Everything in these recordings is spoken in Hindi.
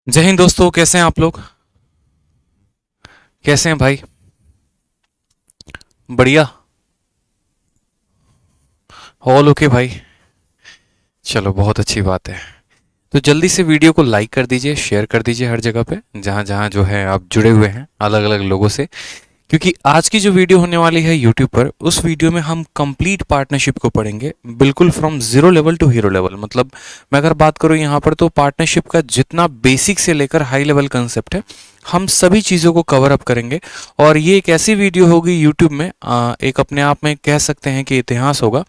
जय हिंद दोस्तों, कैसे हैं आप लोग? कैसे हैं भाई? बढ़िया। ऑल ओके भाई। चलो, बहुत अच्छी बात है। तो जल्दी से वीडियो को लाइक कर दीजिए, शेयर कर दीजिए हर जगह पे जहाँ जहाँ जो है आप जुड़े हुए हैं अलग अलग लोगों से। क्योंकि आज की जो वीडियो होने वाली है यूट्यूब पर, उस वीडियो में हम कंप्लीट पार्टनरशिप को पढ़ेंगे, बिल्कुल from zero level to hero level. मतलब मैं अगर बात करूँ यहाँ पर, तो पार्टनरशिप का जितना बेसिक से लेकर हाई लेवल कंसेप्ट है, हम सभी चीज़ों को कवर अप करेंगे। और ये एक ऐसी वीडियो होगी यूट्यूब में, एक अपने आप में कह सकते हैं कि इतिहास होगा,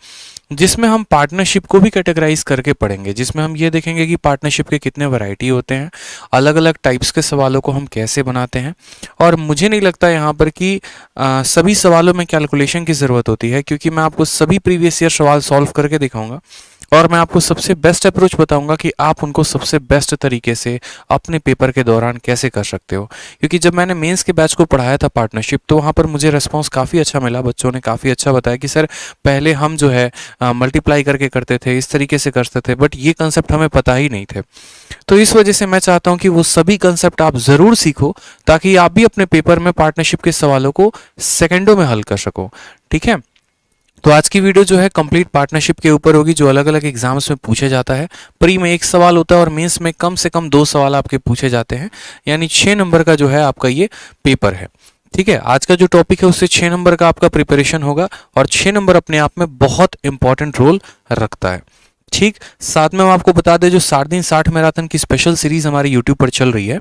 जिसमें हम पार्टनरशिप को भी कैटेगराइज करके पढ़ेंगे, जिसमें हम ये देखेंगे कि पार्टनरशिप के कितने वैरायटी होते हैं, अलग अलग टाइप्स के सवालों को हम कैसे बनाते हैं। और मुझे नहीं लगता यहाँ पर कि सभी सवालों में कैलकुलेशन की ज़रूरत होती है, क्योंकि मैं आपको सभी प्रीवियस ईयर सवाल सॉल्व करके दिखाऊंगा। और मैं आपको सबसे बेस्ट अप्रोच बताऊंगा कि आप उनको सबसे बेस्ट तरीके से अपने पेपर के दौरान कैसे कर सकते हो। क्योंकि जब मैंने मेंस के बैच को पढ़ाया था पार्टनरशिप, तो वहाँ पर मुझे रिस्पांस काफ़ी अच्छा मिला। बच्चों ने काफ़ी अच्छा बताया कि सर, पहले हम जो है मल्टीप्लाई करके करते थे, इस तरीके से करते थे, बट ये कंसेप्ट हमें पता ही नहीं थे। तो इस वजह से मैं चाहता हूँ कि वो सभी कंसेप्ट आप ज़रूर सीखो, ताकि आप भी अपने पेपर में पार्टनरशिप के सवालों को सेकंडों में हल कर सको। ठीक है? तो आज की वीडियो जो है कंप्लीट पार्टनरशिप के ऊपर होगी, जो अलग अलग एग्जाम्स में पूछा जाता है। प्री में एक सवाल होता है और मेंस में कम से कम 2 सवाल आपके पूछे जाते हैं। यानी 6 नंबर का जो है आपका ये पेपर है। ठीक है? आज का जो टॉपिक है उससे 6 नंबर का आपका प्रिपरेशन होगा, और 6 नंबर अपने आप में बहुत इंपॉर्टेंट रोल रखता है। ठीक, साथ में हम आपको बता दें, जो 60 दिन 60 मैराथन की स्पेशल सीरीज हमारी यूट्यूब पर चल रही है,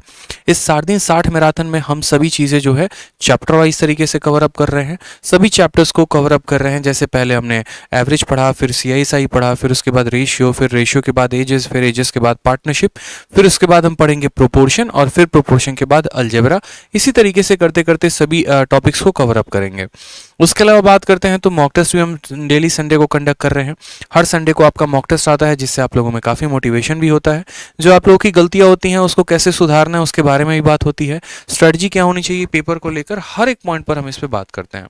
इस 60 दिन 60 मैराथन में हम सभी चीज़ें जो है चैप्टर वाइज तरीके से कवर अप कर रहे हैं। सभी चैप्टर्स को कवर अप कर रहे हैं। जैसे पहले हमने एवरेज पढ़ा, फिर CISI पढ़ा, फिर उसके बाद रेशियो, फिर रेशियो के बाद एजेस, फिर एजेस के बाद पार्टनरशिप, फिर उसके बाद हम पढ़ेंगे प्रोपोर्शन, और फिर प्रोपोर्शन के बाद अलजेब्रा। इसी तरीके से करते करते सभी टॉपिक्स को कवर अप करेंगे। उसके अलावा बात करते हैं तो मॉक टेस्ट भी हम डेली संडे को कंडक्ट कर रहे हैं। हर संडे को आपका मॉक टेस्ट आता है, जिससे आप लोगों में काफ़ी मोटिवेशन भी होता है। जो आप लोगों की गलतियां होती हैं उसको कैसे सुधारना है, उसके बारे में भी बात होती है। स्ट्रेटजी क्या होनी चाहिए पेपर को लेकर, हर एक पॉइंट पर हम इस पर बात करते हैं।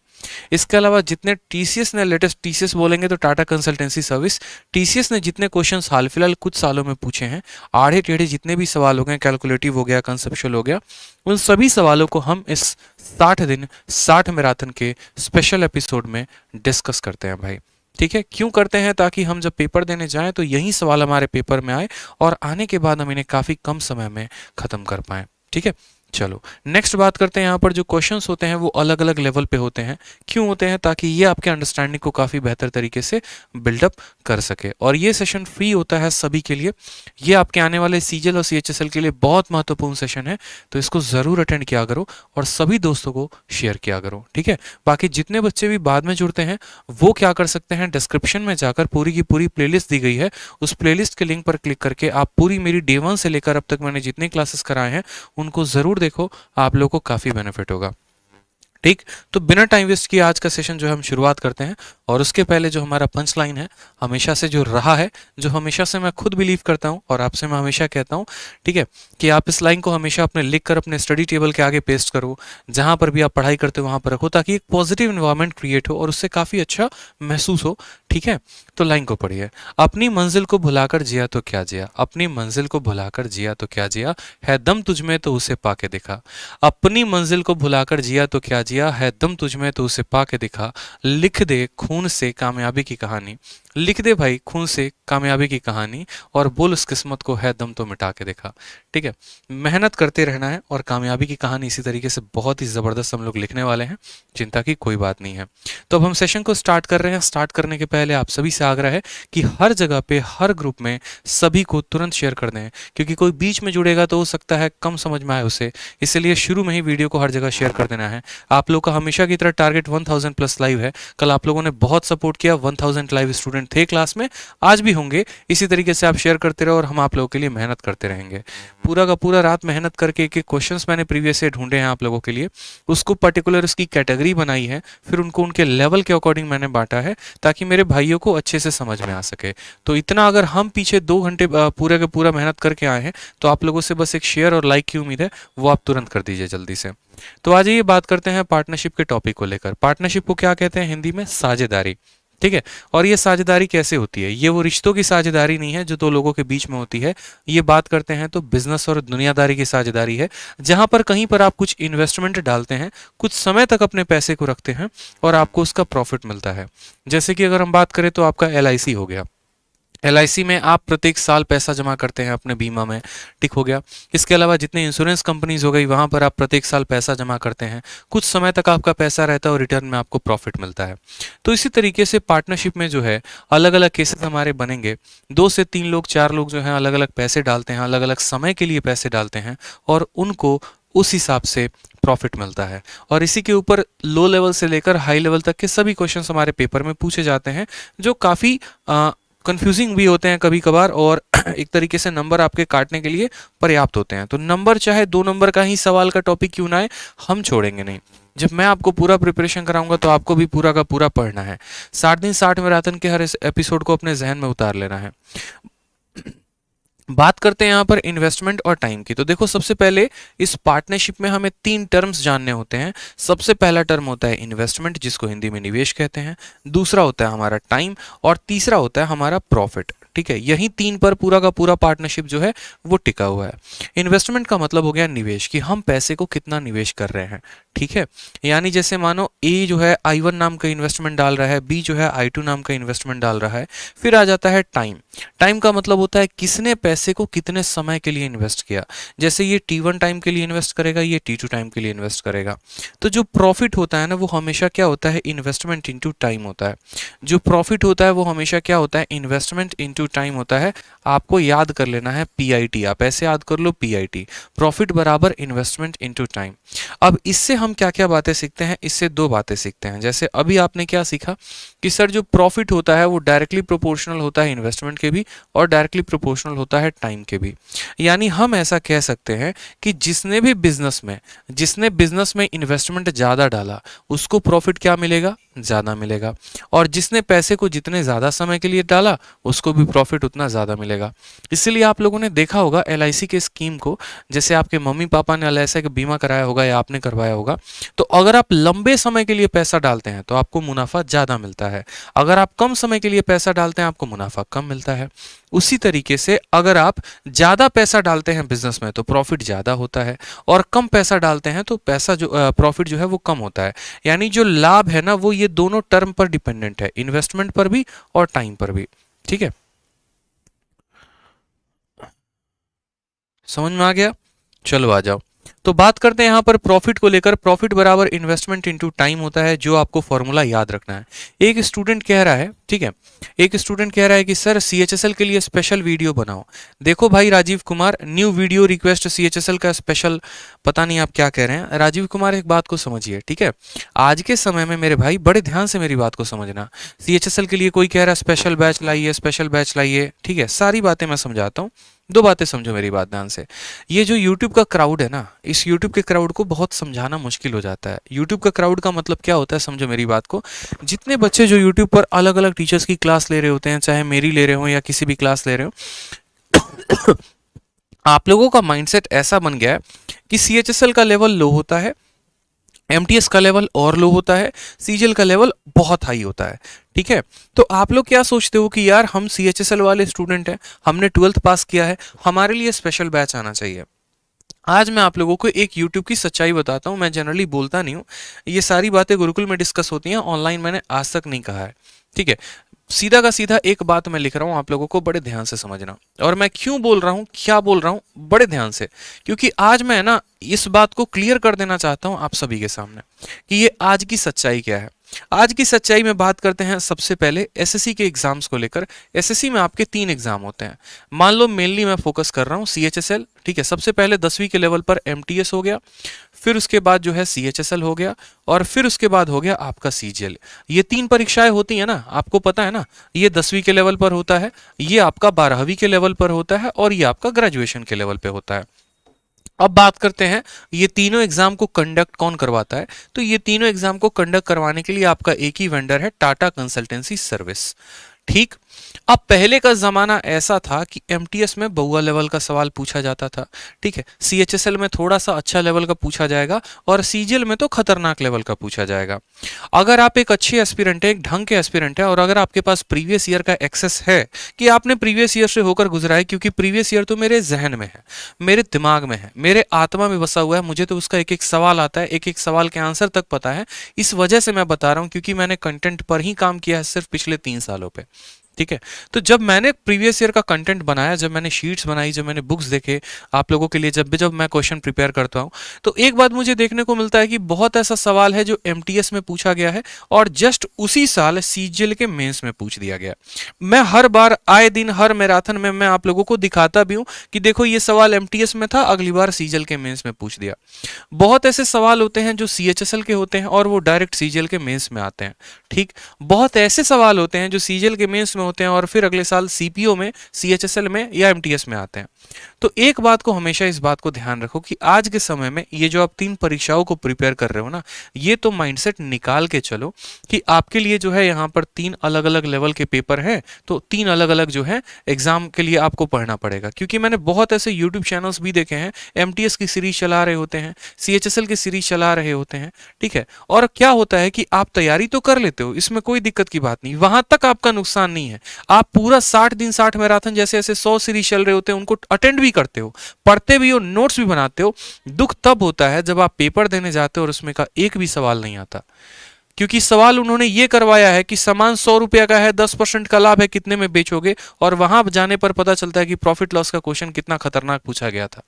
इसके अलावा जितने TCS ने, लेटेस्ट TCS बोलेंगे तो टाटा कंसल्टेंसी सर्विस, TCS ने जितने क्वेश्चन हाल फिलहाल कुछ सालों में पूछे हैं, आड़े टेढ़े जितने भी सवाल हो गए, कैलकुलेटिव हो गया, कंसेप्चुअल हो गया, उन सभी सवालों को हम इस 60 दिन 60 मैराथन के स्पेशल एपिसोड में डिस्कस करते हैं भाई। ठीक है? क्यों करते हैं? ताकि हम जब पेपर देने जाएं तो यही सवाल हमारे पेपर में आए, और आने के बाद हम इन्हें काफ़ी कम समय में ख़त्म कर पाएं। ठीक है? चलो, नेक्स्ट बात करते हैं। यहाँ पर जो क्वेश्चंस होते हैं वो अलग अलग लेवल पे होते हैं। क्यों होते हैं? ताकि ये आपके अंडरस्टैंडिंग को काफ़ी बेहतर तरीके से बिल्डअप कर सके। और ये सेशन फ्री होता है सभी के लिए। ये आपके आने वाले CGL और CHSL के लिए बहुत महत्वपूर्ण सेशन है, तो इसको ज़रूर अटेंड किया करो और सभी दोस्तों को शेयर किया करो। ठीक है? बाकी जितने बच्चे भी बाद में जुड़ते हैं, वो क्या कर सकते हैं, डिस्क्रिप्शन में जाकर पूरी की पूरी प्लेलिस्ट दी गई है, उस प्लेलिस्ट के लिंक पर क्लिक करके आप पूरी मेरी डे 1 से लेकर अब तक मैंने जितने क्लासेस कराए हैं उनको ज़रूर देखो। आप लोगों को काफ़ी बेनिफिट होगा। ठीक, तो बिना टाइम वेस्ट किए आज का सेशन जो है हम शुरुआत करते हैं। और उसके पहले जो हमारा पंच लाइन है, हमेशा से जो रहा है, जो हमेशा से मैं खुद बिलीव करता हूं और आपसे मैं हमेशा कहता हूं, ठीक है, कि आप इस लाइन को हमेशा अपने लिख कर अपने स्टडी टेबल के आगे पेस्ट करो, जहां पर भी आप पढ़ाई करते हो वहां पर रखो, ताकि एक पॉजिटिव इन्वायरमेंट क्रिएट हो और उससे काफ़ी अच्छा महसूस हो। ठीक है? तो लाइन को पढ़िए। अपनी मंजिल को भुलाकर जिया तो क्या जिया, अपनी मंजिल को भुलाकर जिया तो क्या जिया, है दम तुझमें तो उसे पाके दिखा। अपनी मंजिल को भुलाकर जिया तो क्या जिया, है दम तुझमें तो उसे पाके दिखा। लिख दे खून से कामयाबी की कहानी, लिख दे भाई खून से कामयाबी की कहानी, और बोल उस किस्मत को है दम तो मिटा के दिखा। ठीक है? मेहनत करते रहना है, और कामयाबी की कहानी इसी तरीके से बहुत ही ज़बरदस्त हम लोग लिखने वाले हैं। चिंता की कोई बात नहीं है। तो अब हम सेशन को स्टार्ट कर रहे हैं। स्टार्ट करने के पहले आप सभी से आग्रह है कि हर जगह पे, हर ग्रुप में सभी को तुरंत शेयर कर दें, क्योंकि कोई बीच में जुड़ेगा तो हो सकता है कम समझ में आए उसे। इसलिए शुरू में ही वीडियो को हर जगह शेयर कर देना है। आप लोग का हमेशा की तरह टारगेट 1000 प्लस लाइव है। कल आप लोगों ने बहुत सपोर्ट किया, 1000 लाइव स्टूडेंट थे क्लास में, आज भी होंगे। इसी तरीके से आप शेयर करते रहो और हम आप लोगों के लिए मेहनत करते रहेंगे। पूरा का पूरा रात मेहनत करके एक एक क्वेश्चंस मैंने प्रीवियस से ढूंढे हैं आप लोगों के लिए, उसको पर्टिकुलर उसकी कैटेगरी बनाई है, फिर उनको उनके लेवल के अकॉर्डिंग मैंने बांटा है, ताकि मेरे भाइयों को अच्छे से समझ में आ सके। तो इतना अगर हम पीछे 2 घंटे पूरे का पूरा मेहनत करके आए हैं, तो आप लोगों से बस एक शेयर और लाइक की उम्मीद है, वो आप तुरंत कर दीजिए जल्दी से। तो आज ये बात करते हैं पार्टनरशिप के टॉपिक को लेकर। पार्टनरशिप को क्या कहते हैं हिंदी में? साझेदारी। ठीक है। और ये साझेदारी कैसे होती है? ये वो रिश्तों की साझेदारी नहीं है जो दो लोगों के बीच में होती है। ये बात करते हैं तो बिजनेस और दुनियादारी की साझेदारी है, जहां पर कहीं पर आप कुछ इन्वेस्टमेंट डालते हैं, कुछ समय तक अपने पैसे को रखते हैं और आपको उसका प्रॉफिट मिलता है। जैसे कि अगर हम बात करें तो आपका LIC हो गया। LIC में आप प्रत्येक साल पैसा जमा करते हैं अपने बीमा में, ठीक हो गया। इसके अलावा जितने इंश्योरेंस कंपनीज हो गई, वहां पर आप प्रत्येक साल पैसा जमा करते हैं, कुछ समय तक आपका पैसा रहता है और रिटर्न में आपको प्रॉफिट मिलता है। तो इसी तरीके से पार्टनरशिप में जो है अलग अलग केसेस हमारे बनेंगे। 2 से 3 लोग 4 लोग जो हैं अलग अलग पैसे डालते हैं, अलग अलग समय के लिए पैसे डालते हैं और उनको उस हिसाब से प्रॉफिट मिलता है। और इसी के ऊपर लो लेवल से लेकर हाई लेवल तक के सभी क्वेश्चंस हमारे पेपर में पूछे जाते हैं, जो काफ़ी कंफ्यूजिंग भी होते हैं कभी कभार, और एक तरीके से नंबर आपके काटने के लिए पर्याप्त होते हैं। तो नंबर चाहे 2 नंबर का ही सवाल का टॉपिक क्यों ना आए, हम छोड़ेंगे नहीं। जब मैं आपको पूरा प्रिपरेशन कराऊंगा तो आपको भी पूरा का पूरा पढ़ना है। 60 दिन 60 मैराथन के हर एपिसोड को अपने जहन में उतार लेना है। बात करते हैं यहाँ पर इन्वेस्टमेंट और टाइम की। तो देखो, सबसे पहले इस पार्टनरशिप में हमें 3 टर्म्स जानने होते हैं। सबसे पहला टर्म होता है इन्वेस्टमेंट, जिसको हिंदी में निवेश कहते हैं। दूसरा होता है हमारा टाइम, और तीसरा होता है हमारा प्रॉफिट। ठीक है, यही 3 पर पूरा का पूरा पार्टनरशिप जो है वो टिका हुआ है। इन्वेस्टमेंट का मतलब हो गया निवेश, कि हम पैसे को कितना निवेश कर रहे हैं। ठीक है, यानी जैसे मानो A जो है I1 नाम का इन्वेस्टमेंट डाल रहा है, B जो है I2 नाम का इन्वेस्टमेंट डाल रहा है। फिर आ जाता है टाइम। टाइम का मतलब होता है किसने पैसे को कितने समय के लिए इन्वेस्ट किया। जैसे ये T1 टाइम के लिए इन्वेस्ट करेगा, ये T2 टाइम के लिए इन्वेस्ट करेगा। तो जो प्रॉफिट होता है ना, वो हमेशा क्या होता है, इन्वेस्टमेंट इनटू टाइम होता है। जो प्रॉफिट होता है वो हमेशा क्या होता है, इन्वेस्टमेंट इनटू टाइम होता है। आपको याद कर लेना है PIT, आप ऐसे याद कर लो PIT, प्रॉफिट बराबर इन्वेस्टमेंट इनटू टाइम। अब इससे हम क्या क्या बातें सीखते हैं, इससे 2 बातें सीखते हैं। जैसे अभी आपने क्या सीखा कि सर जो प्रॉफिट होता है वो डायरेक्टली प्रोपोर्शनल होता है इन्वेस्टमेंट के भी, और डायरेक्टली प्रोपोर्शनल होता है टाइम के भी। यानी हम ऐसा कह सकते हैं कि जिसने बिजनेस में इन्वेस्टमेंट ज़्यादा डाला, उसको प्रॉफिट क्या मिलेगा, ज़्यादा मिलेगा। और जिसने पैसे को जितने ज़्यादा समय के लिए डाला, उसको भी प्रॉफिट उतना ज़्यादा मिलेगा। इसीलिए आप लोगों ने देखा होगा LIC के स्कीम को, जैसे आपके मम्मी पापा ने LIC का बीमा कराया होगा या आपने करवाया होगा, तो अगर आप लंबे समय के लिए पैसा डालते हैं तो आपको मुनाफा ज़्यादा मिलता है। अगर आप कम समय के लिए पैसा डालते हैं, आपको मुनाफा कम मिलता है। उसी तरीके से अगर आप ज़्यादा पैसा डालते हैं बिजनेस में तो प्रॉफिट ज़्यादा होता है, और कम पैसा डालते हैं तो प्रॉफिट जो है वो कम होता है। यानी जो लाभ है ना, वो ये दोनों टर्म पर डिपेंडेंट है, इन्वेस्टमेंट पर भी और टाइम पर भी। ठीक है, समझ में आ गया? चलो आ जाओ। तो बात करते हैं यहाँ पर प्रॉफिट को लेकर। प्रॉफिट बराबर इन्वेस्टमेंट इनटू टाइम होता है, जो आपको फॉर्मूला याद रखना है। एक स्टूडेंट कह रहा है, ठीक है, एक स्टूडेंट कह रहा है कि सर CHSL के लिए स्पेशल वीडियो बनाओ। देखो भाई Rajiv Kumar, new video request CHSL का स्पेशल, पता नहीं आप क्या कह रहे हैं। राजीव कुमार, एक बात को समझिए, ठीक है, आज के समय में मेरे भाई बड़े ध्यान से मेरी बात को समझना। CHSL के लिए कोई कह रहा है स्पेशल बैच लाइए, स्पेशल बैच लाइए, ठीक है, सारी बातें मैं समझाता हूँ। 2 बातें समझो मेरी बात ध्यान से। ये जो YouTube का क्राउड है ना, इस YouTube के क्राउड को बहुत समझाना मुश्किल हो जाता है। YouTube का क्राउड का मतलब क्या होता है, समझो मेरी बात को। जितने बच्चे जो YouTube पर अलग अलग टीचर्स की क्लास ले रहे होते हैं, चाहे मेरी ले रहे हो या किसी भी क्लास ले रहे हो, आप लोगों का माइंडसेट ऐसा बन गया है कि CHSL का लेवल लो होता है, MTS का लेवल और लो होता है, CGL का लेवल बहुत हाई होता है। ठीक है, तो आप लोग क्या सोचते हो कि यार हम CHSL वाले स्टूडेंट हैं, हमने 12th पास किया है, हमारे लिए स्पेशल बैच आना चाहिए। आज मैं आप लोगों को एक YouTube की सच्चाई बताता हूँ। मैं जनरली बोलता नहीं हूँ, ये सारी बातें गुरुकुल में डिस्कस होती हैं, ऑनलाइन मैंने आज तक नहीं कहा है। ठीक है, सीधा का सीधा एक बात मैं लिख रहा हूँ, आप लोगों को बड़े ध्यान से समझना। और मैं क्यों बोल रहा हूँ, क्या बोल रहा हूँ, बड़े ध्यान से, क्योंकि आज मैं ना इस बात को क्लियर कर देना चाहता हूँ आप सभी के सामने कि ये आज की सच्चाई क्या है। आज की सच्चाई में बात करते हैं सबसे पहले SSC के एग्जाम्स को लेकर। SSC में आपके 3 एग्जाम होते हैं। मान लो मेनली मैं फोकस कर रहा हूँ CHSL, ठीक है, सबसे पहले 10वीं के लेवल पर MTS हो गया, फिर उसके बाद जो है CHSL हो गया, और फिर उसके बाद हो गया आपका CGL। ये 3 परीक्षाएं होती है ना, आपको पता है ना, ये 10वीं के लेवल पर होता है, ये आपका 12वीं के लेवल पर होता है, और ये आपका ग्रेजुएशन के लेवल पे होता है। अब बात करते हैं ये तीनों एग्जाम को कंडक्ट कौन करवाता है। तो ये तीनों एग्जाम को कंडक्ट करवाने के लिए आपका एक ही वेंडर है, टाटा कंसल्टेंसी सर्विस। ठीक। अब पहले का जमाना ऐसा था कि एमटीएस में बउआ लेवल का सवाल पूछा जाता था, ठीक है, सीएचएसएल में थोड़ा सा अच्छा लेवल का पूछा जाएगा और सीजीएल में तो खतरनाक लेवल का पूछा जाएगा। अगर आप एक अच्छे एस्पिरेंट है, एक ढंग के एस्पिरेंट है, और अगर आपके पास प्रीवियस ईयर का एक्सेस है कि आपने प्रीवियस ईयर से होकर गुजरा है, क्योंकि प्रीवियस ईयर तो मेरे जहन में है, मेरे दिमाग में है, मेरे आत्मा में बसा हुआ है, मुझे तो उसका एक एक सवाल आता है, एक एक सवाल के आंसर तक पता है। इस वजह से मैं बता रहा हूं क्योंकि मैंने कंटेंट पर ही काम किया है सिर्फ पिछले 3 सालों पे, ठीक है। तो जब मैंने प्रीवियस ईयर का कंटेंट बनाया, जब मैंने शीट्स बनाई, जब मैंने बुक्स देखे आप लोगों के लिए, जब भी जब मैं क्वेश्चन प्रिपेयर करता हूं, तो एक बात मुझे देखने को मिलता है कि बहुत ऐसा सवाल है जो एमटीएस में पूछा गया है और जस्ट उसी साल सीजीएल के मेंस में पूछ दिया गया। मैं हर बार आए दिन हर मैराथन में मैं आप लोगों को दिखाता भी हूं कि देखो ये सवाल एमटीएस में था, अगली बार सीजीएल के मेंस में पूछ दिया। बहुत ऐसे सवाल होते हैं जो सीएचएसएल के होते हैं और वो डायरेक्ट सीजीएल के मेंस में आते हैं, ठीक। बहुत ऐसे सवाल होते हैं जो सीजीएल के मेंस में होते हैं और फिर अगले साल सीपीओ में, सीएचएसएल में या एमटीएस में आते हैं। तो एक बात को हमेशा इस बात को ध्यान रखो कि आज के समय में ये जो आप 3 परीक्षाओं को प्रिपेयर कर रहे हो ना, ये तो माइंडसेट निकाल के चलो कि आपके लिए जो है यहाँ पर 3 अलग-अलग लेवल के पेपर हैं, तो 3 अलग-अलग जो है एग्जाम के लिए आपको पढ़ना पड़ेगा। क्योंकि मैंने बहुत ऐसे यूट्यूब चैनल्स भी देखे हैं, एमटीएस की सीरीज चला रहे होते हैं, सीएचएसएल की सीरीज चला रहे होते हैं, ठीक है। और क्या होता है कि आप तैयारी तो कर लेते हो, इसमें कोई दिक्कत की बात नहीं, वहां तक आपका नुकसान नहीं है। आप पूरा 60 दिन 60 मैराथन जैसे ऐसे 100 सीरीज चल रहे होते हैं, उनको अटेंड भी करते हो, पढ़ते भी हो, नोट्स भी बनाते हो। दुख तब होता है जब आप पेपर देने जाते हो और उसमें का एक भी सवाल नहीं आता, क्योंकि सवाल उन्होंने ये करवाया है कि सामान 100 रुपया का है, 10% का लाभ है, कितने में बेचोगे, और वहां जाने पर पता चलता है कि प्रॉफिट लॉस का क्वेश्चन कितना खतरनाक पूछा गया था।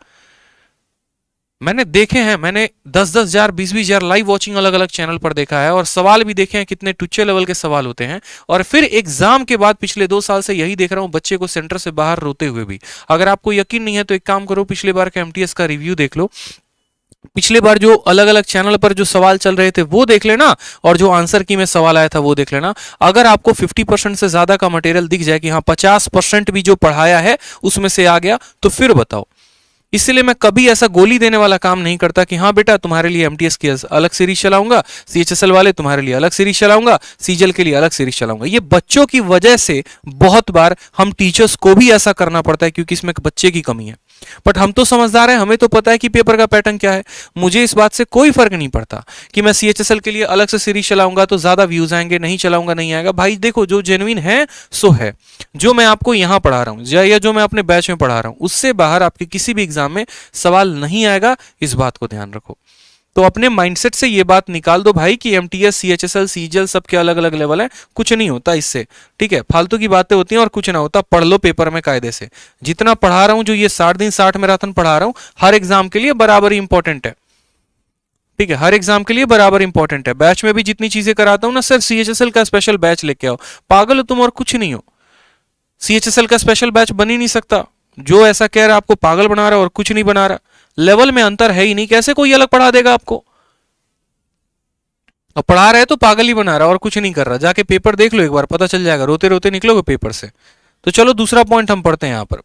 मैंने देखे हैं, मैंने 10-10 हजार 20-20 हजार लाइव वॉचिंग अलग अलग चैनल पर देखा है और सवाल भी देखे हैं, कितने टुच्चे लेवल के सवाल होते हैं। और फिर एग्जाम के बाद पिछले 2 साल से यही देख रहा हूं, बच्चे को सेंटर से बाहर रोते हुए भी। अगर आपको यकीन नहीं है तो एक काम करो, पिछले बार का एमटीएस का रिव्यू देख लो, पिछले बार जो अलग अलग चैनल पर जो सवाल चल रहे थे वो देख लेना, और जो आंसर की में सवाल आया था वो देख लेना। अगर आपको 50% से ज्यादा का मटेरियल दिख जाए कि हाँ 50% भी जो पढ़ाया है उसमें से आ गया, तो फिर बताओ। इसलिए मैं कभी ऐसा गोली देने वाला काम नहीं करता कि हाँ बेटा तुम्हारे लिए एमटीएस की अलग सीरीज चलाऊंगा, सीएचएसएल वाले तुम्हारे लिए अलग सीरीज चलाऊंगा, सीजीएल के लिए अलग सीरीज चलाऊंगा। ये बच्चों की वजह से बहुत बार हम टीचर्स को भी ऐसा करना पड़ता है, क्योंकि इसमें बच्चे की कमी है। बट हम तो समझदार हैं, हमें तो पता है कि पेपर का पैटर्न क्या है। मुझे इस बात से कोई फर्क नहीं पड़ता कि मैं सीएचएसएल के लिए अलग से सीरीज चलाऊंगा तो ज्यादा व्यूज आएंगे, नहीं चलाऊंगा नहीं आएगा। भाई देखो, जो जेन्युइन है सो है। जो मैं आपको यहां पढ़ा रहा हूं या जो मैं अपने बैच में पढ़ा रहा हूं, उससे बाहर आपके किसी भी एग्जाम में सवाल नहीं आएगा, इस बात को ध्यान रखो। तो अपने माइंडसेट से ये बात निकाल दो भाई कि एमटीएस, सीएचएसएल, सीजीएल सबके अलग अलग लेवल है, कुछ नहीं होता इससे, ठीक है। फालतू की बातें होती हैं और कुछ ना होता। पढ़ लो पेपर में कायदे से। जितना पढ़ा रहा हूं, जो ये 60 दिन 60 मैराथन पढ़ा रहा हूं, हर एग्जाम के लिए बराबर इंपॉर्टेंट है, ठीक है। हर एग्जाम के लिए बराबर इंपॉर्टेंट है। बैच में भी जितनी चीजें कराता हूं ना, सिर्फ सीएचएसएल का स्पेशल बैच लेके आओ। पागल हो तुम और कुछ नहीं हो। सीएचएसएल का स्पेशल बैच बन ही नहीं सकता। जो ऐसा कह रहा है आपको पागल बना रहा है और कुछ नहीं बना रहा। लेवल में अंतर है ही नहीं, कैसे कोई अलग पढ़ा देगा आपको। और पढ़ा रहा है तो पागल ही बना रहा है और कुछ नहीं कर रहा। जाके पेपर देख लो एक बार, पता चल जाएगा, रोते रोते निकलोगे पेपर से। तो चलो दूसरा पॉइंट हम पढ़ते हैं यहां पर।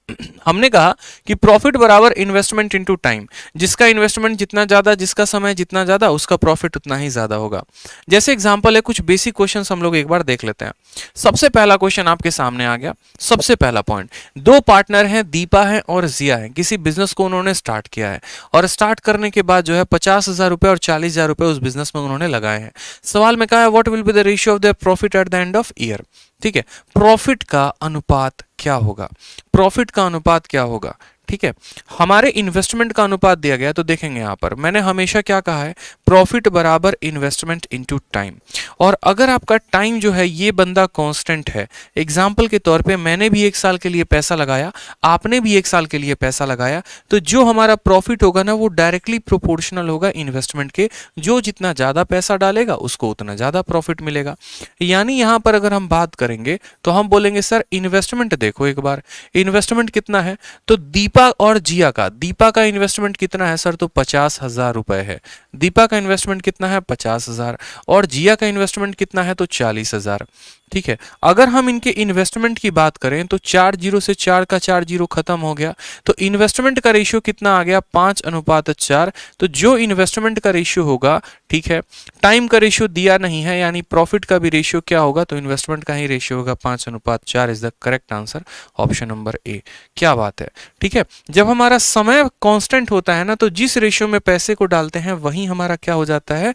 हमने कहा कि प्रॉफिट बराबर इन्वेस्टमेंट इनटू टाइम। जिसका इन्वेस्टमेंट जितना ज्यादा, जिसका समय जितना ज्यादा, उसका प्रॉफिट उतना ही ज्यादा होगा। जैसे एग्जांपल है, कुछ बेसिक क्वेश्चंस हम लोग एक बार देख लेते हैं। सबसे पहला क्वेश्चन आपके सामने आ गया। सबसे पहला पॉइंट, दो पार्टनर हैं, दीपा है और जिया है। किसी बिजनेस को उन्होंने स्टार्ट किया है और स्टार्ट करने के बाद जो है 50,000 रुपए और 40,000 रुपए उस बिजनेस में उन्होंने लगाए हैं। सवाल में कहा है what will be the ratio of their profit at the end of year. ठीक है, प्रॉफिट का अनुपात क्या होगा, प्रॉफिट का अनुपात क्या होगा। ठीक है, हमारे इन्वेस्टमेंट का अनुपात दिया गया, तो देखेंगे यहां पर मैंने हमेशा क्या कहा है, प्रॉफिट बराबर इन्वेस्टमेंट इनटू टाइम। और अगर आपका टाइम जो है ये बंदा कांस्टेंट है, एग्जांपल के तौर पे मैंने भी 1 साल के लिए पैसा लगाया, आपने भी 1 साल के लिए पैसा लगाया, तो जो हमारा प्रॉफिट होगा ना वो डायरेक्टली प्रोपोर्शनल होगा इन्वेस्टमेंट के। जो जितना ज्यादा पैसा डालेगा उसको उतना ज्यादा प्रॉफिट मिलेगा। यानी यहां पर अगर हम बात करेंगे तो हम बोलेंगे सर इन्वेस्टमेंट देखो एक बार, इन्वेस्टमेंट कितना है, तो दीपा और जिया का, दीपा का इन्वेस्टमेंट कितना है सर, तो 50,000 रुपए है। दीपा का इन्वेस्टमेंट कितना है, 50,000, और जिया का इन्वेस्टमेंट कितना है, तो 40,000। ठीक है। अगर हम इनके इन्वेस्टमेंट की बात करें तो 4 जीरो से 4 का 4 जीरो खत्म हो गया, तो इन्वेस्टमेंट का रेशियो कितना आ गया 5:4। तो जो इन्वेस्टमेंट का रेशियो होगा, ठीक है, टाइम का रेशियो दिया नहीं है, यानी प्रॉफिट का भी रेशियो क्या होगा, तो इन्वेस्टमेंट का ही रेशियो होगा 5:4 is the correct answer, option number A. क्या बात है, ठीक है। जब हमारा समय कांस्टेंट होता है ना, तो जिस रेशियो में पैसे को डालते हैं वही हमारा क्या हो जाता है,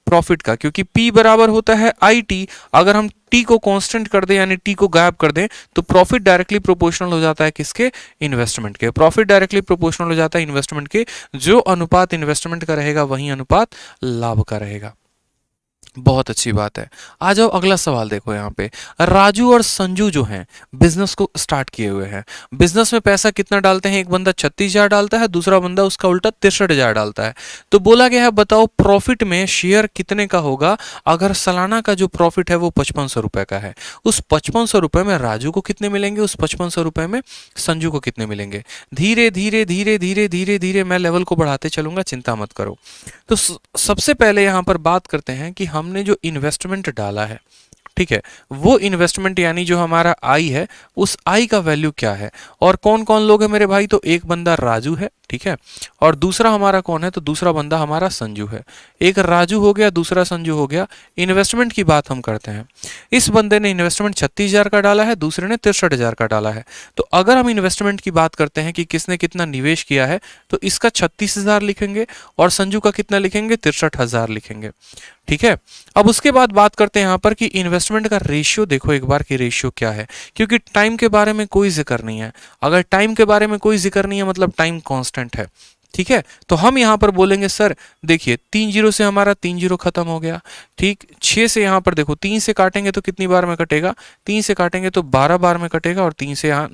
प्रॉफिट का, क्योंकि P बराबर होता है IT। अगर हम T को कांस्टेंट कर दें यानी T को गायब कर दें तो प्रॉफिट डायरेक्टली प्रोपोर्शनल हो जाता है किसके, इन्वेस्टमेंट के। प्रॉफिट डायरेक्टली प्रोपोर्शनल हो जाता है इन्वेस्टमेंट के। जो अनुपात इन्वेस्टमेंट का रहेगा वही अनुपात लाभ का रहेगा। बहुत अच्छी बात है। आ जाओ अगला सवाल देखो। यहाँ पे राजू और संजू जो हैं बिजनेस को स्टार्ट किए हुए हैं। बिजनेस में पैसा कितना डालते हैं, एक बंदा 36,000 डालता है, दूसरा बंदा उसका उल्टा 63,000 डालता है। तो बोला गया है बताओ प्रॉफिट में शेयर कितने का होगा अगर सालाना का जो प्रॉफिट है वो 5500 रुपए का है। उस 5500 रुपए में राजू को कितने मिलेंगे, उस 5500 रुपए में संजू को कितने मिलेंगे। धीरे धीरे धीरे धीरे धीरे धीरे मैं लेवल को बढ़ाते चलूंगा, चिंता मत करो। तो सबसे पहले यहां पर बात करते हैं कि हमने जो इन्वेस्टमेंट डाला है, ठीक है, वो इन्वेस्टमेंट यानी जो हमारा आई है उस आई का वैल्यू क्या है। और कौन कौन लोग हैं मेरे भाई, तो एक बंदा राजू है, ठीक है, और दूसरा हमारा कौन है, तो दूसरा बंदा हमारा संजू है। एक राजू हो गया, दूसरा संजू हो गया। इन्वेस्टमेंट की बात हम करते हैं। इस बंदे ने इन्वेस्टमेंट 36,000 का डाला है, दूसरे ने 63,000 का डाला है। तो अगर हम इन्वेस्टमेंट की बात करते हैं कि किसने कितना निवेश किया है, तो इसका 36,000 लिखेंगे और संजू का कितना लिखेंगे, 63,000 लिखेंगे, ठीक है। अब उसके बाद बात करते हैं यहां पर कि इन्वेस्टमेंट का रेशियो देखो एक बार कि रेशियो क्या है, क्योंकि टाइम के बारे में कोई जिक्र नहीं है। अगर टाइम के बारे में कोई जिक्र नहीं है मतलब टाइम कांस्टेंट है, ठीक है। तो हम यहां पर बोलेंगे सर देखिए 3 जीरो से हमारा 3 जीरो खत्म हो गया, ठीक। 6 से यहां पर देखो 3 से काटेंगे तो कितनी बार में कटेगा, 3 से काटेंगे तो 12 बार में कटेगा, और 3 से यहाँ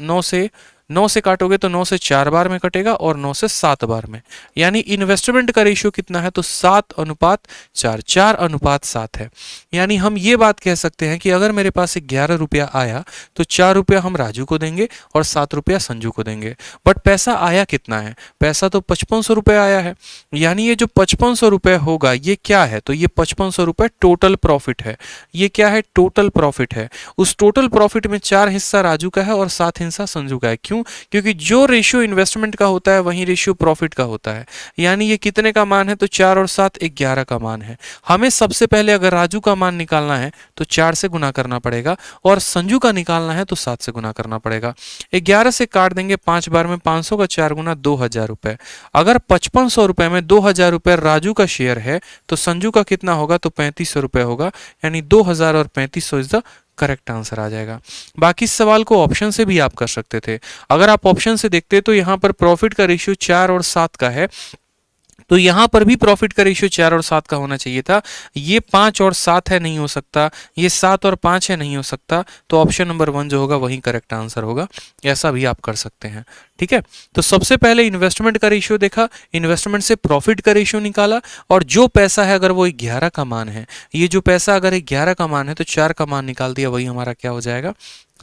9 से काटोगे तो 9 से 4 बार में कटेगा, और 9 से 7 बार में। यानी इन्वेस्टमेंट का रेशियो कितना है, तो 7:4, 4:7 है। यानी हम ये बात कह सकते हैं कि अगर मेरे पास 11 रुपया आया तो 4 रुपया हम राजू को देंगे और 7 रुपया संजू को देंगे। बट पैसा आया कितना है, पैसा तो 5500 रुपये आया है। यानी ये जो 5500 रुपये होगा ये क्या है, तो ये 5500 रुपये टोटल प्रॉफिट है। ये क्या है, टोटल प्रॉफिट है। उस टोटल प्रॉफिट में 4 हिस्सा राजू का है और 7 हिस्सा संजू का है। क्यों, क्योंकि जो रेशियो इन्वेस्टमेंट का होता है वही रेशियो प्रॉफिट का होता है। यानी ये कितने का मान है, तो 4 और 7 11 का मान है। हमें सबसे पहले अगर राजू का मान निकालना है तो 4 से गुना करना पड़ेगा, और संजू का निकालना है तो 7 से गुना करना पड़ेगा। 11 से काट देंगे 5 बार में, 500 का 4 गुना 2000 रुपए। अगर 5500 रुपए में 2000 रुपए राजू का शेयर है तो संजू का कितना होगा, तो 3500 रुपए होगा। यानी 2000 और 3500 इज द करेक्ट आंसर आ जाएगा। बाकी सवाल को ऑप्शन से भी आप कर सकते थे। अगर आप ऑप्शन से देखते तो यहां पर प्रॉफिट का रेशियो 4 और 7 का है, तो यहां पर भी प्रॉफिट का रेशियो 4 और 7 का होना चाहिए था। ये 5 और 7 है, नहीं हो सकता। ये 7 और 5 है, नहीं हो सकता। तो ऑप्शन नंबर 1 जो होगा वही करेक्ट आंसर होगा। ऐसा भी आप कर सकते हैं, ठीक है। तो सबसे पहले इन्वेस्टमेंट का रेशियो देखा, इन्वेस्टमेंट से प्रॉफिट का रेशियो निकाला, और जो पैसा है अगर वो 11 का मान है, ये जो पैसा अगर 11 का मान है तो 4 का मान निकाल दिया, वही हमारा क्या हो जाएगा,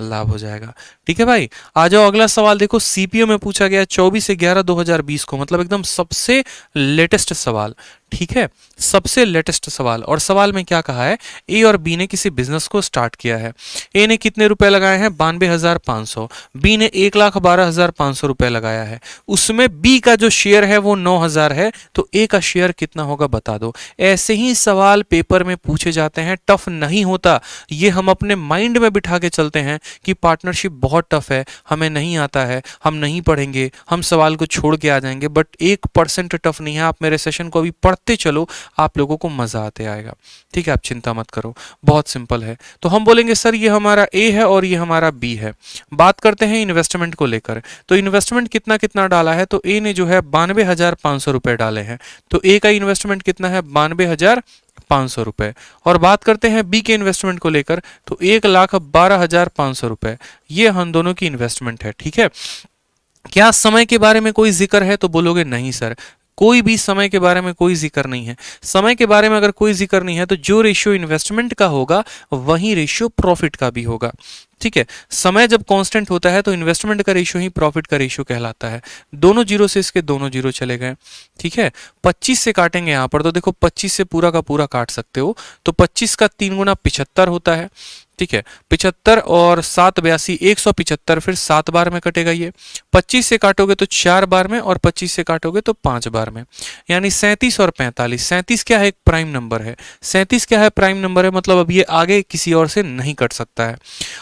लाभ हो जाएगा। ठीक है भाई, आ जाओ अगला सवाल देखो। सीपीओ में पूछा गया 24/11/2020 को, मतलब एकदम सबसे लेटेस्ट सवाल, ठीक है, सबसे लेटेस्ट सवाल। और सवाल में क्या कहा है, ए और बी ने किसी बिजनेस को स्टार्ट किया है। ए ने कितने रुपए लगाए हैं, 92,500। बी ने 1,12,500 रुपए लगाया है। उसमें बी का जो शेयर है वो 9,000 है, तो ए का शेयर कितना होगा बता दो। ऐसे ही सवाल पेपर में पूछे जाते हैं, टफ नहीं होता। ये हम अपने माइंड में बिठा के चलते हैं कि पार्टनरशिप बहुत टफ है, हमें नहीं आता है, हम नहीं पढ़ेंगे, हम सवाल को छोड़ के आ जाएंगे। बट 1% टफ नहीं है। आप मेरे सेशन को अभी पढ़ते चलो, आप लोगों को मजा आते आएगा। ठीक है, आप चिंता मत करो, बहुत सिंपल है। तो हम बोलेंगे सर ये हमारा ए है और ये हमारा बी है। बात करते हैं इन्वेस्टमेंट को लेकर। तो इन्वेस्टमेंट कितना कितना डाला है, तो ए ने जो है 92,500 रुपए डाले हैं। तो ए का इन्वेस्टमेंट कितना है, 92,500 रुपए। और बात करते हैं बी के इन्वेस्टमेंट को लेकर, तो 1,12,500 रुपए। ये हम दोनों की इन्वेस्टमेंट है। ठीक है, क्या समय के बारे में कोई जिक्र है, तो बोलोगे नहीं सर, कोई भी समय के बारे में कोई जिक्र नहीं है। समय के बारे में अगर कोई जिक्र नहीं है तो जो रेशियो इन्वेस्टमेंट का होगा वही रेशियो प्रॉफिट का भी होगा। ठीक है, समय जब कांस्टेंट होता है तो इन्वेस्टमेंट का रेशियो ही प्रॉफिट का रेशियो कहलाता है। दोनों जीरो से इसके दोनों जीरो चले गए। ठीक है, 25 से काटेंगे यहां पर, तो देखो 25 से पूरा का पूरा काट सकते हो, तो 25 का 3 गुना 75 होता है। ठीक है। 75 और 7 82, 175 फिर 7 बार में कटेगा ये। 25 से काटोगे तो 4 बार में, और 25 से काटोगे तो 5 बार में, यानी 37 और 45। 37 क्या है? एक प्राइम नंबर है। 37 क्या है? प्राइम नंबर है, मतलब अब ये आगे किसी और से नहीं कट सकता है।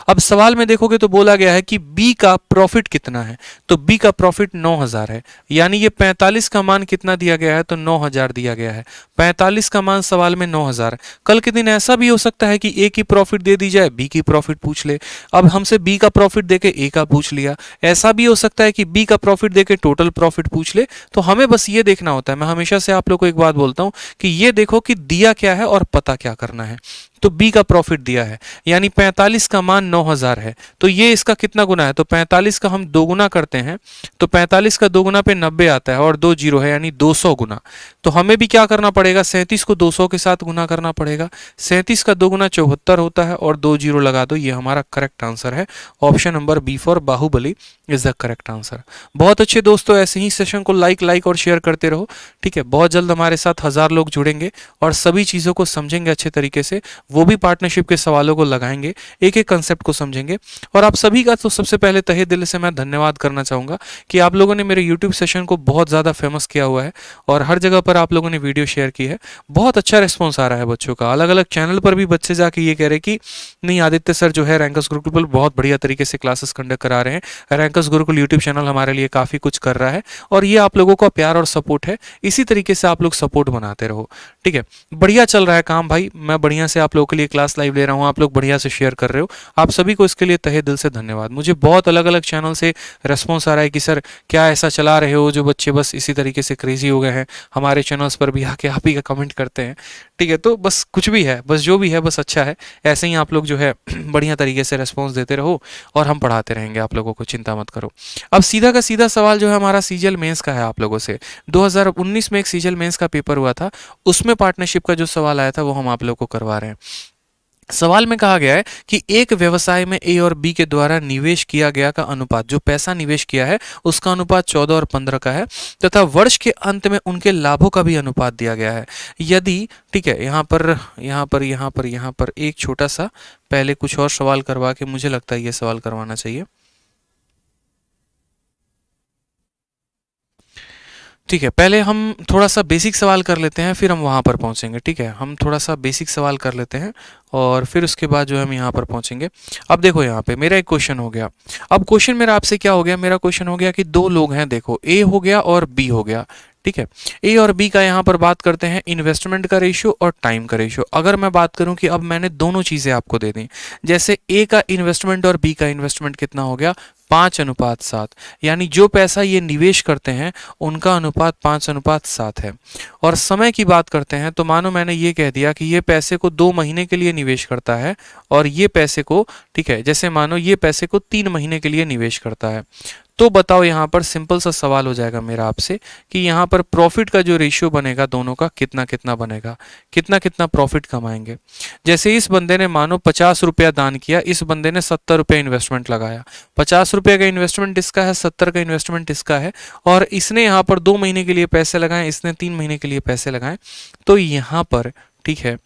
अब सवाल में देखोगे तो बोला गया है कि बी का प्रॉफिट कितना है, तो बी का प्रॉफिट 9000 है, यानी ये 45 का मान कितना दिया गया है, तो 9000 दिया गया है। 45 का मान सवाल में 9000। कल के दिन ऐसा भी हो सकता है कि ए की प्रॉफिट दे दी जाए, बी की प्रॉफिट पूछ ले। अब हमसे बी का प्रॉफिट देके ए का पूछ लिया। ऐसा भी हो सकता है कि बी का प्रॉफिट देके टोटल प्रॉफिट पूछ ले। तो हमें बस ये देखना होता है, मैं हमेशा से आप लोग को एक बात बोलता हूं कि ये देखो कि दिया क्या है और पता क्या करना है। तो बी का प्रॉफिट दिया है, यानी 45 का मान 9000 है, तो ये इसका कितना गुना है, तो 45 का हम दो गुना करते हैं, तो 45 का दो गुना पे 90 आता है, और 2 जीरो है, यानी 200 गुना। तो हमें भी क्या करना पड़ेगा, 37 को 200 के साथ गुना करना पड़ेगा। 37 का दो गुना 74 होता है, और 2 जीरो लगा दो, ये हमारा करेक्ट आंसर है। Option number B for Baahubali is the correct answer. बहुत अच्छे दोस्तों, ऐसे ही सेशन को लाइक और शेयर करते रहो, ठीक है। बहुत जल्द हमारे साथ 1000 लोग जुड़ेंगे और सभी चीज़ों को समझेंगे अच्छे तरीके से, वो भी पार्टनरशिप के सवालों को लगाएंगे, एक एक कंसेप्ट को समझेंगे। और आप सभी का तो सबसे पहले तहे दिल से मैं धन्यवाद करना चाहूँगा कि आप लोगों ने मेरे यूट्यूब सेशन को बहुत ज़्यादा फेमस किया हुआ है, और हर जगह पर आप लोगों ने वीडियो शेयर की है। बहुत अच्छा रिस्पॉन्स आ रहा है बच्चों का। अलग अलग चैनल पर भी बच्चे जाके ये कह रहे कि नहीं, आदित्य सर जो है रैंकर्स गुरुकुल बहुत बढ़िया तरीके से क्लासेस कंडक्ट करा रहे हैं। रैंकर्स गुरुकुल यूट्यूब चैनल हमारे लिए काफ़ी कुछ कर रहा है, और ये आप लोगों का प्यार और सपोर्ट है। इसी तरीके से आप लोग सपोर्ट बनाते रहो, ठीक है। बढ़िया चल रहा है काम भाई, मैं बढ़िया से आप लोगों के लिए क्लास लाइव ले रहा हूँ, आप लोग बढ़िया से शेयर कर रहे हो। आप सभी को इसके लिए तहे दिल से धन्यवाद। मुझे बहुत अलग अलग चैनल से रेस्पॉन्स आ रहा है कि सर क्या ऐसा चला रहे हो जो बच्चे बस इसी तरीके से क्रेजी हो गए हैं, हमारे चैनल्स पर भी आके आप ही का कमेंट करते हैं, ठीक है। तो बस कुछ भी है, बस जो भी है बस अच्छा है। ऐसे ही आप लोग जो है बढ़िया तरीके से रेस्पॉन्स देते रहो, और हम पढ़ाते रहेंगे आप लोगों को, चिंता मत करो। अब सीधा का सीधा सवाल जो है हमारा सीजीएल मेंस का है आप लोगों से। 2019 में एक सीजीएल मेंस का पेपर हुआ था, उसमें पार्टनरशिप का जो सवाल आया था वो हम आप लोगों को करवा रहे हैं। सवाल में कहा गया है कि एक व्यवसाय में ए और बी के द्वारा निवेश किया गया का अनुपात, जो पैसा निवेश किया है उसका अनुपात 14 और 15 का है, तथा वर्ष के अंत में उनके लाभों का भी अनुपात दिया गया है। यदि, ठीक है, यहाँ पर एक छोटा सा पहले कुछ और सवाल करवा के मुझे लगता है ये सवाल करवाना चाहिए, ठीक है। पहले हम थोड़ा सा बेसिक सवाल कर लेते हैं, फिर हम वहाँ पर पहुँचेंगे, ठीक है। हम थोड़ा सा बेसिक सवाल कर लेते हैं, और फिर उसके बाद जो है हम यहाँ पर पहुँचेंगे। अब देखो यहाँ पे मेरा एक क्वेश्चन हो गया। अब क्वेश्चन मेरा आपसे क्या हो गया, मेरा क्वेश्चन हो गया कि दो लोग हैं, देखो ए हो गया और बी हो गया, ठीक है। ए और बी का यहाँ पर बात करते हैं इन्वेस्टमेंट का रेशियो और टाइम का रेशियो। अगर मैं बात करूँ कि अब मैंने दोनों चीज़ें आपको दे दी, जैसे ए का इन्वेस्टमेंट और बी का इन्वेस्टमेंट कितना हो गया, 5:7, यानी जो पैसा ये निवेश करते हैं उनका अनुपात 5:7 है। और समय की बात करते हैं तो मानो मैंने ये कह दिया कि ये पैसे को 2 महीने के लिए निवेश करता है, और ये पैसे को, ठीक है, जैसे मानो ये पैसे को 3 महीने के लिए निवेश करता है। तो बताओ यहाँ पर सिंपल सा सवाल हो जाएगा मेरा आपसे कि यहाँ पर प्रॉफिट का जो रेशियो बनेगा दोनों का कितना कितना बनेगा, कितना कितना प्रॉफिट कमाएंगे। जैसे इस बंदे ने मानो 50 रुपया दान किया, इस बंदे ने 70 रुपये इन्वेस्टमेंट लगाया। 50 रुपये का इन्वेस्टमेंट इसका है, 70 का इन्वेस्टमेंट इसका है, और इसने यहाँ पर 2 महीने के लिए पैसे लगाए, इसने 3 महीने के लिए पैसे लगाए। तो यहाँ पर, ठीक है,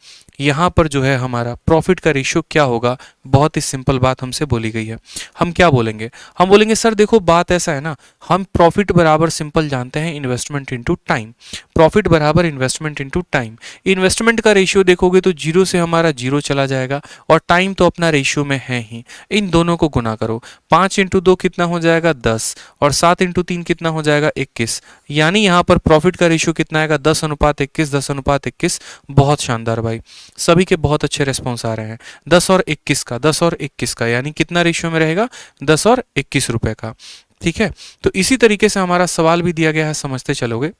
यहाँ पर जो है हमारा प्रॉफिट का रेशियो क्या होगा, बहुत ही सिंपल बात हमसे बोली गई है। हम क्या बोलेंगे, हम बोलेंगे सर देखो बात ऐसा है ना, हम प्रॉफिट बराबर सिंपल जानते हैं इन्वेस्टमेंट इनटू टाइम। प्रॉफिट बराबर इन्वेस्टमेंट इनटू टाइम। इन्वेस्टमेंट का रेशियो देखोगे तो 0 से हमारा 0 चला जाएगा, और टाइम तो अपना रेशियो में है ही। इन दोनों को गुना करो, 5 × 2 कितना हो जाएगा 10, और 7 × 3 कितना हो जाएगा 21। यानी यहाँ पर प्रॉफिट का रेशियो कितना आएगा 10:21, 10:21। बहुत शानदार भाई, सभी के बहुत अच्छे रेस्पॉन्स आ रहे हैं। 10 और 21 का, 10 और 21 का, यानी कितना रेशियो में रहेगा 10 और 21 रुपए का, ठीक है। तो इसी तरीके से हमारा सवाल भी दिया गया है, समझते चलोगे।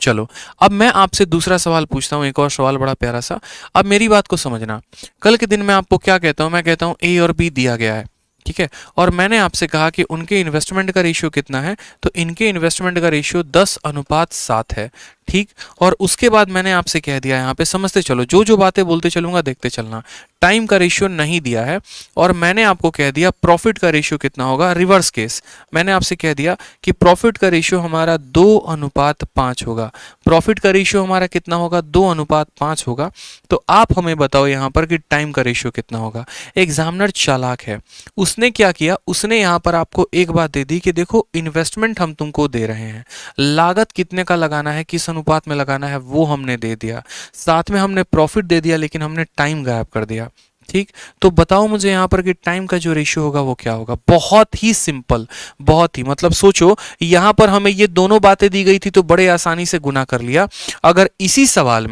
चलो अब मैं आपसे दूसरा सवाल पूछता हूँ, एक और सवाल बड़ा प्यारा सा। अब मेरी बात को समझना, कल के दिन मैं आपको क्या कहता हूँ, मैं कहता हूँ ए और बी दिया गया है, ठीक है, और मैंने आपसे कहा कि उनके इन्वेस्टमेंट का रेशियो कितना है, तो इनके इन्वेस्टमेंट का रेशियो 10:7 है, ठीक। और उसके बाद मैंने आपसे कह दिया यहाँ पे, समझते चलो, जो जो बातें बोलते चलूंगा देखते चलना। टाइम का रेशियो नहीं दिया है और मैंने आपको कह दिया प्रॉफिट का रेशियो कितना होगा। रिवर्स केस मैंने आपसे कह दिया कि प्रॉफिट का रेशियो हमारा 2:5 होगा। प्रॉफिट का रेशियो हमारा कितना होगा, 2:5 होगा। तो आप हमें बताओ यहाँ पर कि टाइम का रेशियो कितना होगा। एग्जामिनर चालाक है, उसने क्या किया, उसने यहाँ पर आपको एक बात दे दी कि देखो इन्वेस्टमेंट हम तुमको दे रहे हैं, लागत कितने का लगाना है, किस अनुपात में लगाना है वो हमने दे दिया, साथ में हमने प्रॉफिट दे दिया, लेकिन हमने टाइम गायब कर दिया। ठीक। तो बताओ मुझे यहाँ पर कि टाइम का जो रेशियो होगा वो क्या होगा। बहुत ही सिंपल, बहुत ही, मतलब सोचो यहाँ पर हमें ये दोनों बातें दी गई थी तो बड़े आसानी से गुना कर लिया। अगर इसी सवाल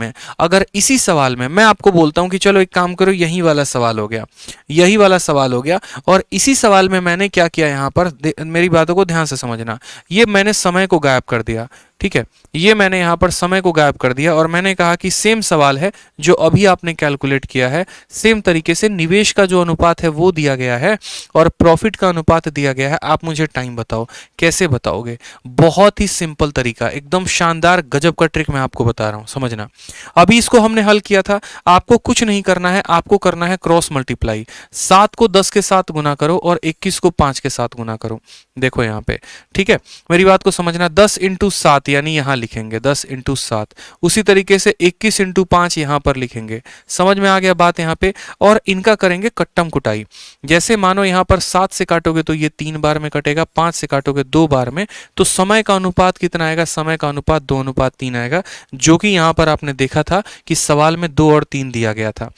में, मैं आपको बोलता हूं कि चलो एक काम करो, यही वाला सवाल हो गया, यही वाला सवाल हो गया, और इसी सवाल में मैंने क्या किया यहाँ पर, मेरी बातों को ध्यान से समझना, ये मैंने समय को गायब कर दिया। ठीक है, ये मैंने यहाँ पर समय को गायब कर दिया और मैंने कहा कि सेम सवाल है जो अभी आपने कैलकुलेट किया है, सेम तरीके से निवेश का जो अनुपात है वो दिया गया है और प्रॉफिट का अनुपात दिया गया है। आप मुझे टाइम बताओ, कैसे बताओगे। बहुत ही सिंपल तरीका, एकदम शानदार गजब का ट्रिक मैं आपको बता रहा हूं, समझना। अभी इसको हमने हल किया था, आपको कुछ नहीं करना है, आपको करना है क्रॉस मल्टीप्लाई। 7 को 10 के साथ गुना करो और 21 को 5 के साथ गुना करो। देखो यहाँ पे, ठीक है, मेरी बात को समझना। 10 इंटू 7 यानी यहां लिखेंगे 10 इंटू 7, उसी तरीके से 21 इंटू 5 यहां पर लिखेंगे। समझ में आ गया बात यहाँ पे। और इनका करेंगे कट्टम कुटाई। जैसे मानो यहां पर 7 से काटोगे तो ये 3 बार में कटेगा, 5 से काटोगे 2 बार में, तो समय का अनुपात कितना आएगा, समय का अनुपात 2:3 आएगा, जो कि यहां पर आपने देखा था कि सवाल में 2 और 3 दिया गया था।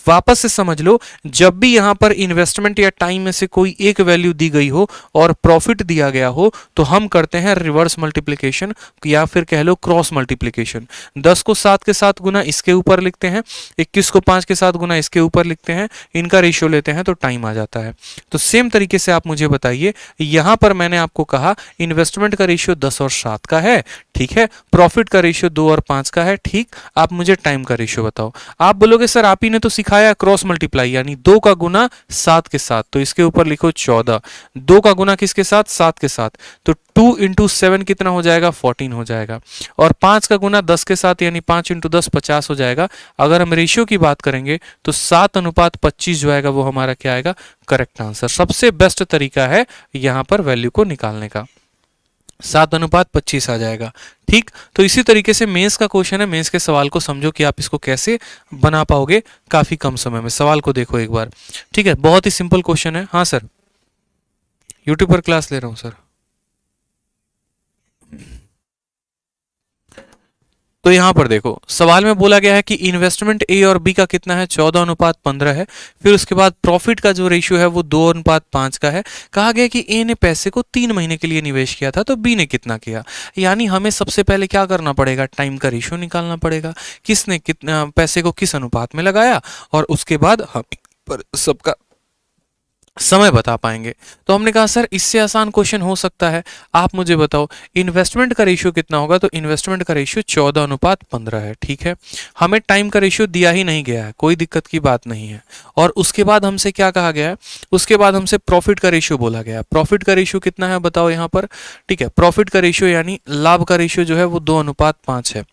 वापस से समझ लो, जब भी यहां पर इन्वेस्टमेंट या टाइम में से कोई एक वैल्यू दी गई हो और प्रॉफिट दिया गया हो तो हम करते हैं रिवर्स मल्टीप्लिकेशन या फिर कह लो क्रॉस मल्टीप्लिकेशन। 10 को 7 के साथ गुना इसके ऊपर लिखते हैं, 21 को 5 के साथ गुना इसके ऊपर लिखते हैं, इनका रेशियो लेते हैं तो टाइम आ जाता है। तो सेम तरीके से आप मुझे बताइए, यहां पर मैंने आपको कहा इन्वेस्टमेंट का रेशियो 10 और 7 का है, ठीक है, प्रॉफिट का रेशियो 2 और 5 का है, ठीक। आप मुझे टाइम का रेशियो बताओ। आप बोलोगे सर आप ही ने तो सिखाया क्रॉस मल्टीप्लाई, यानी 2 का गुना 7 के साथ, तो इसके ऊपर लिखो 14, 2 का गुना किसके साथ, 7 के साथ, तो 2 इंटू 7 कितना हो जाएगा, 14 हो जाएगा। और 5 का गुना 10 के साथ यानी 5 इंटू 10 50 हो जाएगा। अगर हम रेशियो की बात करेंगे तो 7:25 जो आएगा वो हमारा क्या आएगा, करेक्ट आंसर। सबसे बेस्ट तरीका है यहां पर वैल्यू को निकालने का, 7:25 आ जाएगा। ठीक। तो इसी तरीके से मेंस का क्वेश्चन है, मेंस के सवाल को समझो कि आप इसको कैसे बना पाओगे काफी कम समय में। सवाल को देखो एक बार, ठीक है, बहुत ही सिंपल क्वेश्चन है। हाँ सर, यूट्यूब पर क्लास ले रहा हूं सर। तो यहां पर देखो सवाल में बोला गया है कि इन्वेस्टमेंट ए और बी का कितना है, 14:15 है। फिर उसके बाद प्रॉफिट का जो रेशियो है वो 2:5 का है। कहा गया कि ए ने पैसे को 3 महीने के लिए निवेश किया था तो बी ने कितना किया। यानी हमें सबसे पहले क्या करना पड़ेगा, टाइम का रेशियो निकालना पड़ेगा, किसने कितना पैसे को किस अनुपात में लगाया, और उसके बाद हम पर सबका समय बता पाएंगे। तो हमने कहा सर इससे आसान क्वेश्चन हो सकता है, आप मुझे बताओ इन्वेस्टमेंट का रेशियो कितना होगा। तो इन्वेस्टमेंट का रेशियो 14:15 है, ठीक है। हमें टाइम का रेशियो दिया ही नहीं गया है, कोई दिक्कत की बात नहीं है। और उसके बाद हमसे क्या कहा गया है, उसके बाद हमसे प्रॉफिट का रेशियो बोला गया है। प्रॉफिट का रेशियो कितना है बताओ यहाँ पर, ठीक है। प्रॉफिट का रेशियो यानी लाभ का रेशियो जो है वो 2:5 है,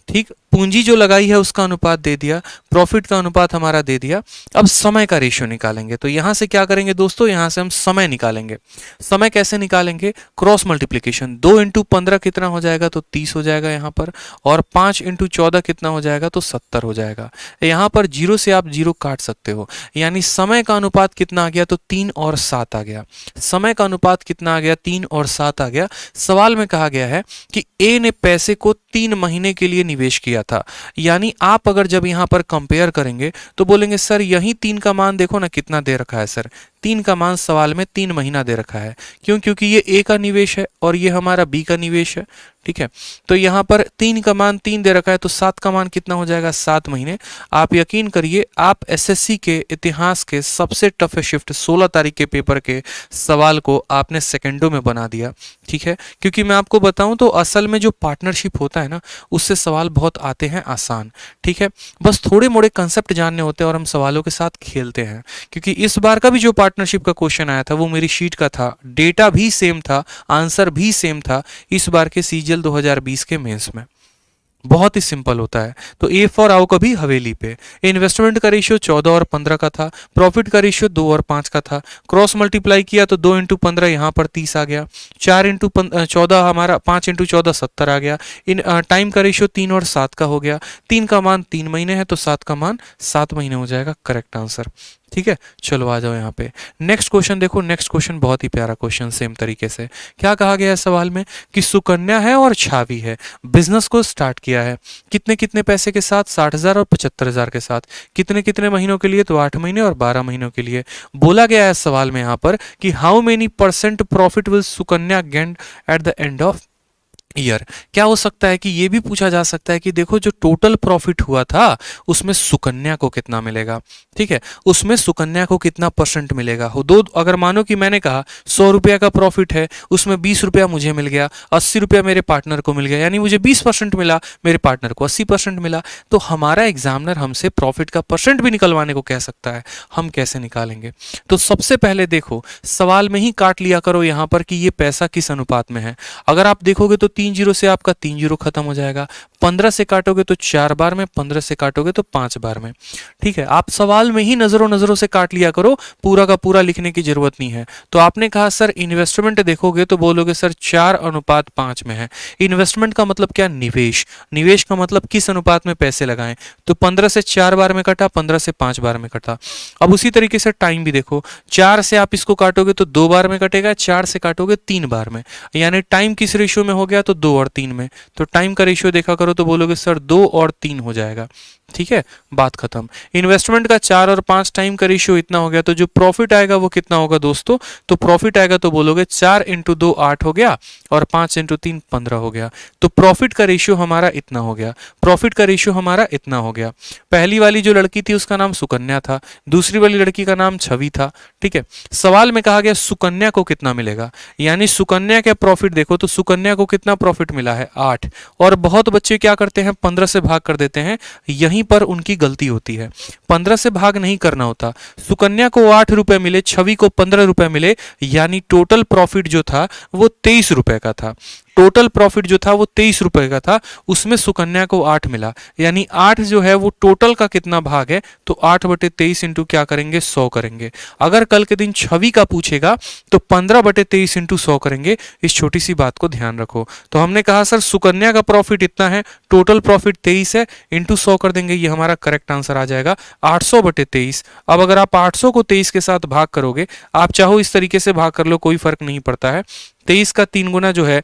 ठीक। पूंजी जो लगाई है उसका अनुपात दे दिया, प्रॉफिट का अनुपात हमारा दे दिया। अब समय का रेशियो निकालेंगे, तो यहां से क्या करेंगे दोस्तों, यहां से हम समय निकालेंगे। समय कैसे निकालेंगे, क्रॉस मल्टीप्लिकेशन। 2 इंटू 15 कितना हो जाएगा, तो 30 हो जाएगा यहाँ पर, और 5 इंटू 14 कितना हो जाएगा, तो 70 हो जाएगा। यहाँ पर 0 से आप 0 काट सकते हो, यानी समय का अनुपात कितना आ गया, तो 3 और 7 आ गया। समय का अनुपात कितना आ गया, 3 और 7 आ गया। सवाल में कहा गया है कि ए ने पैसे को 3 महीने के लिए निवेश किया था, यानी आप अगर जब यहां पर कंपेयर करेंगे तो बोलेंगे सर यही 3 का मान देखो ना कितना दे रखा है सर, 3 का मान सवाल में 3 महीना दे रखा है। क्यों, क्योंकि ये ए का निवेश है और ये हमारा बी का निवेश है, ठीक है। तो यहाँ पर 3 का मान 3 दे रखा है, तो 7 का मान कितना हो जाएगा, 7 महीने। आप यकीन करिए आप एसएससी के इतिहास के सबसे टफेस्ट 16 तारीख के पेपर के सवाल को आपने सेकंडों में बना दिया, ठीक है। क्योंकि मैं आपको बताऊं तो असल में जो पार्टनरशिप होता है ना, उससे सवाल बहुत आते हैं आसान, ठीक है। बस थोड़े मोड़े कंसेप्ट जानने होते हैं और हम सवालों के साथ खेलते हैं। क्योंकि इस बार का भी जो पार्टनरशिप का क्वेश्चन आया था वो मेरी शीट का था, डेटा भी सेम था, आंसर भी सेम था इस बार के सीजीएल 2020 के मेंस में। बहुत ही सिंपल होता है। तो ए फॉर आओ कभी हवेली पे। इन्वेस्टमेंट का रेशियो 14 और 15 का था, प्रॉफिट का रेशियो 2 और 5 का था, क्रॉस मल्टीप्लाई किया तो 2 इंटू 15 यहाँ पर 30 आ गया, 4 इंटू 14 हमारा 5 इंटू 14 70 आ गया। इन टाइम का रेशियो 3 और 7 का हो गया, 3 का मान 3 महीने है तो 7 का मान 7 महीने हो जाएगा करेक्ट आंसर। ठीक है, चलो आ जाओ यहाँ पे। नेक्स्ट क्वेश्चन देखो, नेक्स्ट क्वेश्चन बहुत ही प्यारा क्वेश्चन, सेम तरीके से क्या कहा गया है सवाल में कि सुकन्या है और छावी है, बिजनेस को स्टार्ट किया है, कितने कितने पैसे के साथ, 60,000 और 75,000 के साथ, कितने कितने महीनों के लिए, तो 8 महीने और 12 महीनों के लिए। बोला गया है सवाल में यहाँ पर कि how many percent profit will Sukanya gain at the end of year. क्या हो सकता है कि ये भी पूछा जा सकता है कि देखो जो टोटल प्रॉफिट हुआ था उसमें सुकन्या को कितना मिलेगा। ठीक है, उसमें सुकन्या को कितना परसेंट मिलेगा। हो दो, अगर मानो कि मैंने कहा 100 रुपया का प्रॉफिट है, उसमें 20 रुपया मुझे मिल गया, 80 रुपया मेरे पार्टनर को मिल गया, यानी मुझे 20% मिला, मेरे पार्टनर को 80% मिला, तो हमारा एग्जामिनर हमसे प्रॉफिट का परसेंट भी निकलवाने को कह सकता है। हम कैसे निकालेंगे? तो सबसे पहले देखो सवाल में ही काट लिया करो यहाँ पर कि ये पैसा किस अनुपात में है। अगर आप देखोगे तो 3 जीरो से आपका 3 जीरो खत्म हो जाएगा, 15 से काटोगे तो 4 बार में, 15 से काटोगे तो 5 बार में। ठीक है, आप सवाल में ही नजरों नजरों से काट लिया करो, पूरा का पूरा लिखने की जरूरत नहीं है। तो आपने कहा सर इन्वेस्टमेंट देखोगे तो बोलोगे सर 4:5 में है। इन्वेस्टमेंट का मतलब क्या? निवेश। निवेश का मतलब किस अनुपात में पैसे लगाएं, तो 15 से 4 बार में कटा, 15 से 5 बार में कटा। अब उसी तरीके से टाइम भी देखो, 4 से आप इसको काटोगे तो 2 बार में कटेगा, 4 से काटोगे 3 बार में, यानी टाइम किस रेशियो में हो गया, तो 2 और 3 में। तो टाइम का रेशियो देखा करो तो बोलोगे सर 2 और 3 हो जाएगा। ठीक है, बात खत्म। इन्वेस्टमेंट का 4 और 5 टाइम का रेशियो इतना हो गया, तो जो प्रॉफिट आएगा वो कितना होगा दोस्तों, तो प्रॉफिट आएगा तो बोलोगे 4 इंटू 2 8 हो गया और 5 इंटू 3 15 हो गया। तो प्रॉफिट का रेशियो हमारा इतना हो गया, प्रॉफिट का रेशियो हमारा इतना हो गया। पहली वाली जो लड़की थी उसका नाम सुकन्या था, दूसरी वाली लड़की का नाम छवि था। ठीक है, सवाल में कहा गया सुकन्या को कितना मिलेगा, यानी सुकन्या के प्रॉफिट देखो तो सुकन्या को कितना प्रॉफिट मिला है 8, और बहुत बच्चे क्या करते हैं 15 से भाग कर देते हैं, यहीं पर उनकी गलती होती है। 15 से भाग नहीं करना होता। सुकन्या को 8 रुपए मिले, छवि को 15 रुपए मिले, यानी टोटल प्रॉफिट जो था वो 23 रुपए का था। टोटल प्रॉफिट जो था वो 23 रुपए का था, उसमें सुकन्या को 8 मिला, यानी 8 जो है वो टोटल का कितना भाग है, तो 8/23 इंटू क्या करेंगे 100 करेंगे। अगर कल के दिन छवि का पूछेगा तो 15/23 इंटू 100 करेंगे। इस छोटी सी बात को ध्यान रखो। तो हमने कहा सर सुकन्या का प्रॉफिट इतना है, टोटल प्रॉफिट 23 है, इंटू 100 कर देंगे, ये हमारा करेक्ट आंसर आ जाएगा 800/23। अब अगर आप 800 को 23 के साथ भाग करोगे, आप चाहो इस तरीके से भाग कर लो, कोई फर्क नहीं पड़ता है। 23 का 3 गुना जो है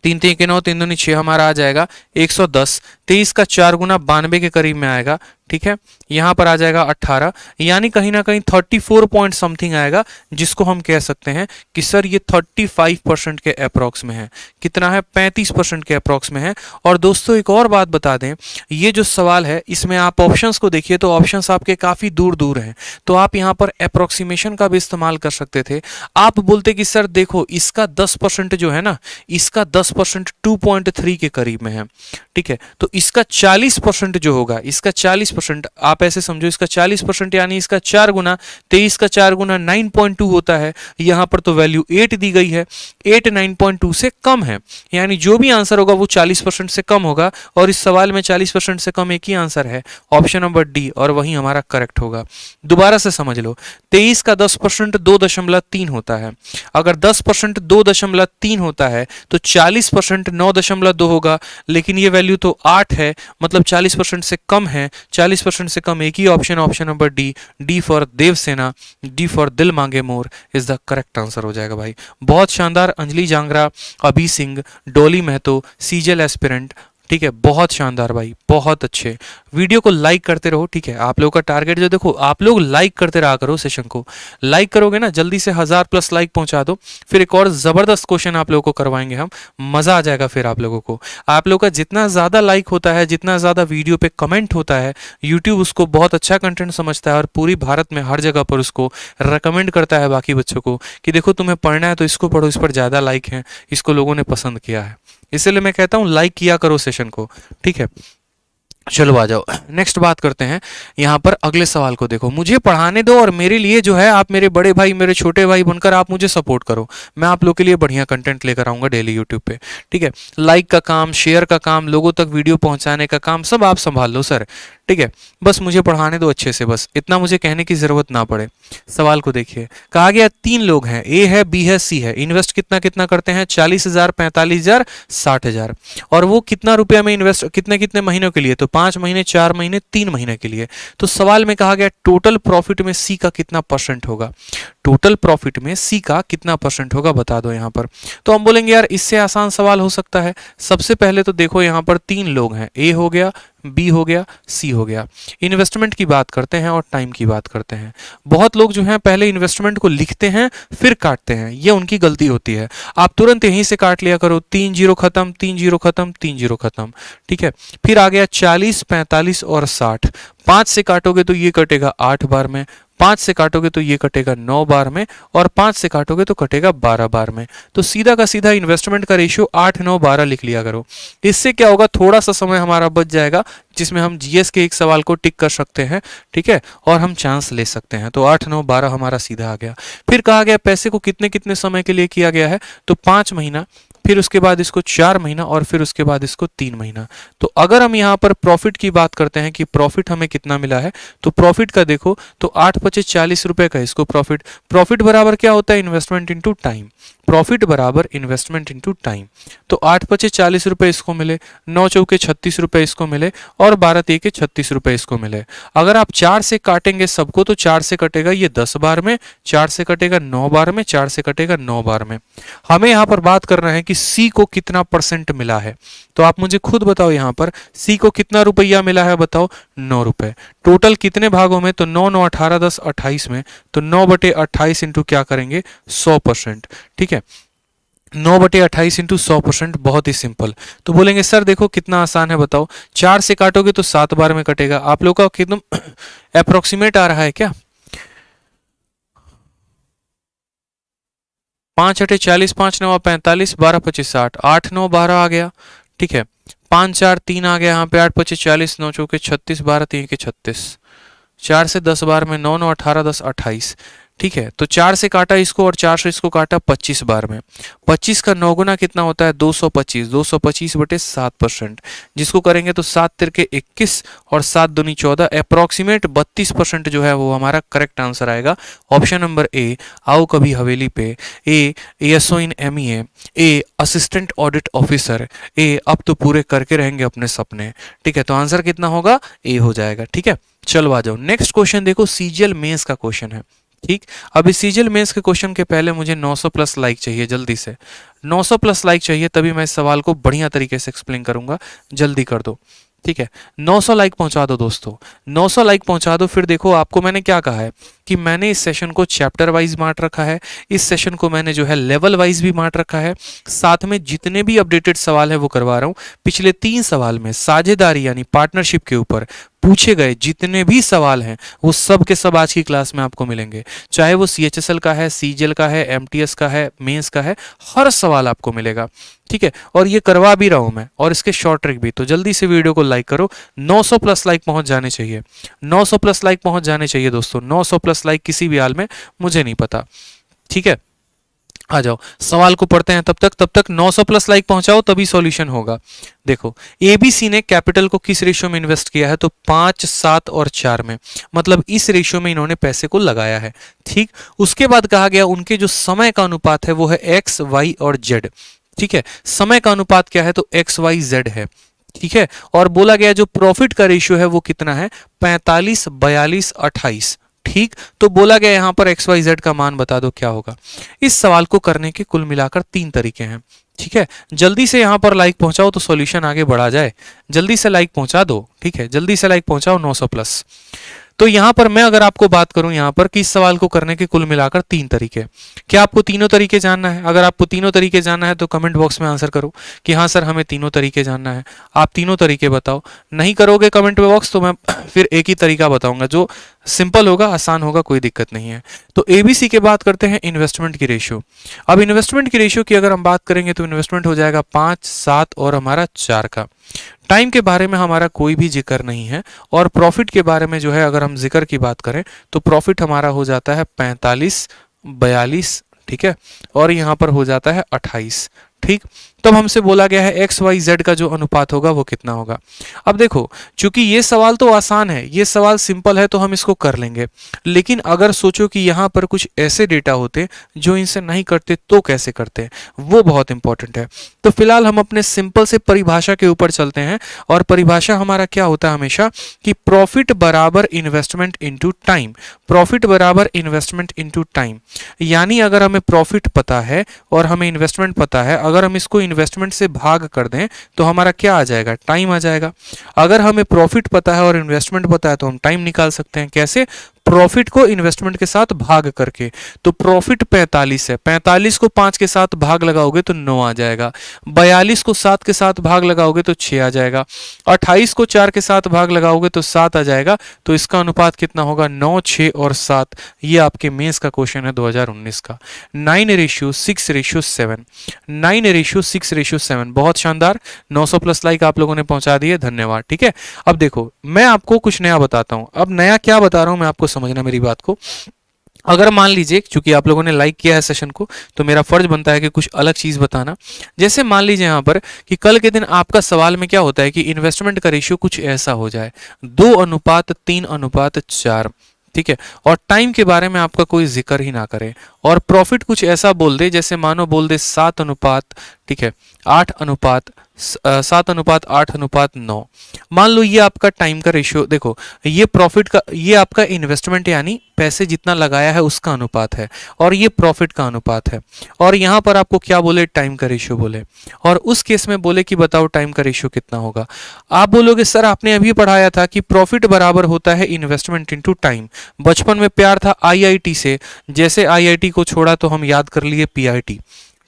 3 3 के 9, 3 दूनी 6 हमारा आ जाएगा 110। 23 का 4 गुना 92 के करीब में आएगा। ठीक है, यहां पर आ जाएगा 18, यानी कहीं ना कहीं 34 पॉइंट समथिंग आएगा, जिसको हम कह सकते हैं कि सर ये 35% के अप्रॉक्स में है। कितना है? 35% के अप्रॉक्स में है। और दोस्तों एक और बात बता दें, ये जो सवाल है इसमें आप ऑप्शंस को देखिए तो ऑप्शंस आपके काफी दूर दूर हैं, तो आप यहाँ पर अप्रोक्सीमेशन का भी इस्तेमाल कर सकते थे। आप बोलते कि सर देखो इसका 10% जो है ना, इसका 10% 2.3 के करीब में है। ठीक है, तो इसका 40% जो होगा, इसका 40% आप ऐसे समझो, इसका 40% यानी इसका 4 गुना, 23 का 4 गुना 9.2 होता है। यहां पर तो वैल्यू 8 दी गई है, 8 9.2 से कम है, यानी जो भी आंसर होगा वो 40% से कम होगा। और इस सवाल में 40% से कम एक ही आंसर है, ऑप्शन नंबर डी, और वही हमारा करेक्ट होगा। दोबारा से समझ लो, 23 का 10% 2.3 होता है। अगर 10% 2.3 होता है तो 40% 9.2 होगा, लेकिन ये वैल्यू तो 8 है, मतलब 40% से कम है। 40% से कम एक ही option, option number D, D for Devasena, D for दिल मांगे more is the correct answer हो जाएगा भाई। बहुत शानदार, अंजलि जांगरा, अभी सिंह, डोली महतो, सीजल एस्पिरेंट। ठीक है, बहुत शानदार भाई, बहुत अच्छे। वीडियो को लाइक करते रहो। ठीक है, आप लोगों का टारगेट जो देखो, आप लोग लाइक करते रहा करो, सेशन को लाइक करोगे ना, जल्दी से 1000+ लाइक पहुंचा दो, फिर एक और जबरदस्त क्वेश्चन आप लोगों को करवाएंगे हम, मजा आ जाएगा फिर आप लोगों को। आप लोगों का जितना ज्यादा लाइक होता है, जितना ज्यादा वीडियो पे कमेंट होता है, यूट्यूब उसको बहुत अच्छा कंटेंट समझता है और पूरी भारत में हर जगह पर उसको रिकमेंड करता है बाकी बच्चों को कि देखो तुम्हें पढ़ना है तो इसको पढ़ो, इस पर ज्यादा लाइक है, इसको लोगों ने पसंद किया है। इसलिए मैं कहता हूं लाइक किया करो सेशन को। ठीक है, चलो आ जाओ, नेक्स्ट बात करते हैं। यहाँ पर अगले सवाल को देखो, मुझे पढ़ाने दो और मेरे लिए जो है आप मेरे बड़े भाई मेरे छोटे भाई बनकर आप मुझे सपोर्ट करो। मैं आप लोग के लिए बढ़िया कंटेंट लेकर आऊँगा डेली यूट्यूब पे, ठीक है। लाइक का काम, शेयर का काम, लोगों तक वीडियो पहुँचाने का काम सब आप संभाल लो सर, ठीक है। बस मुझे पढ़ाने दो अच्छे से, बस इतना मुझे कहने की ज़रूरत ना पड़े। सवाल को देखिए, कहा गया 3 लोग हैं, ए है, बी है, सी है। इन्वेस्ट कितना कितना करते हैं? 40,000, 45,000, 60,000। और वो कितना रुपया में इन्वेस्ट, कितने कितने महीनों के लिए? तो 5 महीने, 4 महीने, 3 महीने के लिए। तो सवाल में कहा गया टोटल प्रॉफिट में सी का कितना परसेंट होगा? टोटल प्रॉफिट में सी का कितना परसेंट होगा बता दो यहाँ पर। तो हम बोलेंगे यार इससे आसान सवाल हो सकता है। सबसे पहले तो देखो यहाँ पर 3 लोग हैं, ए हो गया, बी हो गया, सी हो गया। इन्वेस्टमेंट की बात करते हैं और टाइम की बात करते हैं। बहुत लोग जो हैं पहले इन्वेस्टमेंट को लिखते हैं फिर काटते हैं, ये उनकी गलती होती है। आप तुरंत यहीं से काट लिया करो, 3 जीरो खत्म, 3 जीरो खत्म, 3 जीरो खत्म, ठीक है। फिर आ गया 40, 45 और 60। 5 से काटोगे तो ये कटेगा 8 बार में, 5 से काटोगे तो ये कटेगा 9 बार में, और 5 से काटोगे तो कटेगा 12 बार में। तो सीधा का सीधा इन्वेस्टमेंट का रेशियो 8, 9, 12 लिख लिया करो। इससे क्या होगा, थोड़ा सा समय हमारा बच जाएगा जिसमें हम जीएस के एक सवाल को टिक कर सकते हैं, ठीक है, और हम चांस ले सकते हैं। तो 8, 9, 12 हमारा सीधा आ गया। फिर कहा गया पैसे को कितने कितने समय के लिए किया गया है? तो 5 महीना, फिर उसके बाद इसको 4 महीना, और फिर उसके बाद इसको 3 महीना। तो अगर हम यहाँ पर प्रॉफिट की बात करते हैं कि प्रॉफिट हमें कितना मिला है, तो प्रॉफिट का देखो तो 8 पचे 40 रुपए का इसको प्रॉफिट। प्रॉफिट बराबर क्या होता है? Investment into time. प्रॉफिट बराबर इन्वेस्टमेंट इंटू टाइम। तो 8 पचे 40 रुपए इसको मिले, 9 चौके 36 रुपए इसको मिले, और 12 तिके 36 रुपए इसको मिले। अगर आप 4 से काटेंगे सबको तो 4 से कटेगा ये 10 बार में, 4 से कटेगा 9 बार में, 4 से कटेगा 9 बार में। हमें यहाँ पर बात करना है कि सी को कितना परसेंट मिला है। तो आप मुझे खुद बताओ यहाँ पर सी को कितना रुपया मिला है, बताओ 9 रुपए। टोटल कितने भागों में? तो 9, 9, 18, 10, 28 में। तो 9/28 इंटू क्या करेंगे? 100%, ठीक है। 9/28 इंटू 100%, बहुत ही सिंपल। तो बोलेंगे सर देखो कितना आसान है, बताओ 4 से काटोगे तो 7 बार में कटेगा। आप लोग का एकदम अप्रोक्सीमेट आ रहा है क्या? 5/8 = 40, 5 9 45, 12 25 60, 8 9 12 आ गया, ठीक है। 5 4 3 आ गया यहाँ पे, 8 25 40, 9 चौके 36, 12 3 के 36। 4 से 10 बार में, 9 9 18 10 28, ठीक है। तो 4 से काटा इसको और 4 से इसको काटा 25 बार में। 25 का 9 गुना कितना होता है? 225। 225/7%, जिसको करेंगे तो 7 तिरके 21 और 7 दूनी 14, अप्रोक्सीमेट 32% जो है वो हमारा करेक्ट आंसर आएगा। ऑप्शन नंबर ए, आओ कभी हवेली पे, ए एएसओ इन एमईए, ए असिस्टेंट ऑडिट ऑफिसर, ए अब तो पूरे करके रहेंगे अपने सपने, ठीक है। तो आंसर कितना होगा? ए हो जाएगा, ठीक है। चलो आ जाओ, नेक्स्ट क्वेश्चन देखो, सीजीएल मेंस का क्वेश्चन है, ठीक। अब इस सीजीएल मेंस के क्वेश्चन के पहले मुझे 900 प्लस लाइक चाहिए, जल्दी से 900 प्लस लाइक चाहिए, तभी मैं इस सवाल को बढ़िया तरीके से एक्सप्लेन करूंगा। जल्दी कर दो, ठीक है। 900 लाइक पहुंचा दो दोस्तों, 900 लाइक पहुंचा दो। फिर देखो आपको मैंने क्या कहा है कि मैंने इस सेशन को चैप्टर वाइज बांट रखा है, इस सेशन को मैंने जो है लेवल वाइज भी बांट रखा है, साथ में जितने भी अपडेटेड सवाल है वो करवा रहा हूँ। पिछले 3 सवाल में साझेदारी यानी पार्टनरशिप के ऊपर पूछे गए जितने भी सवाल हैं वो सब के सब आज की क्लास में आपको मिलेंगे, चाहे वो सीएचएसएल का है, सीजीएल का है, एमटीएस का है, मेंस का है, हर सवाल आपको मिलेगा, ठीक है। और ये करवा भी रहा हूं मैं, और इसके शॉर्ट ट्रिक भी। तो जल्दी से वीडियो को लाइक करो, 900 प्लस लाइक पहुंच जाने चाहिए, 900 प्लस लाइक पहुंच जाने चाहिए दोस्तों। 900 प्लस लाइक किसी भी हाल में, मुझे नहीं पता, ठीक है। आ जाओ सवाल को पढ़ते हैं, तब तक 900 प्लस लाइक पहुंचाओ तभी सॉल्यूशन होगा। देखो एबीसी ने कैपिटल को किस रेशियो में इन्वेस्ट किया है? तो 5, 7 और 4 में, मतलब इस रेशियो में इन्होंने पैसे को लगाया है, ठीक। उसके बाद कहा गया उनके जो समय का अनुपात है वो है एक्स, वाई और जेड, ठीक है। समय का अनुपात क्या है? तो एक्स, वाई, जेड है, ठीक है। और बोला गया जो प्रॉफिट का रेशियो है वो कितना है? 45, 42, 28, ठीक। तो बोला गया यहां पर एक्स वाई जेड का मान बता दो क्या होगा। इस सवाल को करने के कुल मिलाकर 3 तरीके हैं, ठीक है। जल्दी से यहां पर लाइक पहुंचाओ तो सॉल्यूशन आगे बढ़ा जाए, जल्दी से लाइक पहुंचा दो, ठीक है। जल्दी से लाइक पहुंचाओ 900 प्लस। तो यहां पर मैं अगर आपको बात करूं यहां पर कि इस सवाल को करने के कुल मिलाकर 3 तरीके, क्या आपको तीनों तरीके जानना है? अगर आपको तीनों तरीके जानना है तो कमेंट बॉक्स में आंसर करो कि हाँ सर हमें तीनों तरीके जानना है। आप तीनों तरीके बताओ, नहीं करोगे कमेंट बॉक्स तो मैं फिर एक ही तरीका बताऊंगा जो सिंपल होगा, आसान होगा, कोई दिक्कत नहीं है। तो एबीसी के बात करते हैं इन्वेस्टमेंट की रेशियो। अब इन्वेस्टमेंट की रेशियो की अगर हम बात करेंगे तो इन्वेस्टमेंट हो जाएगा 5, 7 और हमारा 4 का, टाइम के बारे में हमारा कोई भी जिक्र नहीं है। और प्रॉफिट के बारे में जो है अगर हम जिक्र की बात करें तो प्रॉफिट हमारा हो जाता है 45, 42, ठीक है, और यहाँ पर हो जाता है 28, ठीक। तब हमसे बोला गया है एक्स वाई जेड का जो अनुपात होगा वो कितना होगा। अब देखो, चूंकि ये सवाल तो आसान है, ये सवाल सिंपल है तो हम इसको कर लेंगे, लेकिन अगर सोचो कि यहाँ पर कुछ ऐसे डेटा होते जो इनसे नहीं करते तो कैसे करते, वो बहुत इंपॉर्टेंट है। तो फिलहाल हम अपने सिंपल से परिभाषा के ऊपर चलते हैं, और परिभाषा हमारा क्या होता है हमेशा कि प्रॉफिट बराबर इन्वेस्टमेंट इनटू टाइम। प्रॉफिट बराबर इन्वेस्टमेंट इनटू टाइम, यानी अगर हमें प्रॉफिट पता है और हमें इन्वेस्टमेंट पता है, अगर हम इसको इन्वेस्टमेंट से भाग कर दें तो हमारा क्या आ जाएगा, टाइम आ जाएगा। अगर हमें प्रॉफिट पता है और इन्वेस्टमेंट पता है तो हम टाइम निकाल सकते हैं। कैसे? प्रॉफिट को इन्वेस्टमेंट के साथ भाग करके। तो प्रॉफिट 45 है, 45 को 5 के साथ भाग लगाओगे तो 9 आ जाएगा, 42 को 7 के साथ भाग लगाओगे तो 6 आ जाएगा, 28 को 4 के साथ भाग लगाओगे तो 7 आ जाएगा। तो इसका अनुपात कितना होगा, 9, 6 और 7। ये आपके मेंस का क्वेश्चन है 2019 का। 9:6:7, 9:6:7, बहुत शानदार। 900 प्लस लाइक आप लोगों ने पहुंचा दिए, धन्यवाद। ठीक है, अब देखो मैं आपको कुछ नया बताता हूं। अब नया क्या बता रहा हूं मैं, आपको समझना मेरी बात को। अगर मान लीजिए, चूंकि आप लोगों ने लाइक किया है सेशन को, तो मेरा फर्ज बनता है कि कुछ अलग चीज बताना। जैसे मान लीजिए यहां पर कि कल के दिन आपका सवाल में क्या होता है कि इन्वेस्टमेंट का रेशियो कुछ ऐसा हो जाए 2:3:4, ठीक है, और टाइम के बारे में आपका कोई जिक्र ही ना करे, और प्रॉफिट कुछ ऐसा बोल दे, जैसे मानो बोल दे 7:, ठीक है, 8:, 7:8:9। मान लो ये आपका टाइम का रेशियो, देखो ये प्रॉफिट का, ये आपका इन्वेस्टमेंट यानी पैसे जितना लगाया है उसका अनुपात है, और ये प्रॉफिट का अनुपात है। और यहां पर आपको क्या बोले, टाइम का रेशियो बोले, और उस केस में बोले कि बताओ टाइम का रेशियो कितना होगा। आप बोलोगे सर आपने अभी पढ़ाया था कि प्रॉफिट बराबर होता है इन्वेस्टमेंट इनटू टाइम। बचपन में प्यार था आईआईटी से, जैसे आईआईटी को छोड़ा तो हम याद कर लिए पीआईटी,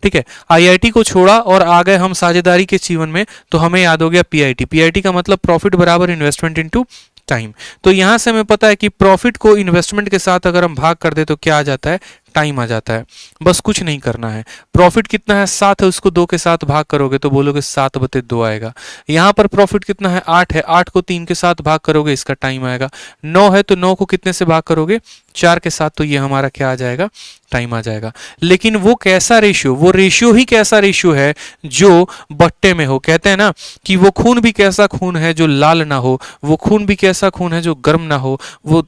ठीक है, आईआईटी को छोड़ा और आ गए हम साझेदारी के जीवन में, तो हमें याद हो गया पीआईटी। पीआईटी का मतलब प्रॉफिट बराबर इन्वेस्टमेंट इनटू टाइम। तो यहां से हमें पता है कि प्रॉफिट को इन्वेस्टमेंट के साथ अगर हम भाग कर दे तो क्या आ जाता है, टाइम आ जाता है। बस कुछ नहीं करना है। प्रॉफिट कितना है, 7 है, उसको 2 के साथ भाग करोगे तो बोलोगे 7/2 आएगा। यहां पर प्रॉफिट कितना है, 8 है, 8 को 3 के साथ भाग करोगे, इसका टाइम आएगा। 9 है तो 9 को कितने से भाग करोगे, 4 के साथ, तो ये हमारा क्या आ जाएगा, टाइम आ जाएगा। लेकिन वो कैसा रेशियो, वो रेशियो ही कैसा रेशियो है जो बट्टे में हो। कहते हैं ना कि वो खून भी कैसा खून है जो लाल ना हो, वो खून भी कैसा खून है जो गर्म ना हो, वो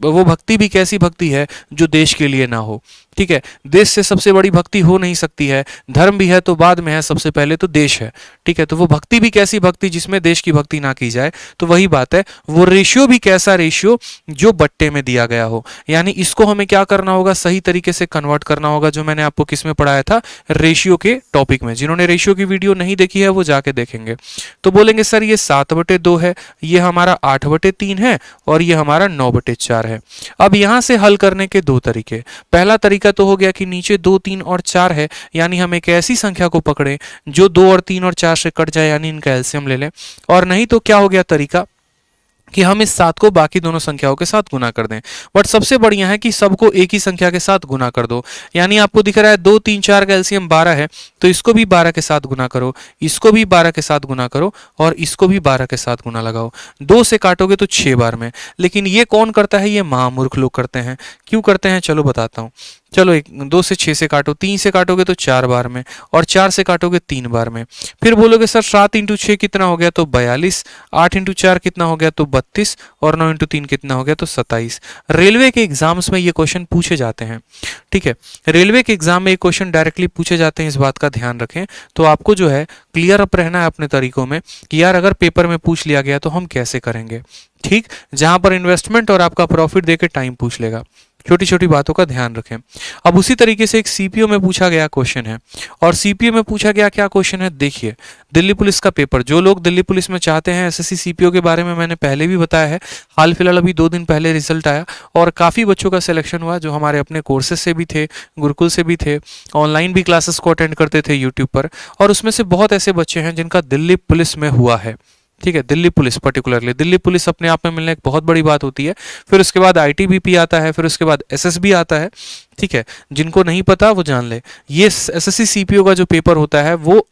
वो भक्ति भी कैसी भक्ति है जो देश के लिए ना हो। ठीक है, देश से सबसे बड़ी भक्ति हो नहीं सकती है, धर्म भी है तो बाद में है, सबसे पहले तो देश है। ठीक है, तो वो भक्ति भी कैसी भक्ति जिसमें देश की भक्ति ना की जाए। तो वही बात है, वो रेशियो भी कैसा रेशियो जो बट्टे में दिया गया हो। यानी इसको हमें क्या करना होगा, सही तरीके से कन्वर्ट करना होगा, जो मैंने आपको किस में पढ़ाया था, रेशियो के टॉपिक में। जिन्होंने रेशियो की वीडियो नहीं देखी है वो जाके देखेंगे। तो बोलेंगे सर ये 7/2 है, ये हमारा 8/3 है, और ये हमारा 9/4 है। अब यहां से हल करने के 2 तरीके। पहला तरीका तो हो गया कि नीचे 2, 3 और 4 है, यानी हम एक ऐसी संख्या को पकड़ें जो 2 और 3 और 4 से कट जाए, यानी इनका एलसीएम ले लें। और नहीं तो क्या हो गया तरीका कि हम इस 7 को बाकी दोनों संख्याओं के साथ गुना कर दें। बट सबसे बढ़िया है कि सबको एक ही संख्या के साथ गुना कर दो। यानी आपको दिख रहा है 2, 3, 4 का एलसीएम 12 है, तो इसको भी 12 के साथ गुना करो, इसको भी 12 के साथ गुना करो, और इसको भी 12 के साथ गुना लगाओ। 2 से काटोगे तो 6 बार में। लेकिन ये कौन करता है, ये महामूर्ख लोग करते हैं। क्यों करते हैं, चलो बताता हूँ। चलो 2 से 6 से काटो, 3 से काटोगे तो 4 बार में, और 4 से काटोगे 3 बार में। फिर बोलोगे सर 7 × 6 कितना हो गया, तो 42, 8 × 4 कितना हो गया, तो 32, और 9 × 3 कितना हो गया, तो 27। रेलवे के एग्जाम्स में ये क्वेश्चन पूछे जाते हैं। ठीक है, रेलवे के एग्जाम में ये क्वेश्चन डायरेक्टली पूछे जाते हैं, इस बात का ध्यान रखें। तो आपको जो है क्लियर अप रहना है अपने तरीकों में कि यार अगर पेपर में पूछ लिया गया तो हम कैसे करेंगे। ठीक, जहां पर इन्वेस्टमेंट और आपका प्रॉफिट देके टाइम पूछ लेगा। छोटी छोटी बातों का ध्यान रखें। अब उसी तरीके से एक सीपीओ में पूछा गया क्वेश्चन है, और सीपीओ में पूछा गया क्या क्वेश्चन है, देखिए दिल्ली पुलिस का पेपर। जो लोग दिल्ली पुलिस में चाहते हैं, एसएससी सीपीओ के बारे में मैंने पहले भी बताया है। हाल फिलहाल अभी 2 दिन पहले रिजल्ट आया, और काफ़ी बच्चों का सिलेक्शन हुआ जो हमारे अपने कोर्सेज से भी थे, गुरुकुल से भी थे, ऑनलाइन भी क्लासेस को अटेंड करते थे यूट्यूब पर। और उसमें से बहुत ऐसे बच्चे हैं जिनका दिल्ली पुलिस में हुआ है। ठीक है, Delhi police, particularly Delhi police अपने आप में मिलना एक बहुत बड़ी बात होती है। फिर उसके बाद आईटीबीपी आता है, फिर उसके बाद एसएसबी आता है। ठीक है, जिनको नहीं पता वो जान ले। ये एसएससी सीपीओ का जो पेपर होता है वो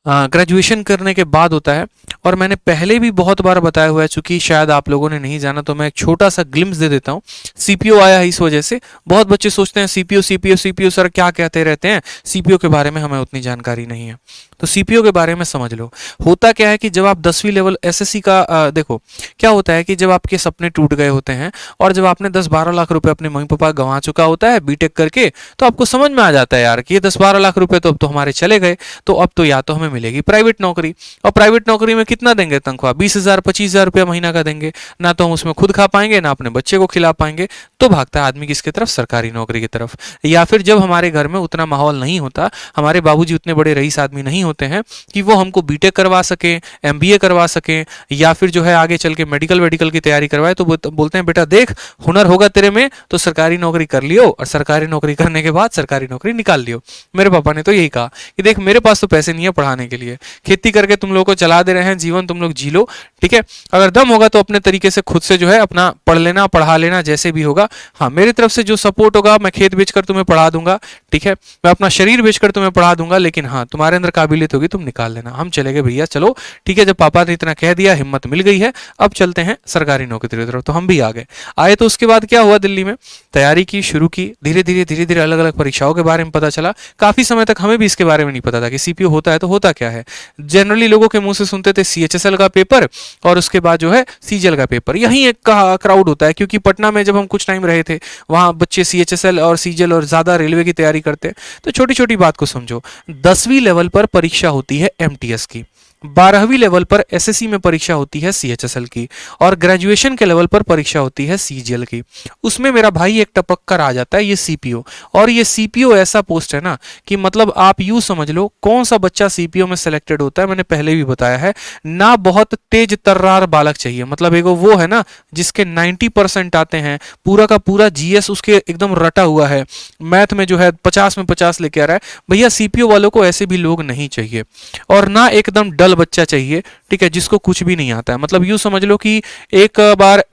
ग्रेजुएशन करने के बाद होता है। और मैंने पहले भी बहुत बार बताया हुआ है, चूंकि शायद आप लोगों ने नहीं जाना, तो मैं एक छोटा सा ग्लिम्स दे देता हूँ। सीपीओ आया है इस वजह से। बहुत बच्चे सोचते हैं सीपीओ सीपीओ सीपीओ, सर क्या कहते रहते हैं, सीपीओ के बारे में हमें उतनी जानकारी नहीं है। तो सीपीओ के बारे में समझ लो। होता क्या है कि जब आप 10वीं लेवल एसएससी का देखो क्या होता है कि जब आपके सपने टूट गए होते हैं और जब आपने 10-12 लाख रुपए अपने मम्मी पापा गंवा चुका होता है बीटेक करके, तो आपको समझ में आ जाता है यार कि ये 10-12 लाख रुपए तो अब तो हमारे चले गए। तो अब तो या तो हमें मिलेगी प्राइवेट नौकरी, और प्राइवेट नौकरी में कितना देंगे तनख्वाह, 20,000 25,000 रुपया महीना का देंगे। ना तो हम उसमें खुद खा पाएंगे, ना अपने बच्चे को खिला पाएंगे। तो भागता है आदमी किसकी तरफ, सरकारी नौकरी की तरफ। या फिर जब हमारे घर में उतना माहौल नहीं होता, हमारे बाबूजी उतने बड़े रईस आदमी नहीं होते हैं कि वो हमको बीटेक करवा सके, एमबीए करवा सके, या फिर जो है आगे चल के मेडिकल की तैयारी करवाए, तो बोलते हैं बेटा देख हुनर होगा तेरे में तो सरकारी नौकरी कर लियो, और सरकारी नौकरी करने के बाद सरकारी नौकरी निकाल लियो। मेरे पापा ने तो यही कहा कि देख मेरे पास तो पैसे नहीं है पढ़ाने के लिए, खेती करके तुम लोगों को चला दे रहे हैं, जीवन तुम लोग जी लो, ठीक है। अगर दम होगा तो अपने तरीके से खुद से जो है अपना पढ़ लेना, पढ़ा लेना, जैसे भी होगा। हाँ, मेरी तरफ से जो सपोर्ट होगा, मैं खेत बेचकर तुम्हें पढ़ा दूंगा, ठीक है, मैं अपना शरीर बेचकर तुम्हें पढ़ा दूंगा, लेकिन हाँ तुम्हारे अंदर काबिलियत होगी तुम निकाल लेना। हम चले गए भैया, चलो ठीक है, जब पापा ने इतना कह दिया, हिम्मत मिल गई है, अब चलते हैं सरकारी नौकरी की तरफ। तो हम भी आ गए। आए तो उसके बाद क्या हुआ, दिल्ली में तैयारी की, शुरू की, धीरे धीरे अलग अलग परीक्षाओं के बारे में पता चला। काफी समय तक हमें भी इसके बारे में नहीं पता था कि सीपीओ होता है तो होता क्या है। जनरली लोगों के मुंह से सुनते थे सीएचएसएल का पेपर और उसके बाद जो है सीजीएल का पेपर, यही एक क्राउड होता है। क्योंकि पटना में जब हम कुछ टाइम रहे थे, वहां बच्चे सीएचएसएल और सीजीएल और ज्यादा रेलवे की तैयारी करते हैं। तो छोटी छोटी बात को समझो, 10वीं लेवल पर परीक्षा होती है एमटीएस की, 12वीं लेवल पर एसएससी में परीक्षा होती है सीएचएसएल की, और ग्रेजुएशन के लेवल पर परीक्षा होती है सीजीएल की। उसमें मेरा भाई एक टपक कर आ जाता है ये सीपीओ। और ये सीपीओ ऐसा पोस्ट है ना कि मतलब आप यूं समझ लो, कौन सा बच्चा सीपीओ में सेलेक्टेड होता है, मैंने पहले भी बताया है ना, बहुत तेज तर्रार बालक चाहिए। मतलब एगो वो है ना जिसके 90% आते हैं, पूरा का पूरा जीएस उसके एकदम रटा हुआ है, मैथ में जो है 50 में 50 लेके आ रहा है। भैया सीपीओ वालों को ऐसे भी लोग नहीं चाहिए। और ना एकदम डल बच्चा चाहिए, ठीक है, जिसको कुछ भी नहीं आता है। मतलब यूं समझ लो कि एक बार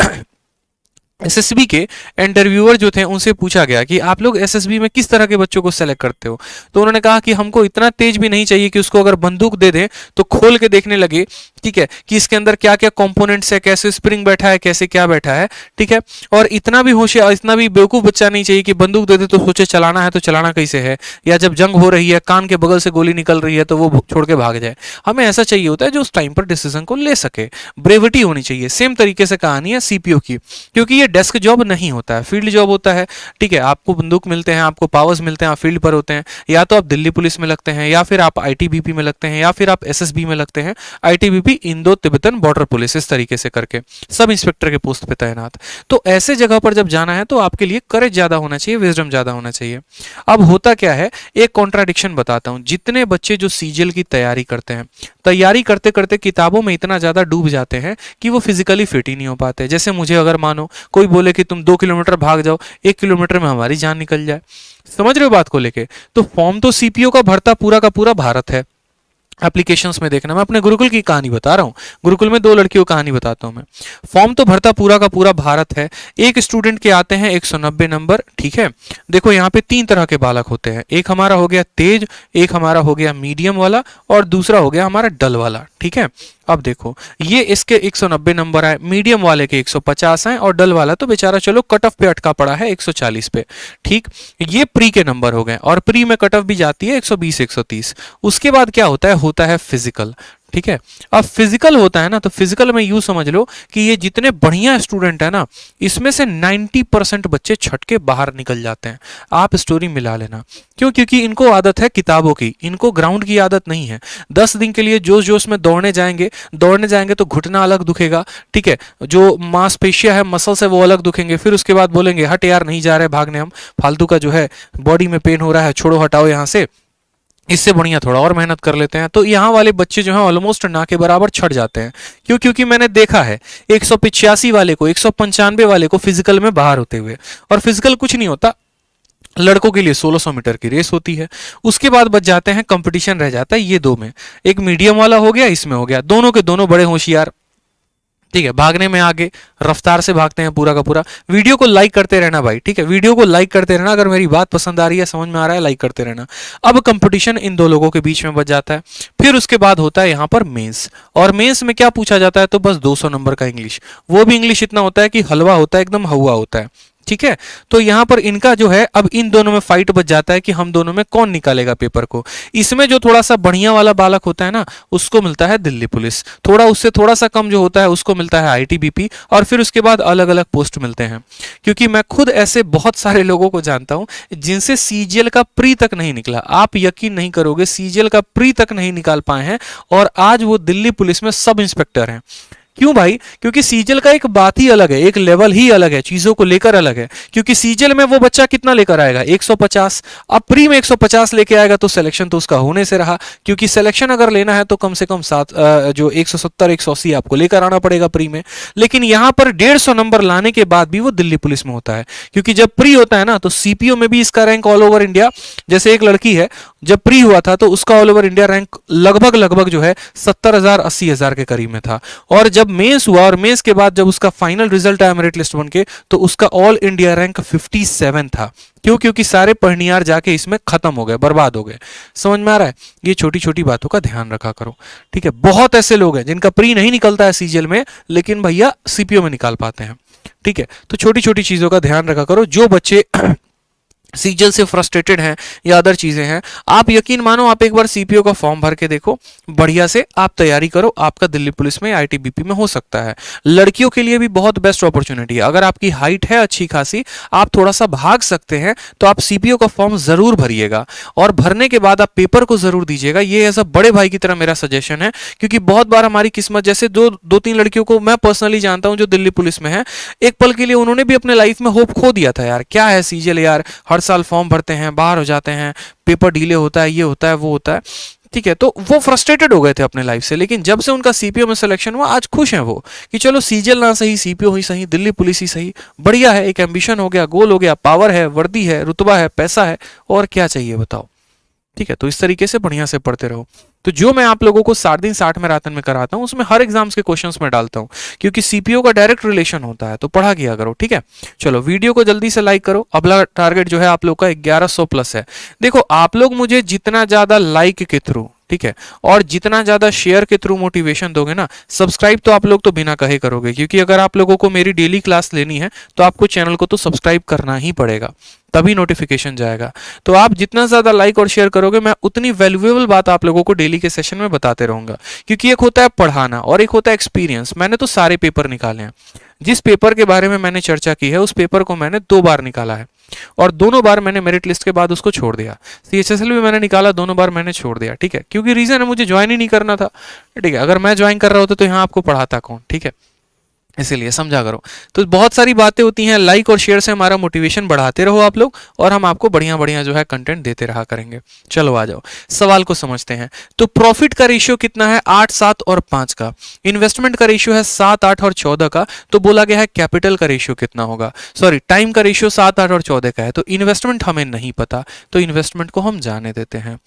एसएसबी के इंटरव्यूअर जो थे उनसे पूछा गया कि आप लोग एसएसबी में किस तरह के बच्चों को सेलेक्ट करते हो, तो उन्होंने कहा कि हमको इतना तेज भी नहीं चाहिए कि उसको अगर बंदूक दे दें तो खोल के देखने लगे, ठीक है, कि इसके अंदर क्या क्या कंपोनेंट्स है, कैसे स्प्रिंग बैठा है, कैसे क्या बैठा है, ठीक है। और इतना भी होशियार, इतना भी बेवकूफ बच्चा नहीं चाहिए कि बंदूक दे दे तो सोचे चलाना है तो चलाना कैसे है, या जब जंग हो रही है कान के बगल से गोली निकल रही है तो वो छोड़ के भाग जाए। हमें ऐसा चाहिए होता है जो उस टाइम पर डिसीजन को ले सके, ब्रेविटी होनी चाहिए। सेम तरीके से कहानी है सीपीओ की, क्योंकि ये डेस्क जॉब नहीं होता है, फील्ड जॉब होता है, ठीक है। आपको बंदूक मिलते हैं, आपको पावर्स मिलते हैं, आप फील्ड पर होते हैं। या तो आप दिल्ली पुलिस में लगते हैं, या फिर आप आईटीबीपी में लगते हैं, या फिर आप एसएसबी में लगते हैं, ITBP Indo Tibetan border police, इस तरीके से करके सब इंस्पेक्टर के पोस्ट पे तैनात। तो ऐसे जगह पर जब जाना है तो आपके लिए करेज ज्यादा होना चाहिए, विजडम ज्यादा होना चाहिए। अब होता क्या है, एक कॉन्ट्राडिक्शन बताता हूं। जितने बच्चे जो सीजीएल की तैयारी करते हैं, तैयारी करते करते किताबों में इतना ज्यादा डूब जाते हैं कि वो फिजिकली फिट ही नहीं हो पाते। जैसे मुझे अगर मानो कोई बोले कि तुम 2 किलोमीटर भाग जाओ, 1 किलोमीटर में हमारी जान निकल जाए। समझ रहे हो बात को लेके? तो फॉर्म तो सीपीओ का भरता पूरा का पूरा भारत है। एप्लीकेशंस में देखना, मैं अपने गुरुकुल की कहानी बता रहा हूँ, गुरुकुल में 2 लड़कियों की कहानी बताता हूँ मैं। फॉर्म तो भरता पूरा का पूरा भारत है। एक स्टूडेंट के आते हैं 190 नंबर, ठीक है। देखो यहाँ पे 3 तरह के बालक होते हैं, एक हमारा हो गया तेज, एक हमारा हो गया मीडियम वाला, और दूसरा हो गया हमारा डल वाला, ठीक है। अब देखो ये इसके 190 नंबर आए, मीडियम वाले के 150 हैं, और डल वाला तो बेचारा चलो कट ऑफ पे अटका पड़ा है 140 पे, ठीक। ये प्री के नंबर हो गए, और प्री में कट ऑफ भी जाती है 120 130। उसके बाद क्या होता है फिजिकल, ठीक है। अब फिजिकल होता है ना, तो फिजिकल में यूं समझ लो कि ये जितने बढ़िया स्टूडेंट है ना, इसमें से 90% बच्चे छट के बाहर निकल जाते हैं। आप स्टोरी मिला लेना, क्यों? क्योंकि इनको आदत है किताबों की, इनको ग्राउंड की आदत नहीं है। 10 दिन के लिए जोश जोश में दौड़ने जाएंगे तो घुटना अलग दुखेगा, ठीक है, जो मांसपेशियां है, मसल्स है, वो अलग दुखेंगे। फिर उसके बाद बोलेंगे हट यार नहीं जा रहे भागने, हम फालतू का जो है बॉडी में पेन हो रहा है, छोड़ो हटाओ यहाँ से, इससे बढ़िया थोड़ा और मेहनत कर लेते हैं। तो यहाँ वाले बच्चे जो हैं ऑलमोस्ट ना के बराबर छट जाते हैं। क्यों? क्योंकि मैंने देखा है 185 वाले को, 195 वाले को फिजिकल में बाहर होते हुए। और फिजिकल कुछ नहीं होता, लड़कों के लिए 1600 मीटर की रेस होती है। उसके बाद बच जाते हैं, कंपटीशन रह जाता है ये 2 में, एक मीडियम वाला हो गया, इसमें हो गया। दोनों के दोनों बड़े होशियार, ठीक है, भागने में आगे रफ्तार से भागते हैं पूरा का पूरा। वीडियो को लाइक करते रहना भाई, ठीक है, वीडियो को लाइक करते रहना। अगर मेरी बात पसंद आ रही है, समझ में आ रहा है, लाइक करते रहना। अब कंपटीशन इन दो लोगों के बीच में बच जाता है। फिर उसके बाद होता है यहाँ पर मेंस, और मेंस में क्या पूछा जाता है, तो बस 200 नंबर का इंग्लिश। वो भी इंग्लिश इतना होता है कि हलवा होता है, एकदम हवा होता है, ठीक है। तो यहां पर इनका जो है, अब इन दोनों में फाइट बच जाता है कि हम दोनों में कौन निकालेगा पेपर को। इसमें जो थोड़ा सा बढ़िया वाला बालक होता है ना, उसको मिलता है दिल्ली पुलिस। थोड़ा उससे थोड़ा सा कम जो होता है, उसको मिलता है आईटीबीपी, और फिर उसके बाद अलग अलग पोस्ट मिलते हैं। क्योंकि मैं खुद ऐसे बहुत सारे लोगों को जानता हूं जिनसे सीजीएल का प्री तक नहीं निकला। आप यकीन नहीं करोगे, सीजीएल का प्री तक नहीं निकाल पाए हैं, और आज वो दिल्ली पुलिस में सब इंस्पेक्टर हैं। क्यों भाई? क्योंकि सीजल का एक बात ही अलग है, एक लेवल ही अलग है, चीजों को लेकर अलग है। क्योंकि सीजल में वो बच्चा कितना लेकर आएगा, 150। अब प्री में 150 लेके आएगा तो सिलेक्शन तो उसका होने से रहा। क्योंकि सिलेक्शन अगर लेना है तो कम से कम जो 170 180 आपको लेकर आना पड़ेगा प्री में। लेकिन यहां पर 150 नंबर लाने के बाद भी वो दिल्ली पुलिस में होता है। क्योंकि जब प्री होता है ना, तो सीपीओ में भी इसका रैंक ऑल ओवर इंडिया, जैसे एक लड़की है, जब प्री हुआ था तो उसका ऑल ओवर इंडिया रैंक लगभग लगभग जो है 70,000 80,000 के करीब में था। और जब मेंस हुआ, और मेंस के बाद जब उसका फाइनल रिजल्ट आया मेरिट लिस्ट बन के, तो उसका ऑल इंडिया रैंक 57 था। क्यों? क्योंकि सारे पढ़नियार जाके इसमें खत्म हो गए, बर्बाद हो गए। समझ में आ रहा है? ये छोटी छोटी बातों का ध्यान रखा करो, ठीक है। बहुत ऐसे लोग हैं जिनका प्री नहीं निकलता है सीजीएल में, लेकिन भैया सीपीओ में निकाल पाते हैं, ठीक है। तो छोटी छोटी चीजों का ध्यान रखा करो। जो बच्चे सीजीएल से फ्रस्ट्रेटेड हैं या अदर चीजें हैं, आप यकीन मानो, आप एक बार सीपीओ का फॉर्म भर के देखो, बढ़िया से आप तैयारी करो, आपका दिल्ली पुलिस में आईटीबीपी में हो सकता है। लड़कियों के लिए भी बहुत बेस्ट अपॉर्चुनिटी है। अगर आपकी हाइट है अच्छी खासी, आप थोड़ा सा भाग सकते हैं, तो आप सीपीओ का फॉर्म जरूर भरिएगा, और भरने के बाद आप पेपर को जरूर दीजिएगा। ये एज अ बड़े भाई की तरह मेरा सजेशन है। क्योंकि बहुत बार हमारी किस्मत, जैसे दो तीन लड़कियों को मैं पर्सनली जानता हूं जो दिल्ली पुलिस में है, एक पल के लिए उन्होंने भी अपने लाइफ में होप खो दिया था। यार क्या है सीजीएल, यार हर साल फॉर्म भरते हैं, बाहर हो जाते हैं, पेपर डिले होता है, ये होता है, वो होता है, ठीक है। तो वो फ्रस्ट्रेटेड हो गए थे अपने लाइफ से। लेकिन जब से उनका सीपीओ में सिलेक्शन हुआ, आज खुश हैं वो कि चलो सीजीएल ना सही, सीपीओ ही सही, दिल्ली पुलिस ही सही, बढ़िया है। एक एम्बिशन हो गया, गोल हो गया, पावर है, वर्दी है, रुतबा है, पैसा है, और क्या चाहिए बताओ, ठीक है। तो इस तरीके से बढ़िया से पढ़ते रहो। तो जो मैं आप लोगों को 60 दिन 60 मैराथन में कराता हूं, उसमें हर एग्जाम्स के क्वेश्चंस में डालता हूं, क्योंकि सीपीओ का डायरेक्ट रिलेशन होता है। तो पढ़ा किया करो, ठीक है। चलो वीडियो को जल्दी से लाइक करो। अगला टारगेट जो है आप लोग का 1100 प्लस है। देखो, आप लोग मुझे जितना ज्यादा लाइक के थ्रू, ठीक है, और जितना ज्यादा शेयर के थ्रू मोटिवेशन दोगे ना, सब्सक्राइब तो आप लोग तो बिना कहे करोगे। क्योंकि अगर आप लोगों को मेरी डेली क्लास लेनी है, तो आपको चैनल को तो सब्सक्राइब करना ही पड़ेगा, तभी नोटिफिकेशन जाएगा। तो आप जितना ज्यादा लाइक और शेयर करोगे, मैं उतनी वैल्यूएबल बात आप लोगों को डेली के सेशन में बताते रहूंगा। क्योंकि एक होता है पढ़ाना और एक होता है एक्सपीरियंस। मैंने तो सारे पेपर निकाले हैं। जिस पेपर के बारे में मैंने चर्चा की है, उस पेपर को मैंने 2 बार निकाला है, और दोनों बार मैंने मेरिट लिस्ट के बाद उसको छोड़ दिया। सीएचएसएल भी मैंने निकाला, दोनों बार मैंने छोड़ दिया, ठीक है। क्योंकि रीजन है, मुझे ज्वाइन ही नहीं करना था, ठीक है। अगर मैं ज्वाइन कर रहा होता तो यहाँ आपको पढ़ाता कौन, ठीक है। इसीलिए समझा करो। तो बहुत सारी बातें होती हैं, लाइक और शेयर से हमारा मोटिवेशन बढ़ाते रहो आप लोग, और हम आपको बढ़िया बढ़िया जो है कंटेंट देते रहा करेंगे। चलो आ जाओ, सवाल को समझते हैं। तो प्रॉफिट का रेशियो कितना है? 8 7 और 5 का। इन्वेस्टमेंट का रेशियो है 7 8 और 14 का। तो बोला गया है कैपिटल का रेशियो कितना होगा, सॉरी टाइम का रेशियो 7 8 और 14 का है। तो इन्वेस्टमेंट हमें नहीं पता, तो इन्वेस्टमेंट को हम जाने देते हैं।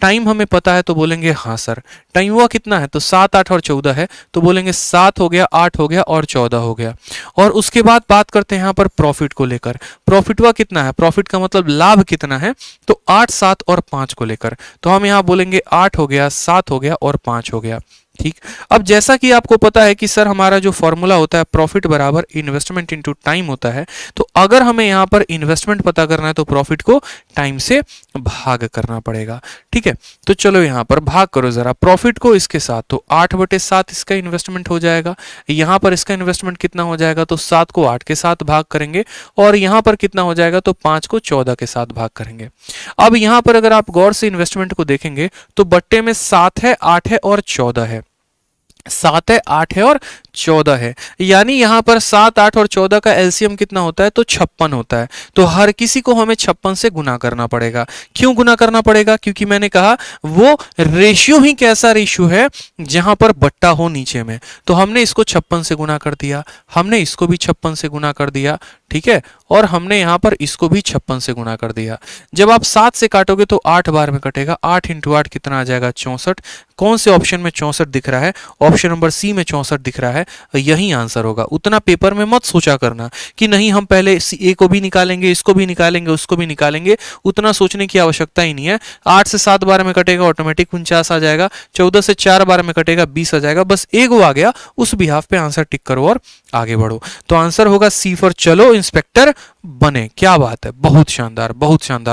टाइम हमें पता है, तो बोलेंगे हाँ सर। टाइम हुआ कितना है? तो 7 8 और 14 है, तो बोलेंगे 7 हो गया, 8 हो गया और 14 हो गया। और उसके बाद बात करते हैं यहाँ पर प्रॉफिट को लेकर। प्रॉफिट हुआ कितना है? प्रॉफिट का मतलब लाभ कितना है? तो 8 7 और 5 को लेकर। तो हम यहाँ बोलेंगे 8 हो गया, 7 हो गया और 5 हो गया, ठीक। अब जैसा कि आपको पता है कि सर हमारा जो फॉर्मूला होता है प्रॉफिट बराबर इन्वेस्टमेंट इनटू टाइम होता है। तो अगर हमें यहाँ पर इन्वेस्टमेंट पता करना है, तो प्रॉफिट को टाइम से भाग करना पड़ेगा, ठीक है। तो चलो यहाँ पर भाग करो जरा प्रॉफिट को इसके साथ। तो 8/7 इसका इन्वेस्टमेंट हो जाएगा। यहाँ पर इसका इन्वेस्टमेंट कितना हो जाएगा? तो 7 को 8 के साथ भाग करेंगे, और यहाँ पर कितना हो जाएगा? तो 5 को 14 के साथ भाग करेंगे। अब यहाँ पर अगर आप गौर से इन्वेस्टमेंट को देखेंगे, तो बट्टे में 7 है, 8 है और 14 है। 7 है, 8 है और 14 है। यानी यहां पर 7 8 और 14 का एलसीएम कितना होता है? तो 56 होता है। तो हर किसी को हमें 56 से गुना करना पड़ेगा। क्यों गुना करना पड़ेगा? क्योंकि मैंने कहा वो रेशियो ही कैसा रेशियो है जहां पर बट्टा हो नीचे में। तो हमने इसको 56 से गुना कर दिया, हमने इसको भी 56 से गुना कर दिया, ठीक है। और हमने यहाँ पर इसको भी 56 से गुणा कर दिया। जब आप 7 से काटोगे तो 8 बार में कटेगा, 8 इंटू 8 कितना आ जाएगा 64। कौन से ऑप्शन में 64 दिख रहा है? ऑप्शन नंबर सी में 64 दिख रहा है, यही आंसर होगा। उतना पेपर में मत सोचा करना कि नहीं हम पहले ए को भी निकालेंगे, इसको भी निकालेंगे, उसको भी निकालेंगे, उतना सोचने की आवश्यकता ही नहीं है। 8 से 7 बार में कटेगा ऑटोमेटिक 49 आ जाएगा, 14 से 4 बार में कटेगा 20 आ जाएगा, बस एक वो आ गया, उस बिहाफ पे आंसर टिक करो और आगे बढ़ो। तो आंसर होगा सी फॉर चलो इंस्पेक्टर बने। क्या बात है, बहुत शानदार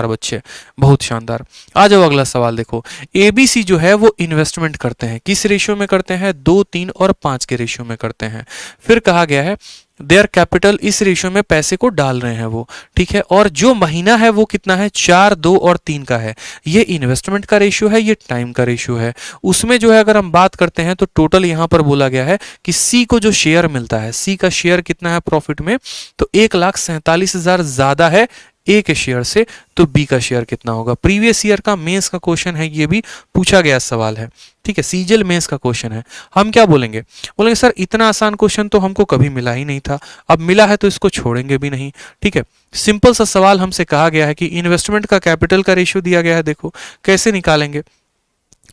बच्चे, बहुत शानदार। आ जाओ अगला सवाल देखो। एबीसी जो है वो इन्वेस्टमेंट करते हैं, किस रेशियो में करते हैं? 2, 3 और 5 के रेशियो में करते हैं। फिर कहा गया है देयर कैपिटल, इस रेशियो में पैसे को डाल रहे हैं वो, ठीक है। और जो महीना है वो कितना है? 4, 2 और 3 का है। ये इन्वेस्टमेंट का रेशियो है, ये टाइम का रेशियो है। उसमें जो है अगर हम बात करते हैं तो टोटल यहां पर बोला गया है कि सी को जो शेयर मिलता है, सी का शेयर कितना है प्रॉफिट में? तो 1,47,000 ज्यादा है ए के शेयर से, तो बी का शेयर कितना होगा? प्रीवियस ईयर का मेंस का क्वेश्चन है, ये भी पूछा गया सवाल है, ठीक है। सीजल मेंस का क्वेश्चन है। हम क्या बोलेंगे? बोलेंगे सर इतना आसान क्वेश्चन तो हमको कभी मिला ही नहीं था, अब मिला है तो इसको छोड़ेंगे भी नहीं, ठीक है। सिंपल सा सवाल हमसे कहा गया है कि इन्वेस्टमेंट का कैपिटल का रेशियो दिया गया है, देखो कैसे निकालेंगे।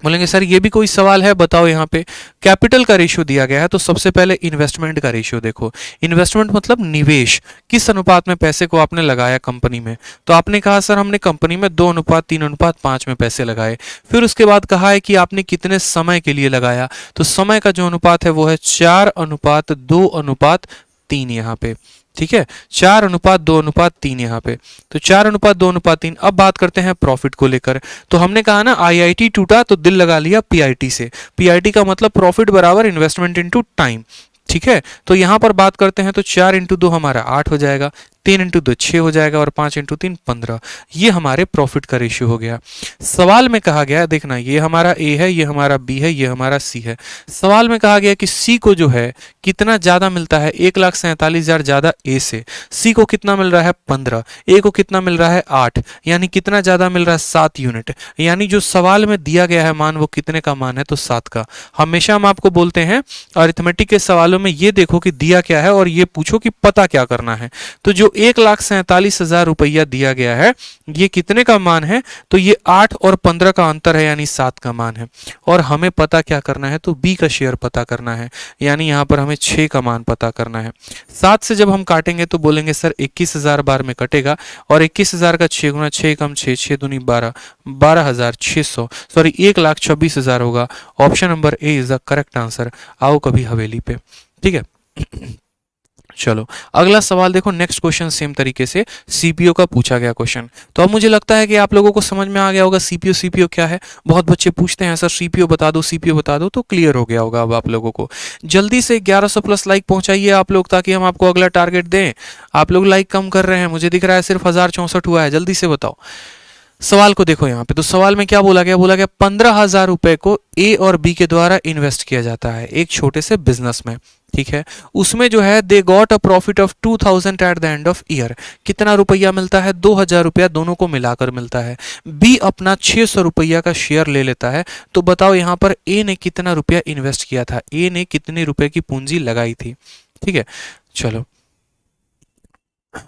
बोलेंगे सर ये भी कोई सवाल है, बताओ। यहाँ पे कैपिटल का रेशियो दिया गया है, तो सबसे पहले इन्वेस्टमेंट का रेशियो देखो। इन्वेस्टमेंट मतलब निवेश, किस अनुपात में पैसे को आपने लगाया कंपनी में। तो आपने कहा सर हमने कंपनी में 2:3:5 में पैसे लगाए। फिर उसके बाद कहा है कि आपने कितने समय के लिए लगाया, तो समय का जो अनुपात है वो है 4:2:3 यहाँ पे, ठीक है। 4:2:3 यहाँ पे, तो 4:2:3। अब बात करते हैं प्रॉफिट को लेकर। तो हमने कहा ना आईआईटी टूटा तो दिल लगा लिया पीआईटी से। पीआईटी का मतलब प्रॉफिट बराबर इन्वेस्टमेंट इनटू टाइम, ठीक है। तो यहां पर बात करते हैं तो 4 इंटू 2 हमारा 8 हो जाएगा, 3 इंटू 2 6 हो जाएगा और 5 इंटू 3 15। ये हमारे प्रॉफिट का रेशियो हो गया। सवाल में कहा गया, देखना ये हमारा ए है, ये हमारा बी है, ये हमारा सी है। सवाल में कहा गया कि सी को जो है कितना ज्यादा मिलता है? 1,47,000 ज्यादा ए से। सी को कितना मिल रहा है? 15। ए को कितना मिल रहा है? 8। यानी कितना ज्यादा मिल रहा है? 7 यूनिट। यानी जो सवाल में दिया गया है मान वो कितने का मान है? तो 7 का। हमेशा हम आपको बोलते हैं अरिथमेटिक के सवालों में ये देखो कि दिया क्या है और ये पूछो कि पता क्या करना है। तो जो 1,47,000 रुपया दिया गया है ये कितने का मान है? तो ये 8 और 15 का अंतर है, यानी 7 का मान है। और हमें पता क्या करना है? तो बी का शेयर पता करना है, यानी यहां पर हमें 6 का मान पता करना है। 7 से जब हम काटेंगे तो बोलेंगे सर 21,000 बार में कटेगा, और 21,000 का 6 गुना 6 कम 6, 6 दूनी 12, 12,600 सॉरी 1,26,000 होगा। Option number A is the correct answer. आओ कभी हवेली पे, ठीक है। चलो अगला सवाल देखो। नेक्स्ट क्वेश्चन सेम तरीके से सीपीओ का पूछा गया क्वेश्चन। तो अब मुझे लगता है कि आप लोगों को समझ में आ गया होगा सीपीओ क्या है। बहुत बच्चे पूछते हैं सर सीपीओ बता दो, सीपीओ बता दो, तो क्लियर हो गया होगा अब आप लोगों को। जल्दी से 1100 प्लस लाइक पहुंचाइए आप लोग, ताकि हम आपको अगला टारगेट दें। आप लोग लाइक कम कर रहे हैं, मुझे दिख रहा है सिर्फ 1064 हुआ है। जल्दी से बताओ। सवाल को देखो यहाँ पे, तो सवाल में क्या बोला गया? बोला गया 15,000 रुपए को ए और बी के द्वारा इन्वेस्ट किया जाता है एक छोटे से बिजनेस में, ठीक है। उसमें जो है they got a profit of 2,000 at the end of year. कितना रुपया मिलता है? 2,000 रुपया दोनों को मिलाकर मिलता है। बी अपना 600 रुपया का शेयर ले लेता है। तो बताओ यहाँ पर ए ने कितना रुपया इन्वेस्ट किया था, ए ने कितने रुपए की पूंजी लगाई थी, ठीक है। चलो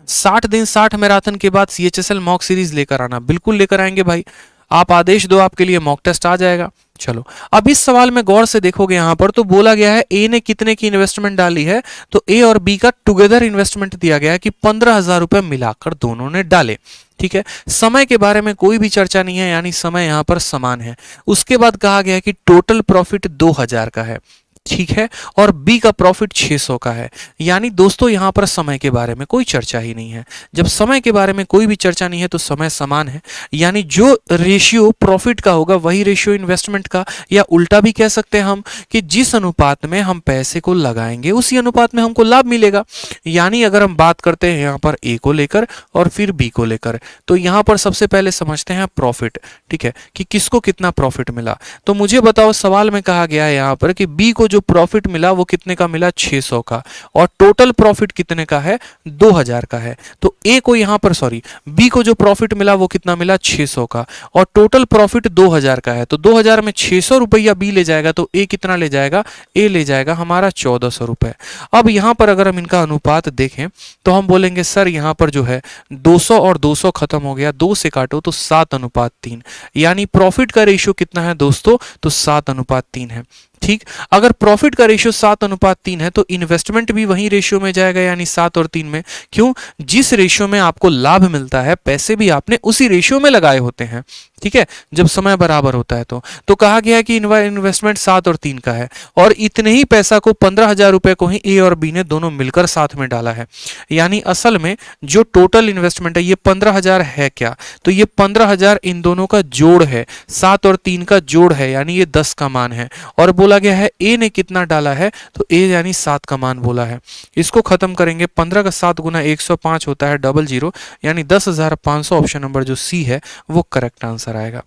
60 दिन 60 मैराथन के बाद CHSL मॉक सीरीज लेकर आना। बिल्कुल लेकर आएंगे भाई, आप आदेश दो, आपके लिए मॉक टेस्ट आ जाएगा। चलो अब इस सवाल में गौर से देखोगे यहाँ पर, तो बोला गया है ए ने कितने की इन्वेस्टमेंट डाली है, तो ए और बी का टुगेदर इन्वेस्टमेंट दिया गया है कि 15,000 रुपए मिलाकर दोनों ने डाले, ठीक है। समय के बारे में कोई भी चर्चा नहीं है, यानी समय यहाँ पर समान है। उसके बाद कहा गया है कि टोटल प्रॉफिट 2,000 का है, ठीक है, और बी का प्रॉफिट 600 का है। यानी दोस्तों यहां पर समय के बारे में कोई चर्चा ही नहीं है। जब समय के बारे में कोई भी चर्चा नहीं है तो समय समान है, यानी जो रेशियो प्रॉफिट का होगा वही रेशियो इन्वेस्टमेंट का, या उल्टा भी कह सकते हैं हम कि जिस अनुपात में हम पैसे को लगाएंगे उसी अनुपात में हमको लाभ मिलेगा। यानी अगर हम बात करते हैं यहाँ पर ए को लेकर और फिर बी को लेकर, तो यहाँ पर सबसे पहले समझते हैं प्रॉफिट, ठीक है, कि किसको कितना प्रॉफिट मिला। तो मुझे बताओ, सवाल में कहा गया है यहाँ पर कि बी को जो प्रॉफिट मिला वो कितने का मिला, 600 का, और टोटल प्रॉफिट कितने का है, 2000 का है। तो ए को यहां पर बी को जो प्रॉफिट मिला वो कितना मिला, 600 का, और टोटल प्रॉफिट 2000 का है। तो 2000 में 600 रुपया बी ले जाएगा, तो ए कितना ले जाएगा, ए ले जाएगा हमारा 1400 रुपए। अब यहां पर अगर हम इनका अनुपात देखें तो हम बोलेंगे सर यहां पर जो है 200 और 200 खत्म हो गया, 2 से काटो तो 7:3, यानी प्रॉफिट का रेशियो कितना है दोस्तों, तो 7:3 है। ठीक, अगर प्रॉफिट का रेशियो 7:3 है तो इन्वेस्टमेंट भी वही रेशियो में जाएगा, यानी 7 और 3 में। क्यों, जिस रेशियो में आपको लाभ मिलता है पैसे भी आपने उसी रेशियो में लगाए होते हैं। ठीक है, जब समय बराबर होता है तो कहा गया है कि इन्वेस्टमेंट 7 और 3 का है, और इतने ही पैसा को 15,000 रुपए को ही ए और बी ने दोनों मिलकर साथ में डाला है। यानी असल में जो टोटल इन्वेस्टमेंट है ये 15,000 है क्या, तो ये 15,000 इन दोनों का जोड़ है, 7 और 3 का जोड़ है, यानी ये 10 का मान है। और बोला गया है ए ने कितना डाला है, तो ए यानी 7 का मान बोला है। इसको खत्म करेंगे, 15 का 7 गुना 105 होता है 00, यानी 10,500। ऑप्शन नंबर जो सी है वो करेक्ट आंसर आएगा।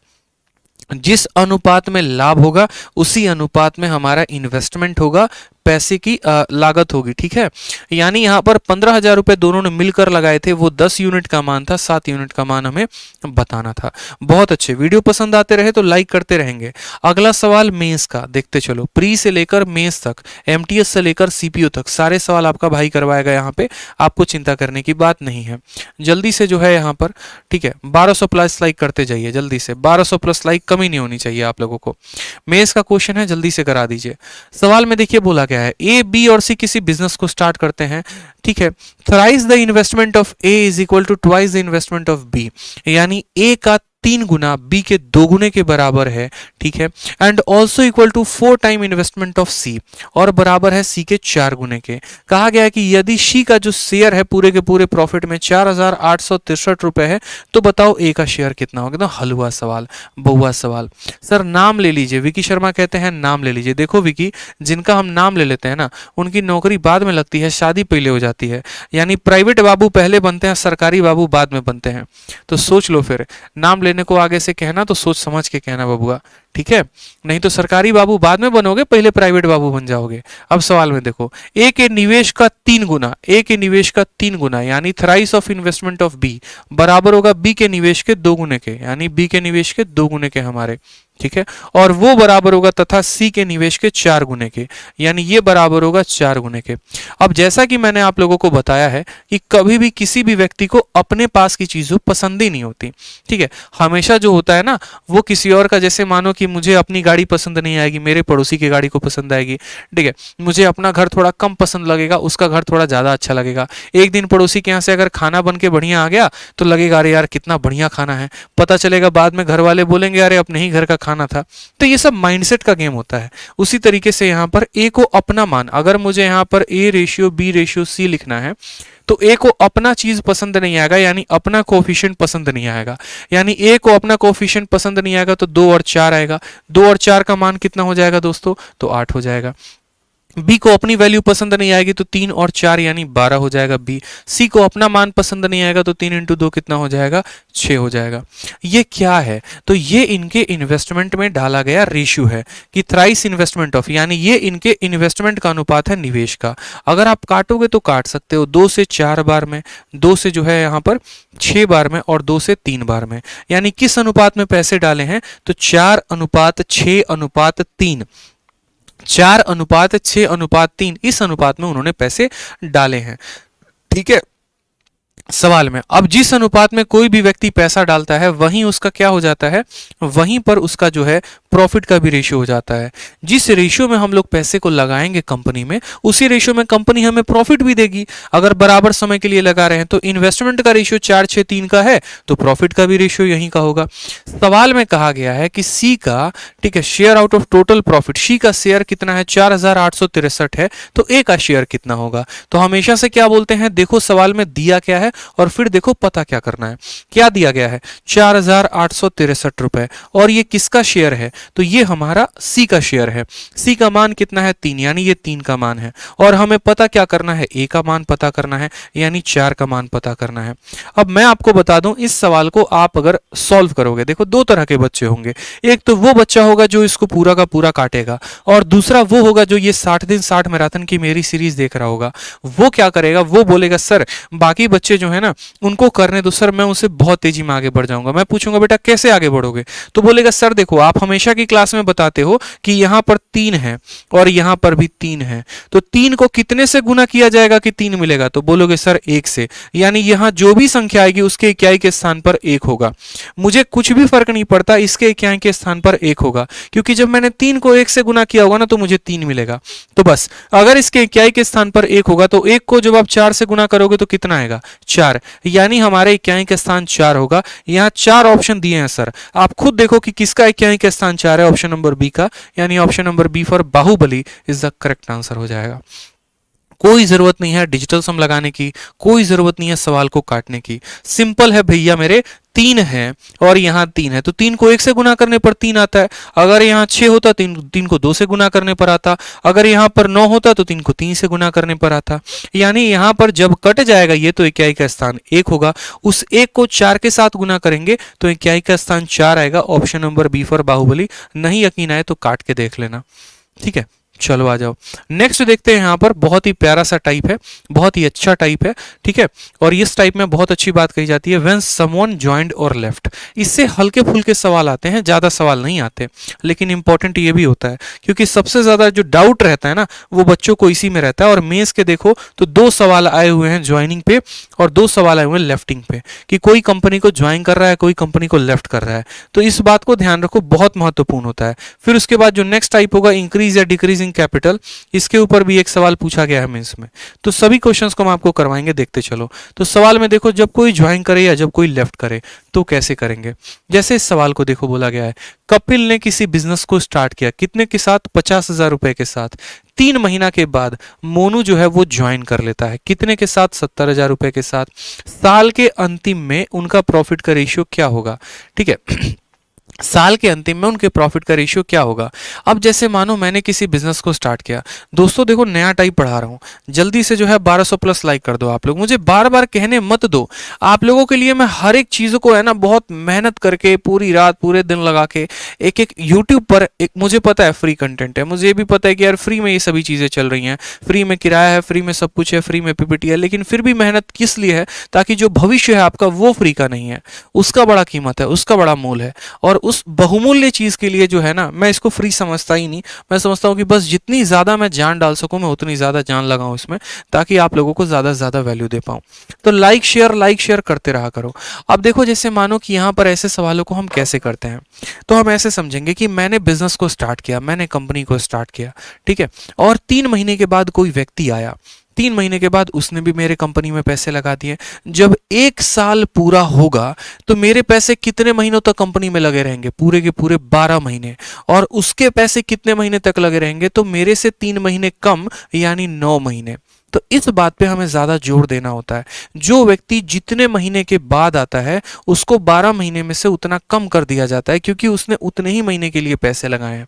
जिस अनुपात में लाभ होगा उसी अनुपात में हमारा इन्वेस्टमेंट होगा, पैसे की लागत होगी। ठीक है, यानी यहां पर 15,000 रुपए दोनों ने मिलकर लगाए थे, वो 10 यूनिट का मान था, 7 यूनिट का मान हमें बताना था। बहुत अच्छे, वीडियो पसंद आते रहे तो लाइक करते रहेंगे। अगला सवाल मेंस का देखते चलो, प्री से लेकर मेंस तक, एमटीएस से लेकर सीपीओ तक सारे सवाल आपका भाई करवाएगा, यहाँ पे आपको चिंता करने की बात नहीं है। जल्दी से जो है यहाँ पर, ठीक है, 1200 प्लस लाइक करते जाइए जल्दी से, 1200 प्लस लाइक कमी नहीं होनी चाहिए आप लोगों को। मेंस का क्वेश्चन है, जल्दी से करा दीजिए। सवाल में देखिए बोला है ए, बी और सी किसी बिजनेस को स्टार्ट करते हैं। ठीक है, thrice the investment of A is equal to twice the investment of B, यानी ए का 3 गुना बी के 2 गुने के बराबर है। ठीक है, and also equal to 4 time investment of C, और बराबर है सी के 4 गुने के। कहा गया है कि यदि सी का जो शेयर है पूरे के पूरे प्रॉफिट में 4,863 रुपए है, तो बताओ ए का शेयर कितना होगा। तो हलवा सवाल, बहुआ सवाल। सर नाम ले लीजिए, विकी शर्मा कहते हैं नाम ले लीजिए। देखो विकी, जिनका हम नाम ले लेते हैं ना उनकी नौकरी बाद में लगती है, शादी पहले हो जाती है, यानी प्राइवेट बाबू पहले बनते हैं, सरकारी बाबू बाद में बनते हैं। तो सोच लो, फिर नाम लेने को आगे से कहना तो सोच समझ के कहना बबुआ, ठीक है, नहीं तो सरकारी बाबू बाद में बनोगे, पहले प्राइवेट बाबू बन जाओगे। अब सवाल में देखो, ए के निवेश का 3 गुना, ए के निवेश का 3 गुना यानी thrice of investment of B बराबर होगा बी के निवेश के 2 गुने के, यानी बी के निवेश के 2 गुने के हमारे। ठीक है, और वो बराबर होगा तथा सी के निवेश के 4 गुने के, यानी ये बराबर होगा 4 गुने के। अब जैसा कि मैंने आप लोगों को बताया है कि कभी भी किसी भी व्यक्ति को अपने पास की चीजों पसंद ही नहीं होती। ठीक है, हमेशा जो होता है ना वो किसी और का, जैसे मानो कि मुझे अपनी गाड़ी पसंद नहीं आएगी, मेरे पड़ोसी की गाड़ी को पसंद आएगी। ठीक है, मुझे अपना घर थोड़ा कम पसंद लगेगा, उसका घर थोड़ा ज्यादा अच्छा लगेगा। एक दिन पड़ोसी के यहाँ से अगर खाना बन के बढ़िया आ गया तो लगेगा अरे यार कितना बढ़िया खाना है, पता चलेगा बाद में घर वाले बोलेंगे अरे अपने ही घर का खाना था। तो ये सब माइंडसेट का गेम होता है। उसी तरीके से यहाँ पर ए को अपना मान, अगर मुझे यहाँ पर A ratio B ratio C लिखना है तो ए को अपना चीज पसंद नहीं आएगा, यानी अपना कोफिशिएंट पसंद नहीं आएगा, यानी ए को अपना कोफिशिएंट पसंद नहीं आएगा तो 2 और 4 आएगा। 2 और 4 का मान कितना हो जाएगा दोस्तों, तो 8 हो जाएगा। बी को अपनी वैल्यू पसंद नहीं आएगी तो 3 और 4 यानी 12 हो जाएगा बी। सी को अपना मान पसंद नहीं आएगा तो 3 इंटू 2 कितना हो जाएगा, 6 हो जाएगा। ये क्या है, तो ये इनके इन्वेस्टमेंट में डाला गया रेशियो है कि थ्राइस इन्वेस्टमेंट ऑफ, यानी ये इनके इन्वेस्टमेंट का अनुपात है निवेश का। अगर आप काटोगे तो काट सकते हो 2 से 4 बार में, 2 से जो है यहाँ पर 6 बार में और 2 से 3 बार में। यानी किस अनुपात में पैसे डाले हैं, तो 4:6:3, 4:6:3 इस अनुपात में उन्होंने पैसे डाले हैं। ठीक है, सवाल में अब जिस अनुपात में कोई भी व्यक्ति पैसा डालता है वहीं उसका क्या हो जाता है, वहीं पर उसका जो है प्रॉफिट का भी रेशियो हो जाता है। जिस रेशियो में हम लोग पैसे को लगाएंगे कंपनी में, उसी रेशियो में कंपनी हमें प्रॉफिट भी देगी। अगर बराबर समय के लिए लगा रहे हैं तो इन्वेस्टमेंट का रेशियो 4:6:3 का है तो प्रॉफिट का भी रेशियो यहीं का होगा। सवाल में कहा गया है कि सी का, ठीक है, share out of total profit, C का शेयर कितना है 4,863 है, तो ए का शेयर कितना होगा। तो हमेशा से क्या बोलते हैं, देखो सवाल में दिया क्या है और फिर देखो पता क्या करना है, क्या दिया गया है 4863 रुपए, और ये किसका शेयर है, तो ये हमारा सी का शेयर है। सी का मान कितना है 3, यानी ये 3 का मान है, और हमें पता क्या करना है, ए का मान पता करना है, यानी 4 का मान पता करना है। अब मैं आपको बता दूं, इस सवाल को आप अगर सॉल्व करोगे, देखो दो तरह के बच्चे होंगे, एक तो वो बच्चा होगा जो इसको पूरा का पूरा काटेगा, और दूसरा वो होगा जो ये 60 दिन 60 मैराथन की मेरी सीरीज देख रहा होगा। वो क्या करेगा, वो बोलेगा सर बाकी बच्चे जो है ना उनको करने दो सर, मैं उनसे बहुत तेजी में आगे बढ़ जाऊंगा। मैं पूछूंगा बेटा कैसे आगे बढ़ोगे, तो बोलेगा सर देखो आप हमेशा की क्लास में बताते हो कि यहां पर 3 है और यहां पर भी 3 है, तो 3 को कितने से गुना किया जाएगा कि 3 मिलेगा, तो बोलोगे सर 1 से, यानी यहां जो भी संख्या आएगी उसके इकाई के स्थान पर 1 होगा। मुझे कुछ भी फर्क नहीं पड़ता, इसके इकाई के स्थान पर 1 होगा, क्योंकि जब मैंने 3 को 1 से गुना किया होगा ना तो मुझे 3 मिलेगा। तो बस अगर इसके इकाई के स्थान पर 1 होगा तो 1 को जब आप 4 से गुना करोगे तो कितना आएगा 4, यानी हमारे इकाई का स्थान 4 होगा। यहाँ 4 ऑप्शन दिए हैं सर, आप खुद देखो कि किसका इकाई का स्थान 4 है, ऑप्शन नंबर बी का, यानी option number B for Baahubali is the correct answer हो जाएगा। कोई जरूरत नहीं है डिजिटल सम लगाने की, कोई जरूरत नहीं है सवाल को काटने की, सिंपल है भैया मेरे, 3 है और यहाँ 3 है तो 3 को 1 से गुना करने पर 3 आता है। अगर यहाँ 6 होता 3 को 2 से गुना करने पर आता, अगर यहाँ पर 9 होता तो 3 को 3 से गुना करने पर आता, यानी यहाँ पर जब कट जाएगा ये तो इकाई का स्थान 1 होगा, उस 1 को 4 के साथ गुना करेंगे तो इकाई का स्थान 4 आएगा। Option number B for Baahubali. नहीं यकीन आए तो काट के देख लेना, ठीक है। चलो आ जाओ नेक्स्ट देखते हैं। यहाँ पर बहुत ही प्यारा सा टाइप है, बहुत ही अच्छा टाइप है, ठीक है। और इस टाइप में बहुत अच्छी बात कही जाती है, व्हेन समवन जॉइंड और लेफ्ट। इससे हल्के फुल्के सवाल आते हैं, ज्यादा सवाल नहीं आते, लेकिन इंपॉर्टेंट ये भी होता है क्योंकि सबसे ज्यादा जो डाउट रहता है ना वो बच्चों को इसी में रहता है। और मेंस के देखो तो 2 सवाल आए हुए हैं ज्वाइनिंग पे और 2 सवाल आए हुए हैं लेफ्टिंग पे, कि कोई कंपनी को ज्वाइन कर रहा है, कोई कंपनी को लेफ्ट कर रहा है। तो इस बात को ध्यान रखो, बहुत महत्वपूर्ण होता है। फिर उसके बाद जो नेक्स्ट टाइप होगा इंक्रीज या डिक्रीज कैपिटल, इसके ऊपर भी एक सवाल पूछा गया है मेंस में। तो सभी क्वेश्चंस को हम आपको करवाएंगे, देखते चलो। तो सवाल में देखो जब कोई ज्वाइन करे या जब कोई लेफ्ट करे तो कैसे करेंगे। जैसे इस सवाल को देखो बोला गया है कपिल ने किसी बिजनेस को स्टार्ट किया, कितने के साथ 50,000 रुपए के साथ। 3 महीना के बाद मोनू जो है वो ज्वाइन कर लेता है, कितने के साथ 70,000 रुपए के साथ। साल के अंतिम में उनका प्रॉफिट का रेशियो क्या होगा, ठीक है। साल के अंतिम में उनके प्रॉफिट का रेशियो क्या होगा। अब जैसे मानो मैंने किसी बिजनेस को स्टार्ट किया, दोस्तों देखो नया टाइप पढ़ा रहा हूं, जल्दी से जो है 1200 प्लस लाइक कर दो आप लोग, मुझे बार बार कहने मत दो। आप लोगों के लिए मैं हर एक चीज को है ना बहुत मेहनत करके पूरी रात पूरे दिन लगा के एक एक यूट्यूब पर, एक मुझे पता है फ्री कंटेंट है, मुझे ये भी पता है कि यार फ्री में ये सभी चीजें चल रही हैं, फ्री में किराया है, फ्री में सब कुछ है, फ्री में पीपीटी है, लेकिन फिर भी मेहनत किस लिए है, ताकि जो भविष्य है आपका वो फ्री का नहीं है, उसका बड़ा कीमत है, उसका बड़ा मूल है। और उस बहुमूल्य चीज के लिए जो है ना मैं इसको फ्री समझता ही नहीं, मैं समझता हूं कि बस जितनी ज्यादा मैं जान डाल सकूं मैं उतनी ज्यादा जान लगाऊं इसमें, ताकि आप लोगों को ज्यादा से ज्यादा वैल्यू दे पाऊं। तो लाइक शेयर करते रहा करो। अब देखो जैसे मानो कि यहां पर ऐसे सवालों को हम कैसे करते हैं, तो हम ऐसे समझेंगे कि मैंने बिजनेस को स्टार्ट किया, मैंने कंपनी को स्टार्ट किया, ठीक है। और 3 महीने के बाद कोई व्यक्ति आया, 3 महीने के बाद उसने भी मेरे कंपनी में पैसे लगा दिए। जब 1 साल पूरा होगा तो मेरे पैसे कितने महीनों तक कंपनी में लगे रहेंगे, पूरे के पूरे 12 महीने। और उसके पैसे कितने महीने तक लगे रहेंगे, तो मेरे से 3 महीने कम, यानी 9 महीने। तो इस बात पे हमें ज्यादा जोर देना होता है। जो व्यक्ति जितने महीने के बाद आता है उसको 12 महीने में से उतना कम कर दिया जाता है, क्योंकि उसने उतने ही महीने के लिए पैसे लगाए हैं।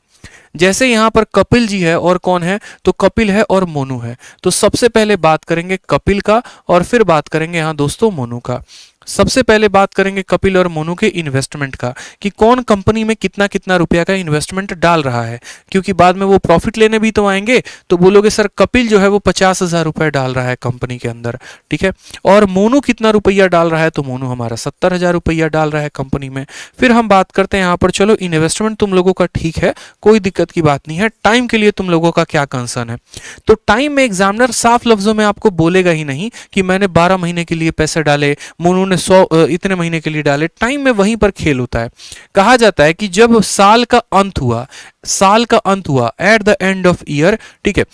जैसे यहां पर कपिल जी है और कौन है, तो कपिल है और मोनू है। तो सबसे पहले बात करेंगे कपिल का और फिर बात करेंगे यहां दोस्तों मोनू का। सबसे पहले बात करेंगे कपिल और मोनू के इन्वेस्टमेंट का, कि कौन कंपनी में कितना कितना रुपया का इन्वेस्टमेंट डाल रहा है, क्योंकि बाद में वो प्रॉफिट लेने भी तो आएंगे। तो बोलोगे सर कपिल जो है वो 50,000 रुपए डाल रहा है कंपनी के अंदर, ठीक है। और मोनू कितना रुपया डाल रहा है, तो मोनू हमारा 70,000 रुपया डाल रहा है कंपनी में। फिर हम बात करते हैं यहाँ पर, चलो इन्वेस्टमेंट तुम लोगों का ठीक है, कोई दिक्कत की बात नहीं है। टाइम के लिए तुम लोगों का क्या कंसर्न है, तो टाइम में एग्जामिनर साफ लफ्जों में आपको बोलेगा ही नहीं कि मैंने 12 महीने के लिए पैसे डाले, मोनू ने 100 इतने महीने के लिए डाले। टाइम में वहीं पर खेल होता है। कहा जाता है कि जब साल का अंत हुआ at the end of year, ठीक है।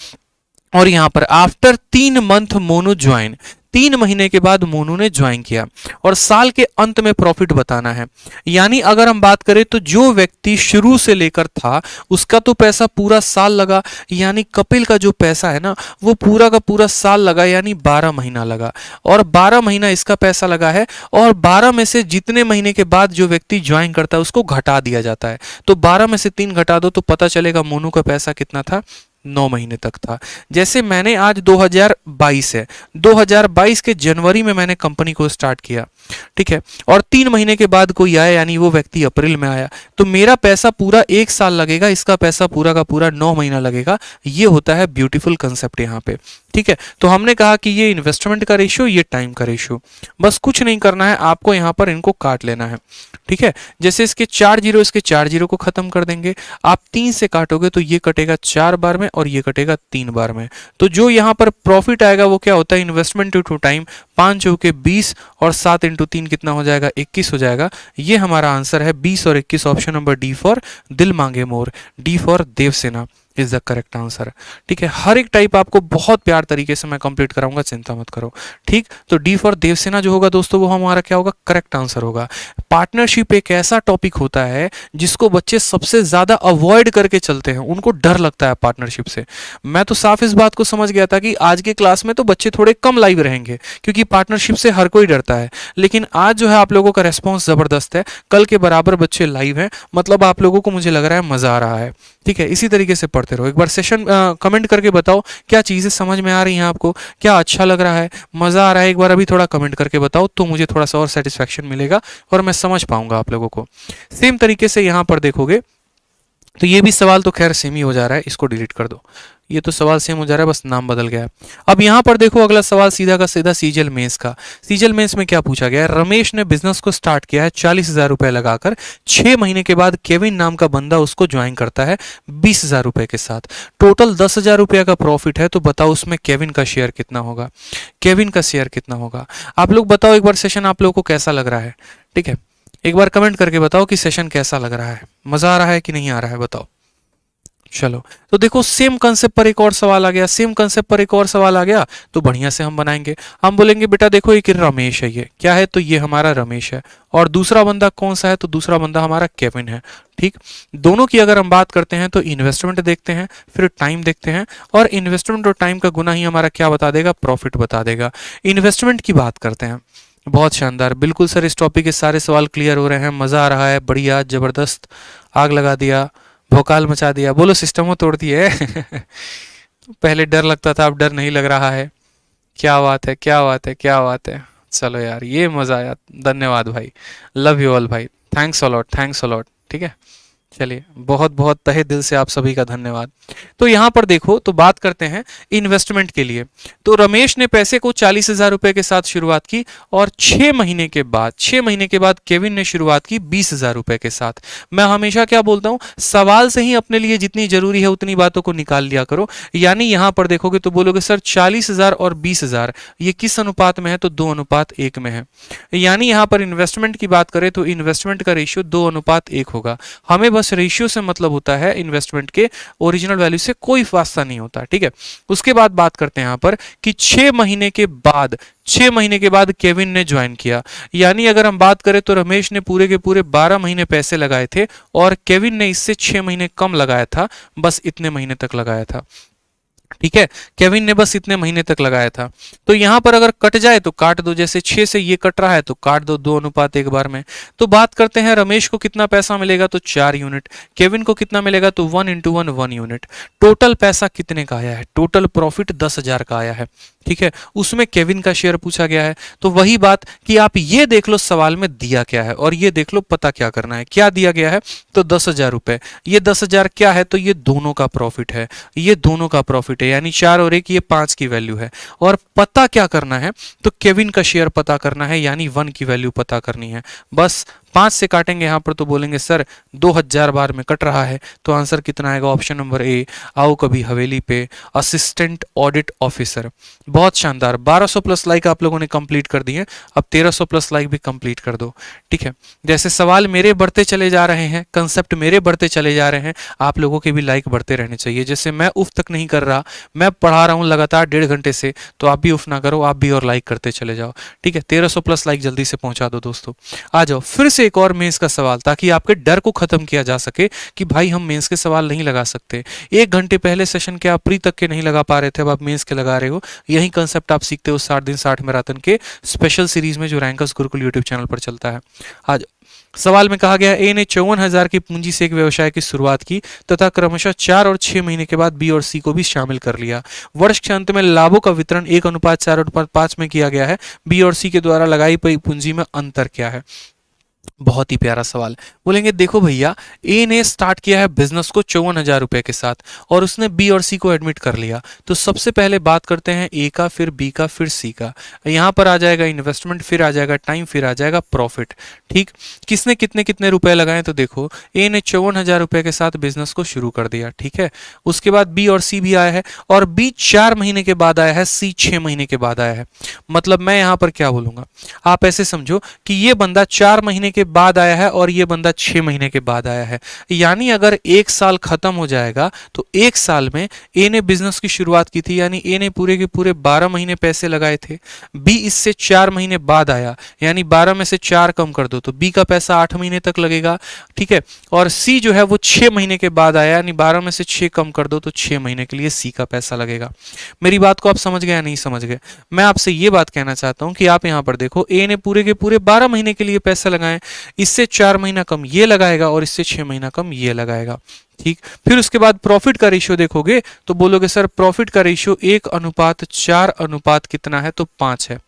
और यहां पर आफ्टर 3 मंथ मोनू ज्वाइन, 3 महीने के बाद मोनू ने ज्वाइन किया और साल के अंत में प्रॉफिट बताना है। यानी अगर हम बात करें तो जो व्यक्ति शुरू से लेकर था उसका तो पैसा पूरा साल लगा, यानी कपिल का जो पैसा है ना वो पूरा का पूरा साल लगा, यानी 12 महीना लगा और 12 महीना इसका पैसा लगा है और 12 में से जितने महीने के बाद जो व्यक्ति ज्वाइन करता है उसको घटा दिया जाता है। तो 12 में से 3 घटा दो तो पता चलेगा मोनू का पैसा कितना था, 9 महीने तक था। जैसे मैंने आज 2022 है, 2022 के जनवरी में मैंने कंपनी को स्टार्ट किया, ठीक है, और 3 महीने के बाद कोई आया यानी वो व्यक्ति अप्रैल में आया, तो मेरा पैसा पूरा 1 साल लगेगा, इसका पैसा पूरा का पूरा 9 महीना लगेगा। ये होता है ब्यूटीफुल कंसेप्ट यहाँ पे, ठीक है। तो हमने कहा कि ये इन्वेस्टमेंट का रेशियो, ये टाइम का रेशियो, बस कुछ नहीं करना है आपको, यहाँ पर इनको काट लेना है, ठीक है। जैसे इसके 4 जीरो, इसके 4 जीरो को खत्म कर देंगे, आप 3 से काटोगे तो ये कटेगा 4 बार में और ये कटेगा 3 बार में। तो जो यहाँ पर प्रॉफिट आएगा वो क्या होता है, इन्वेस्टमेंट टू टाइम, 5 चौके 20 और 7 इंटू 3 कितना हो जाएगा, 21 हो जाएगा। ये हमारा आंसर है 20 और 21, ऑप्शन नंबर डी फॉर दिल मांगे more, D for Devasena is the correct answer, ठीक है। हर एक टाइप आपको बहुत प्यार तरीके से मैं कंप्लीट कराऊंगा, चिंता मत करो, ठीक। तो डी फॉर देवसेना जो होगा दोस्तों वो हमारा क्या होगा, करेक्ट आंसर होगा। पार्टनरशिप एक ऐसा टॉपिक होता है जिसको बच्चे सबसे ज्यादा अवॉइड करके चलते हैं, उनको डर लगता है पार्टनरशिप से। मैं तो साफ इस बात को समझ गया था कि आज के क्लास में तो बच्चे थोड़े कम लाइव रहेंगे क्योंकि पार्टनरशिप से हर कोई डरता है, लेकिन आज जो है आप लोगों का रेस्पॉन्स जबरदस्त है, कल के बराबर बच्चे लाइव हैं, मतलब आप लोगों को मुझे लग रहा है मजा आ रहा है, ठीक है। इसी तरीके से पढ़ते रहो। एक बार सेशन कमेंट करके बताओ क्या चीजें समझ में आ रही हैं आपको, क्या अच्छा लग रहा है, मजा आ रहा है, एक बार अभी थोड़ा कमेंट करके बताओ तो मुझे थोड़ा सा और सेटिस्फेक्शन मिलेगा और मैं समझ पाऊंगा आप लोगों को। सेम तरीके से यहां पर देखोगे तो ये भी सवाल तो खैर सेम ही हो जा रहा है, इसको डिलीट कर दो, ये तो सवाल सेम हो जा रहा है, बस नाम बदल गया है। अब यहां पर देखो अगला सवाल सीधा का सीधा सीजल मेंस का। सीजल मेंस में क्या पूछा गया है, रमेश ने बिजनेस को स्टार्ट किया है 40,000 रुपए लगाकर, 6 महीने के बाद केविन नाम का बंदा उसको ज्वाइन करता है 20,000 रुपए के साथ, टोटल 10,000 रुपये का प्रॉफिट है। तो बताओ उसमें केविन का शेयर कितना होगा, केविन का शेयर कितना होगा, आप लोग बताओ एक बार। सेशन आप लोगों को कैसा लग रहा है, ठीक है, एक बार कमेंट करके बताओ कि सेशन कैसा लग रहा है, मजा आ रहा है कि नहीं आ रहा है, बताओ। चलो तो देखो सेम कंसेप्ट पर एक और सवाल आ गया, सेम कंसेप्ट पर एक और सवाल आ गया, तो बढ़िया से हम बनाएंगे। हम बोलेंगे बेटा देखो एक रमेश है, ये क्या है, तो ये हमारा रमेश है, और दूसरा बंदा कौन सा है, तो दूसरा बंदा हमारा केविन है, ठीक। दोनों की अगर हम बात करते हैं तो इन्वेस्टमेंट देखते हैं, फिर टाइम देखते हैं, और इन्वेस्टमेंट और टाइम का गुना ही हमारा क्या बता देगा, प्रॉफिट बता देगा। इन्वेस्टमेंट की बात करते हैं, बहुत शानदार, बिल्कुल सर इस टॉपिक के सारे सवाल क्लियर हो रहे हैं, मजा आ रहा है, बढ़िया, जबरदस्त, आग लगा दिया, भोकाल मचा दिया, बोलो सिस्टमों तोड़ दिए पहले डर लगता था अब डर नहीं लग रहा है, क्या बात है, क्या बात है, क्या बात है। चलो यार ये मजा आया, धन्यवाद भाई, लव यू ऑल भाई, थैंक्स अलॉट, थैंक्स अलॉट, ठीक है। चलिए बहुत बहुत तहे दिल से आप सभी का धन्यवाद। तो यहां पर देखो तो बात करते हैं इन्वेस्टमेंट के लिए। तो रमेश ने पैसे को 40,000 रुपए के साथ शुरुआत की और 6 महीने के बाद केविन ने शुरुआत की 20,000 रुपए के साथ। मैं हमेशा क्या बोलता हूं, सवाल से ही अपने लिए जितनी जरूरी है उतनी बातों को निकाल लिया करो। यानी यहां पर देखोगे तो बोलोगे सर 40,000 और 20,000 ये किस अनुपात में है, तो 2:1 में है। यानी यहां पर इन्वेस्टमेंट की बात करें तो इन्वेस्टमेंट का रेशियो 2:1 होगा। हमें बस रेशियो से मतलब होता है, इन्वेस्टमेंट के ओरिजिनल वैल्यू से कोई वास्ता नहीं होता, ठीक है। उसके बाद बात करते हैं यहां पर कि 6 महीने के बाद केविन ने ज्वाइन किया। यानी अगर हम बात करें तो रमेश ने पूरे के पूरे 12 महीने पैसे लगाए थे और केविन ने इससे 6 महीने कम लगाया था, बस इतने महीने तक लगाया था, ठीक है। केविन ने बस इतने महीने तक लगाया था। तो यहां पर अगर कट जाए तो काट दो, जैसे 6 से ये कट रहा है तो काट दो, 2:1 बार में। तो बात करते हैं रमेश को कितना पैसा मिलेगा, तो 4 यूनिट, केविन को कितना मिलेगा, तो 1 × 1 1 यूनिट। टोटल पैसा कितने का आया है, टोटल प्रॉफिट 10,000 का आया है, ठीक है। उसमें केविन का शेयर पूछा गया है। तो वही बात कि आप ये देख लो सवाल में दिया क्या है और ये देख लो पता क्या करना है। क्या दिया गया है, तो 10,000 रुपए, ये 10,000 क्या है, तो ये दोनों का प्रॉफिट है, ये दोनों का प्रॉफिट है, यानी 4 और 1 ये 5 की वैल्यू है। और पता क्या करना है, तो केविन का शेयर पता करना है, यानी 1 की वैल्यू पता करनी है। बस 5 से काटेंगे यहाँ पर तो बोलेंगे सर 2000 बार में कट रहा है, तो आंसर कितना आएगा? ऑप्शन नंबर ए, आओ कभी हवेली पे, असिस्टेंट ऑडिट ऑफिसर। बहुत शानदार, 1200 प्लस लाइक आप लोगों ने कंप्लीट कर दिए, अब 1300 प्लस लाइक भी कंप्लीट कर दो। ठीक है, जैसे सवाल मेरे बढ़ते चले जा रहे हैं, कंसेप्ट मेरे बढ़ते चले जा रहे हैं, आप लोगों के भी लाइक बढ़ते रहने चाहिए। जैसे मैं उफ तक नहीं कर रहा, मैं पढ़ा रहा हूँ लगातार 1.5 घंटे से, तो आप भी उफ ना करो, आप भी और लाइक करते चले जाओ। ठीक है, 1300 प्लस लाइक जल्दी से पहुंचा दो दोस्तों। आ जाओ फिर से एक और मेंस का सवाल, ताकि आपके डर को खत्म किया जा सके कि भाई हम मेंस के सवाल नहीं लगा सकते। 1 घंटे पहले सेशन के आप प्री तक के नहीं लगा पा रहे थे, अब आप मेंस के लगा रहे हो। यही कंसेप्ट आप सीखते हो 60 दिन 60 मैराथन के स्पेशल सीरीज में, जो रैंकर्स गुरुकुल यूट्यूब चैनल पर चलता है। आज सवाल में कहा गया ए ने 54,000 की पूंजी से एक व्यवसाय की शुरुआत की तथा क्रमशः 4 और 6 महीने के बाद बी और सी को भी शामिल कर लिया। वर्ष के अंत में लाभों का वितरण 1:4:5 में किया गया है। बी और सी के द्वारा लगाई गई पूंजी में अंतर क्या है? बहुत ही प्यारा सवाल। बोलेंगे देखो भैया, ए ने स्टार्ट किया है बिजनेस को 54,000 रुपए के साथ और उसने बी और सी को एडमिट कर लिया। तो सबसे पहले बात करते हैं ए का, फिर बी का, फिर सी का। यहां पर आ जाएगा इन्वेस्टमेंट, फिर आ जाएगा टाइम, फिर आ जाएगा प्रॉफिट। ठीक, किसने कितने कितने रुपए लगाए? तो देखो ए ने 54,000 रुपए के साथ बिजनेस को शुरू कर दिया। ठीक है, उसके बाद बी और सी भी आया है, और बी 4 महीने के बाद आया है, सी 6 महीने के बाद आया है। मतलब मैं यहां पर क्या बोलूंगा, आप ऐसे समझो कि ये बंदा 4 महीने के बाद आया है और ये बंदा 6 महीने के बाद आया है। यानी अगर 1 साल खत्म हो जाएगा तो 1 साल में ए ने बिजनेस की शुरुआत की थी, यानी ए ने पूरे के पूरे 12 महीने पैसे लगाए थे। बी इससे 4 महीने बाद आया, यानी 12 में से 4 कम कर दो तो बी का पैसा 8 महीने तक लगेगा। ठीक है, और सी जो है वो 6 महीने के बाद आया, यानी 12 में से 6 कम कर दो तो 6 महीने के लिए सी का पैसा लगेगा। मेरी बात को आप समझ गए या नहीं समझ गए? मैं आपसे ये बात कहना चाहता हूं कि आप यहां पर देखो, ए ने पूरे के पूरे 12 महीने के लिए पैसे लगाए, इससे 4 महीना कम ये लगाएगा और इससे 6 महीना कम ये लगाएगा। ठीक, फिर उसके बाद प्रॉफिट का रेशियो देखोगे तो बोलोगे सर प्रॉफिट का रेशियो 1:4 अनुपात कितना है? तो 5 है।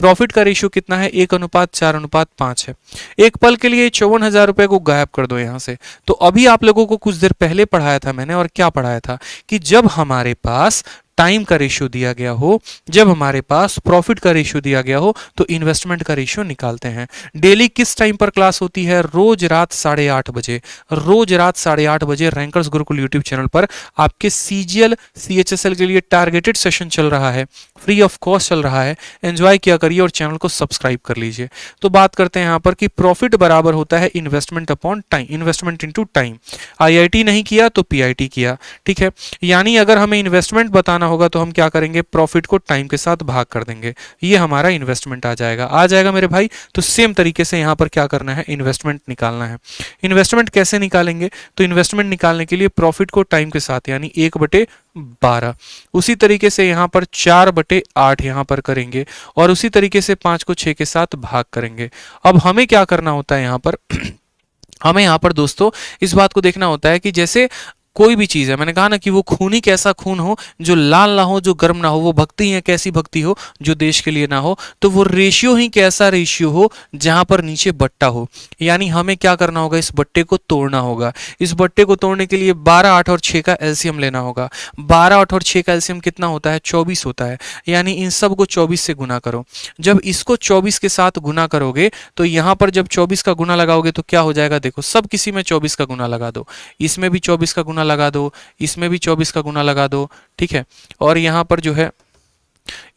प्रॉफिट का रेशियो कितना है? 1:4:5 है। एक पल के लिए 54,000 रुपए को गायब कर दो यहां से। तो अभी आप लोगों को कुछ देर पहले पढ़ाया था मैंने, और क्या पढ़ाया था कि जब हमारे पास टाइम का रेशियो दिया गया हो, जब हमारे पास प्रॉफिट का रेशियो दिया गया हो, तो इन्वेस्टमेंट का रेशियो निकालते हैं। डेली किस टाइम पर क्लास होती है? रोज रात 8:30 बजे। रोज रात 8:30 बजे रैंकर्स गुरुकुल यूट्यूब चैनल पर आपके सीजीएल सीएचएसएल के लिए टारगेटेड सेशन चल रहा है, फ्री ऑफ कॉस्ट चल रहा है। एंजॉय किया करिए और चैनल को सब्सक्राइब कर लीजिए। तो बात करते हैं यहाँ पर कि प्रॉफिट बराबर होता है investment upon time, investment into time. IIT नहीं किया तो पीआईटी किया। ठीक है, यानी अगर हमें इन्वेस्टमेंट बताना होगा तो हम क्या करेंगे? प्रॉफिट को टाइम के साथ भाग कर देंगे, ये हमारा इन्वेस्टमेंट आ जाएगा मेरे भाई। तो सेम तरीके से यहां पर क्या करना है? इन्वेस्टमेंट निकालना है। इन्वेस्टमेंट कैसे निकालेंगे? तो इन्वेस्टमेंट निकालने के लिए प्रॉफिट को टाइम के साथ, यानी 1/12, उसी तरीके से यहां पर 4/8 यहां पर करेंगे, और उसी तरीके से 5 को 6 के साथ भाग करेंगे। अब हमें क्या करना होता है यहां पर? हमें यहां पर दोस्तों इस बात को देखना होता है कि जैसे कोई भी चीज है, मैंने कहा ना कि वो खून ही कैसा खून हो, जो लाल ना हो, जो गर्म ना हो। वो भक्ति है कैसी भक्ति हो, जो देश के लिए ना हो। तो वो रेशियो ही कैसा रेशियो हो, जहां पर नीचे बट्टा हो। यानी हमें क्या करना होगा? इस बट्टे को तोड़ना होगा। इस बट्टे को तोड़ने के लिए 12, 8 और 6 का एलसीएम लेना होगा। 12, 8 और 6 का एलसीएम कितना होता है? 24 होता है। यानी इन सब को 24 से गुना करो। जब इसको 24 के साथ गुना करोगे तो यहां पर जब 24 का गुना लगाओगे तो क्या हो जाएगा? देखो, सब किसी में 24 का गुना लगा दो, इसमें भी 24 का गुना लगा दो, इसमें भी 24 का गुना लगा दो। ठीक है, और यहां पर जो है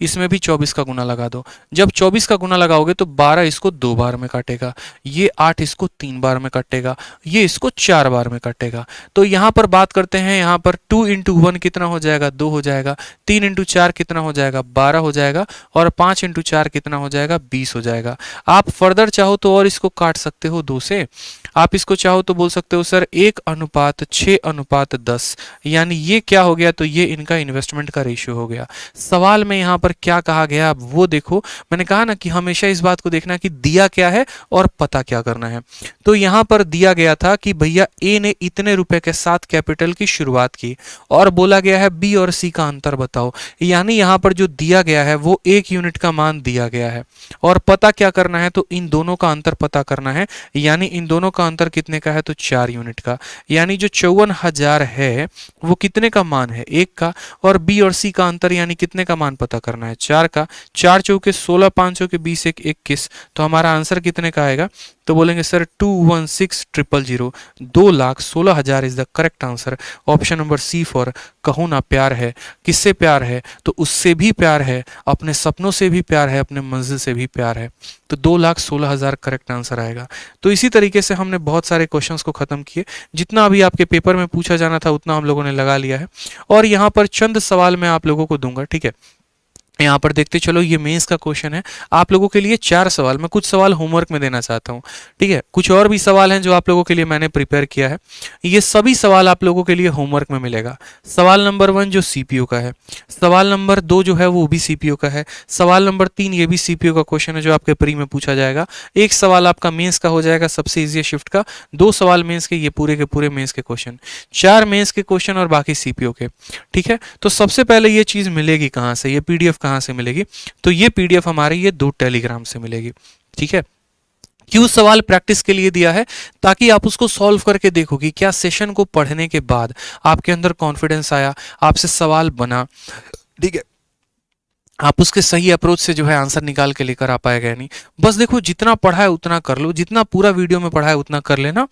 इसमें भी 24 का गुना लगा दो। जब 24 का गुना लगाओगे तो 12 इसको 2 बार में काटेगा, ये 8 इसको 3 बार में काटेगा, ये इसको 4 बार में काटेगा। तो यहां पर बात करते हैं, यहां पर 2 × 1 कितना हो जाएगा? 2 हो जाएगा। 3 × 4 कितना हो जाएगा? 12 हो जाएगा। और 5 × 4 कितना हो जाएगा? 20 हो जाएगा। आप फर्दर चाहो तो और इसको काट सकते हो 2 से। आप इसको चाहो तो बोल सकते हो सर 1:6:10, यानी ये क्या हो गया? तो ये इनका इन्वेस्टमेंट का रेशियो हो गया। सवाल में यहां पर क्या कहा गया वो देखो। मैंने कहा ना कि हमेशा इस बात को देखना कि दिया क्या है और पता क्या करना है। तो यहां पर दिया गया था कि भैया ए ने इतने रुपए के साथ कैपिटल की शुरुआत की, और बोला गया है बी और सी का अंतर बताओ। यानी यहां पर जो दिया गया है वो 1 यूनिट का मान दिया गया है, और पता क्या करना है? तो इन दोनों का अंतर पता करना है। यानी इन दोनों का अंतर कितने का है? तो 4 यूनिट का। यानी जो 54,000 है वो कितने का मान है? 1 का। और बी और सी का अंतर यानी कितने का मान पता करना करना है 4 का। 4 चौके 16, 5 चौके 20, 1 21, तो हमारा आंसर कितने का आएगा? तो बोलेंगे sir 216,000, 2,16,000 is the correct answer. Option number C for Kaho Naa प्यार है। किससे प्यार है? तो उससे भी प्यार है, अपने सपनों से भी प्यार है, अपने मंजिल से भी प्यार है। तो 2,16,000 करेक्ट आंसर आएगा। तो इसी तरीके से हमने बहुत सारे क्वेश्चंस को खत्म किए। जितना अभी आपके पेपर में पूछा जाना था उतना हम लोगों ने लगा लिया है। और यहाँ पर चंद सवाल मैं आप लोगों को दूंगा, ठीक है। यहाँ पर देखते चलो, ये मेंस का क्वेश्चन है आप लोगों के लिए 4 सवाल। मैं कुछ सवाल होमवर्क में देना चाहता हूँ, ठीक है। कुछ और भी सवाल हैं जो आप लोगों के लिए मैंने प्रिपेयर किया है। ये सभी सवाल आप लोगों के लिए होमवर्क में मिलेगा। सवाल नंबर 1 जो सीपीयू का है, सवाल नंबर 2 जो है वो भी सीपीयू का है, सवाल नंबर 3 ये भी सीपीयू का क्वेश्चन है जो आपके प्री में पूछा जाएगा। एक सवाल आपका मेंस का हो जाएगा सबसे इजी शिफ्ट का, 2 सवाल मेंस के, ये पूरे के पूरे मेंस के क्वेश्चन, 4 मेंस के क्वेश्चन और बाकी सीपीयू के, ठीक है। तो सबसे पहले ये चीज मिलेगी कहाँ से, ये पीडीएफ कहाँ से मिलेगी? तो ये पीडीएफ हमारे ये 2 टेलीग्राम से मिलेगी, ठीक है। क्यों सवाल प्रैक्टिस के लिए दिया है? ताकि आप उसको सॉल्व करके देखो कि क्या सेशन को पढ़ने के बाद आपके अंदर कॉन्फिडेंस आया, आपसे सवाल बना, ठीक है, आप उसके सही अप्रोच से जो है आंसर निकाल के लेकर आ पाएगा नहीं। बस देखो, जितना पढ़ा है उतना कर लो, जितना पूरा वीडियो में पढ़ा है उतना कर लेना।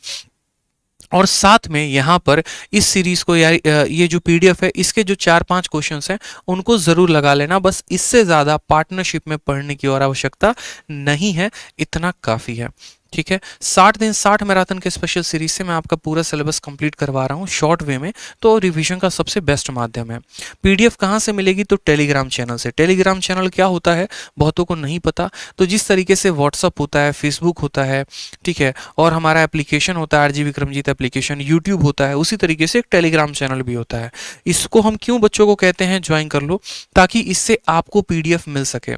और साथ में यहाँ पर इस सीरीज को या ये जो पीडीएफ है इसके जो 4-5 क्वेश्चंस हैं उनको जरूर लगा लेना। बस इससे ज़्यादा पार्टनरशिप में पढ़ने की और आवश्यकता नहीं है, इतना काफ़ी है, ठीक है। 60 दिन 60 मैराथन के स्पेशल सीरीज से मैं आपका पूरा सिलेबस कंप्लीट करवा रहा हूँ शॉर्ट वे में, तो रिवीजन का सबसे बेस्ट माध्यम है। पीडीएफ कहाँ से मिलेगी? तो टेलीग्राम चैनल से। टेलीग्राम चैनल क्या होता है बहुतों को नहीं पता। तो जिस तरीके से व्हाट्सअप होता है, फेसबुक होता है, ठीक है, और हमारा एप्लीकेशन होता है आरजी विक्रमजीत एप्लीकेशन, यूट्यूब होता है, उसी तरीके से एक टेलीग्राम चैनल भी होता है। इसको हम क्यों बच्चों को कहते हैं ज्वाइन कर लो? ताकि इससे आपको पीडीएफ मिल सके,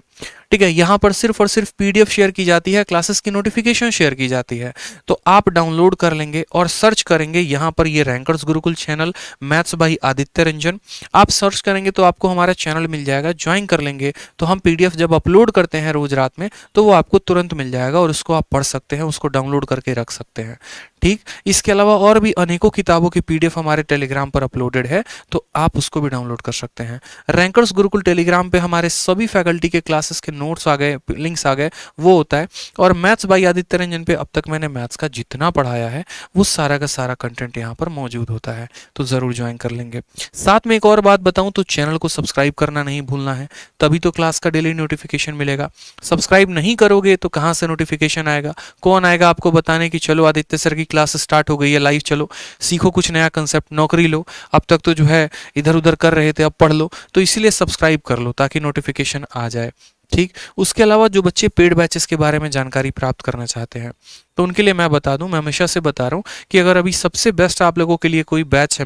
ठीक है। यहाँ पर सिर्फ और सिर्फ पीडीएफ शेयर की जाती है, क्लासेस की नोटिफिकेशन शेयर की जाती है। तो आप डाउनलोड कर लेंगे और सर्च करेंगे यहाँ पर ये rankers Gurukul channel maths by Aditya Ranjan, आप सर्च करेंगे तो आपको हमारा चैनल मिल जाएगा। ज्वाइन कर लेंगे तो हम पीडीएफ जब अपलोड करते हैं रोज रात में तो वो आपको तुरंत मिल जाएगा और उसको आप पढ़ सकते हैं, उसको डाउनलोड करके रख सकते हैं, ठीक। इसके अलावा और भी अनेकों किताबों की पीडीएफ हमारे टेलीग्राम पर अपलोडेड है, तो आप उसको भी डाउनलोड कर सकते हैं। रैंकर्स गुरुकुल टेलीग्राम पे हमारे सभी फैकल्टी के क्लासेस के नोट्स आ गए, लिंक्स आ गए, वो होता है। और मैथ्स बाई आदित्य रंजन पे अब तक मैंने मैथ्स का जितना पढ़ाया है वो सारा का सारा कंटेंट यहाँ पर मौजूद होता है, तो जरूर ज्वाइन कर लेंगे। साथ में एक और बात बताऊं तो चैनल को सब्सक्राइब करना नहीं भूलना है, तभी तो क्लास का डेली नोटिफिकेशन मिलेगा। सब्सक्राइब नहीं करोगे तो कहाँ से नोटिफिकेशन आएगा? कौन आएगा आपको बताने कि चलो आदित्य सर की क्लास स्टार्ट हो गई है, लाइव चलो सीखो कुछ नया कंसेप्ट, नौकरी लो। अब तक तो जो है इधर उधर कर रहे थे, अब पढ़ लो। तो इसीलिए सब्सक्राइब कर लो ताकि नोटिफिकेशन आ जाए, ठीक। उसके अलावा जो बच्चे पेड बैचेस के बारे में जानकारी प्राप्त करना चाहते हैं तो उनके लिए मैं बता दूं, मैं हमेशा से बता रहा हूं कि अगर अभी सबसे बेस्ट आप लोगों के लिए कोई बैच है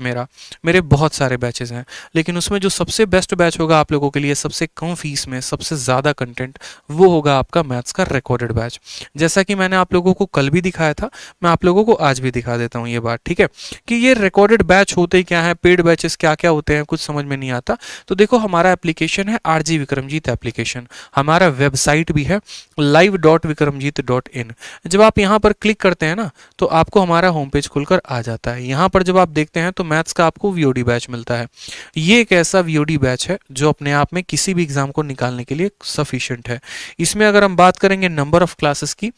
मेरे बहुत सारे बैचेस हैं, लेकिन उसमें जो सबसे बेस्ट बैच होगा आप लोगों के लिए सबसे कम फीस में सबसे ज़्यादा कंटेंट, वो होगा आपका मैथ्स का रिकॉर्डेड बैच। जैसा कि मैंने आप लोगों को कल भी दिखाया था, मैं आप लोगों को आज भी दिखा देता हूँ ये बात, ठीक है। कि ये रिकॉर्डेड बैच होते क्या है, पेड बैचेस क्या क्या होते हैं, कुछ समझ में नहीं आता। तो देखो, हमारा एप्लीकेशन है आरजी विक्रमजीत एप्लीकेशन, हमारा वेबसाइट भी है live.vikramjit.in। जब आप यहाँ पर क्लिक करते हैं ना तो आपको हमारा होम पेज खुलकर आ जाता है। यहाँ पर जब आप देखते हैं तो मैथ्स का आपको वीओडी बैच मिलता है। ये एक ऐसा वीओडी बैच है जो अपने आप में किसी भी एग्जाम को निकालने के लिए सफिशिएंट है। इसमें अगर हम बात करेंगे नंबर ऑफ क्लासेस की,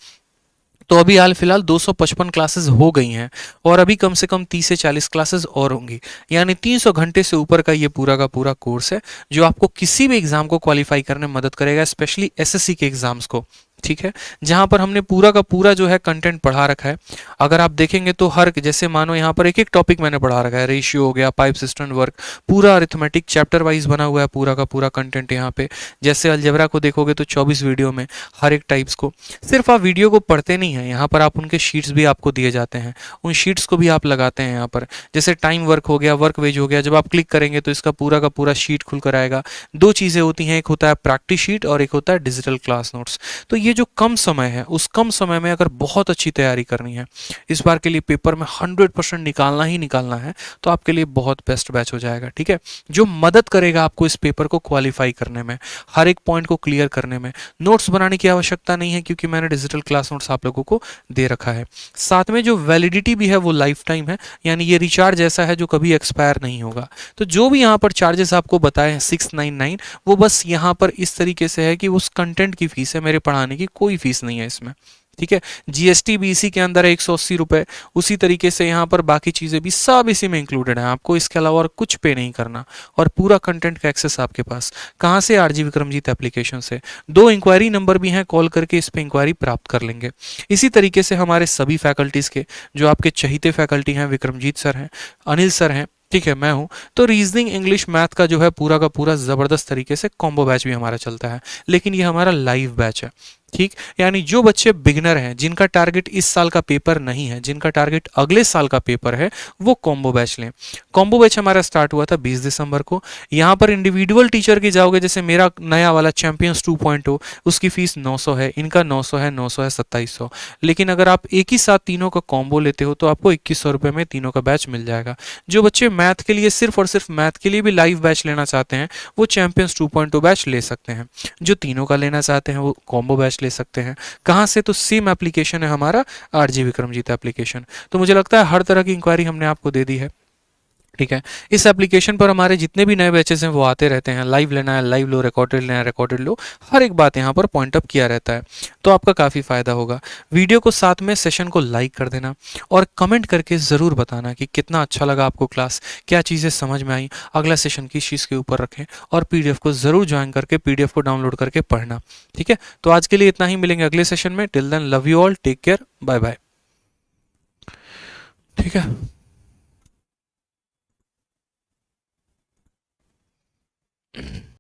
तो अभी हाल फिलहाल 255 क्लासेस हो गई हैं और अभी कम से कम 30 से 40 क्लासेस और होंगी, यानी 300 घंटे से ऊपर का ये पूरा का पूरा कोर्स है जो आपको किसी भी एग्जाम को क्वालिफाई करने में मदद करेगा, स्पेशली एसएससी के एग्जाम्स को, ठीक है। जहां पर हमने पूरा का पूरा जो है कंटेंट पढ़ा रखा है। अगर आप देखेंगे तो हर, जैसे मानो यहाँ पर एक एक टॉपिक मैंने पढ़ा रखा है, रेशियो हो गया, पाइप सिस्टम वर्क, पूरा अरिथमेटिक चैप्टर वाइज बना हुआ है पूरा का पूरा कंटेंट यहाँ पे। जैसे अलजेब्रा को देखोगे तो 24 वीडियो में हर एक टाइप्स को, सिर्फ आप वीडियो को पढ़ते नहीं है, यहाँ पर आप उनके शीट्स भी आपको दिए जाते हैं, उन शीट्स को भी आप लगाते हैं यहाँ पर। जैसे टाइम वर्क हो गया, वर्क वेज हो गया, जब आप क्लिक करेंगे तो इसका पूरा का पूरा शीट खुल कर आएगा। 2 चीज़ें होती हैं, एक होता है प्रैक्टिस शीट और एक होता है डिजिटल क्लास नोट्स। तो ये ये जो कम समय है उस कम समय में अगर बहुत अच्छी तैयारी करनी है, इस बार के लिए पेपर में 100% निकालना ही निकालना है, तो आपके लिए बहुत बेस्ट बैच हो जाएगा। ठीक है, जो मदद करेगा आपको इस पेपर को क्वालिफाई करने में, हर एक पॉइंट को क्लियर करने में। नोट्स बनाने की आवश्यकता नहीं है क्योंकि मैंने डिजिटल क्लास नोट्स आप लोगों को दे रखा है। साथ में जो वैलिडिटी भी है वो लाइफ टाइम है, यानी ये रिचार्ज ऐसा है जो कभी एक्सपायर नहीं होगा। तो जो भी यहाँ पर चार्जेस आपको बताए हैं 699, वो बस यहाँ पर इस तरीके से है कि उस कंटेंट की फीस है, मेरे पढ़ाने की कोई फीस नहीं है इसमें। ठीक है, जीएसटी भी इसी के अंदर है 180 रुपये। उसी तरीके से यहाँ पर बाकी चीज़ें भी सब इसी में इंक्लूडेड हैं, आपको इसके अलावा और कुछ पे नहीं करना, और पूरा कंटेंट का एक्सेस आपके पास। कहाँ से? आरजी विक्रमजीत एप्लीकेशन से। 2 इंक्वायरी नंबर भी हैं, कॉल करके इस पे इंक्वायरी प्राप्त कर लेंगे। इसी तरीके से हमारे सभी फैकल्टीज़ के जो आपके चहीते फैकल्टी हैं, विक्रमजीत सर हैं, अनिल सर हैं, ठीक है, मैं हूँ, तो रीजनिंग, इंग्लिश, मैथ का जो है पूरा का पूरा ज़बरदस्त तरीके से कॉम्बो बैच भी हमारा चलता है। लेकिन ये हमारा लाइव बैच है। ठीक, यानी जो बच्चे बिगिनर हैं, जिनका टारगेट इस साल का पेपर नहीं है, जिनका टारगेट अगले साल का पेपर है, वो कॉम्बो बैच लें। कॉम्बो बैच हमारा स्टार्ट हुआ था 20 दिसंबर को। यहाँ पर इंडिविजुअल टीचर की जाओगे, जैसे मेरा नया वाला चैंपियंस 2.0, उसकी फीस 900 है, इनका 900 है, 900 है, 2700। लेकिन अगर आप एक ही साथ तीनों का कॉम्बो लेते हो तो आपको 2100 रुपये में तीनों का बैच मिल जाएगा। जो बच्चे मैथ के लिए, सिर्फ और सिर्फ मैथ के लिए भी लाइव बैच लेना चाहते हैं, वो चैंपियंस 2.0 बैच ले सकते हैं। जो तीनों का लेना चाहते हैं वो कॉम्बो बैच ले सकते हैं। कहाँ से? तो सेम एप्लीकेशन है हमारा, आरजी विक्रमजीत एप्लीकेशन। तो मुझे लगता है हर तरह की इंक्वायरी हमने आपको दे दी है। ठीक है, इस एप्लीकेशन पर हमारे जितने भी नए बैचेस हैं वो आते रहते हैं। लाइव लेना है लाइव लो, रिकॉर्डेड लेना है रिकॉर्डेड लो, हर एक बात यहाँ पर पॉइंट अप किया रहता है, तो आपका काफ़ी फ़ायदा होगा। वीडियो को साथ में सेशन को लाइक कर देना और कमेंट करके ज़रूर बताना कि कितना अच्छा लगा आपको क्लास, क्या चीज़ें समझ में आई, अगला सेशन किस चीज़ के ऊपर रखें, और पीडीएफ को ज़रूर ज्वाइन करके पीडीएफ को डाउनलोड करके पढ़ना। ठीक है, तो आज के लिए इतना ही, मिलेंगे अगले सेशन में। Till then, love you all, take care, bye bye. ठीक है।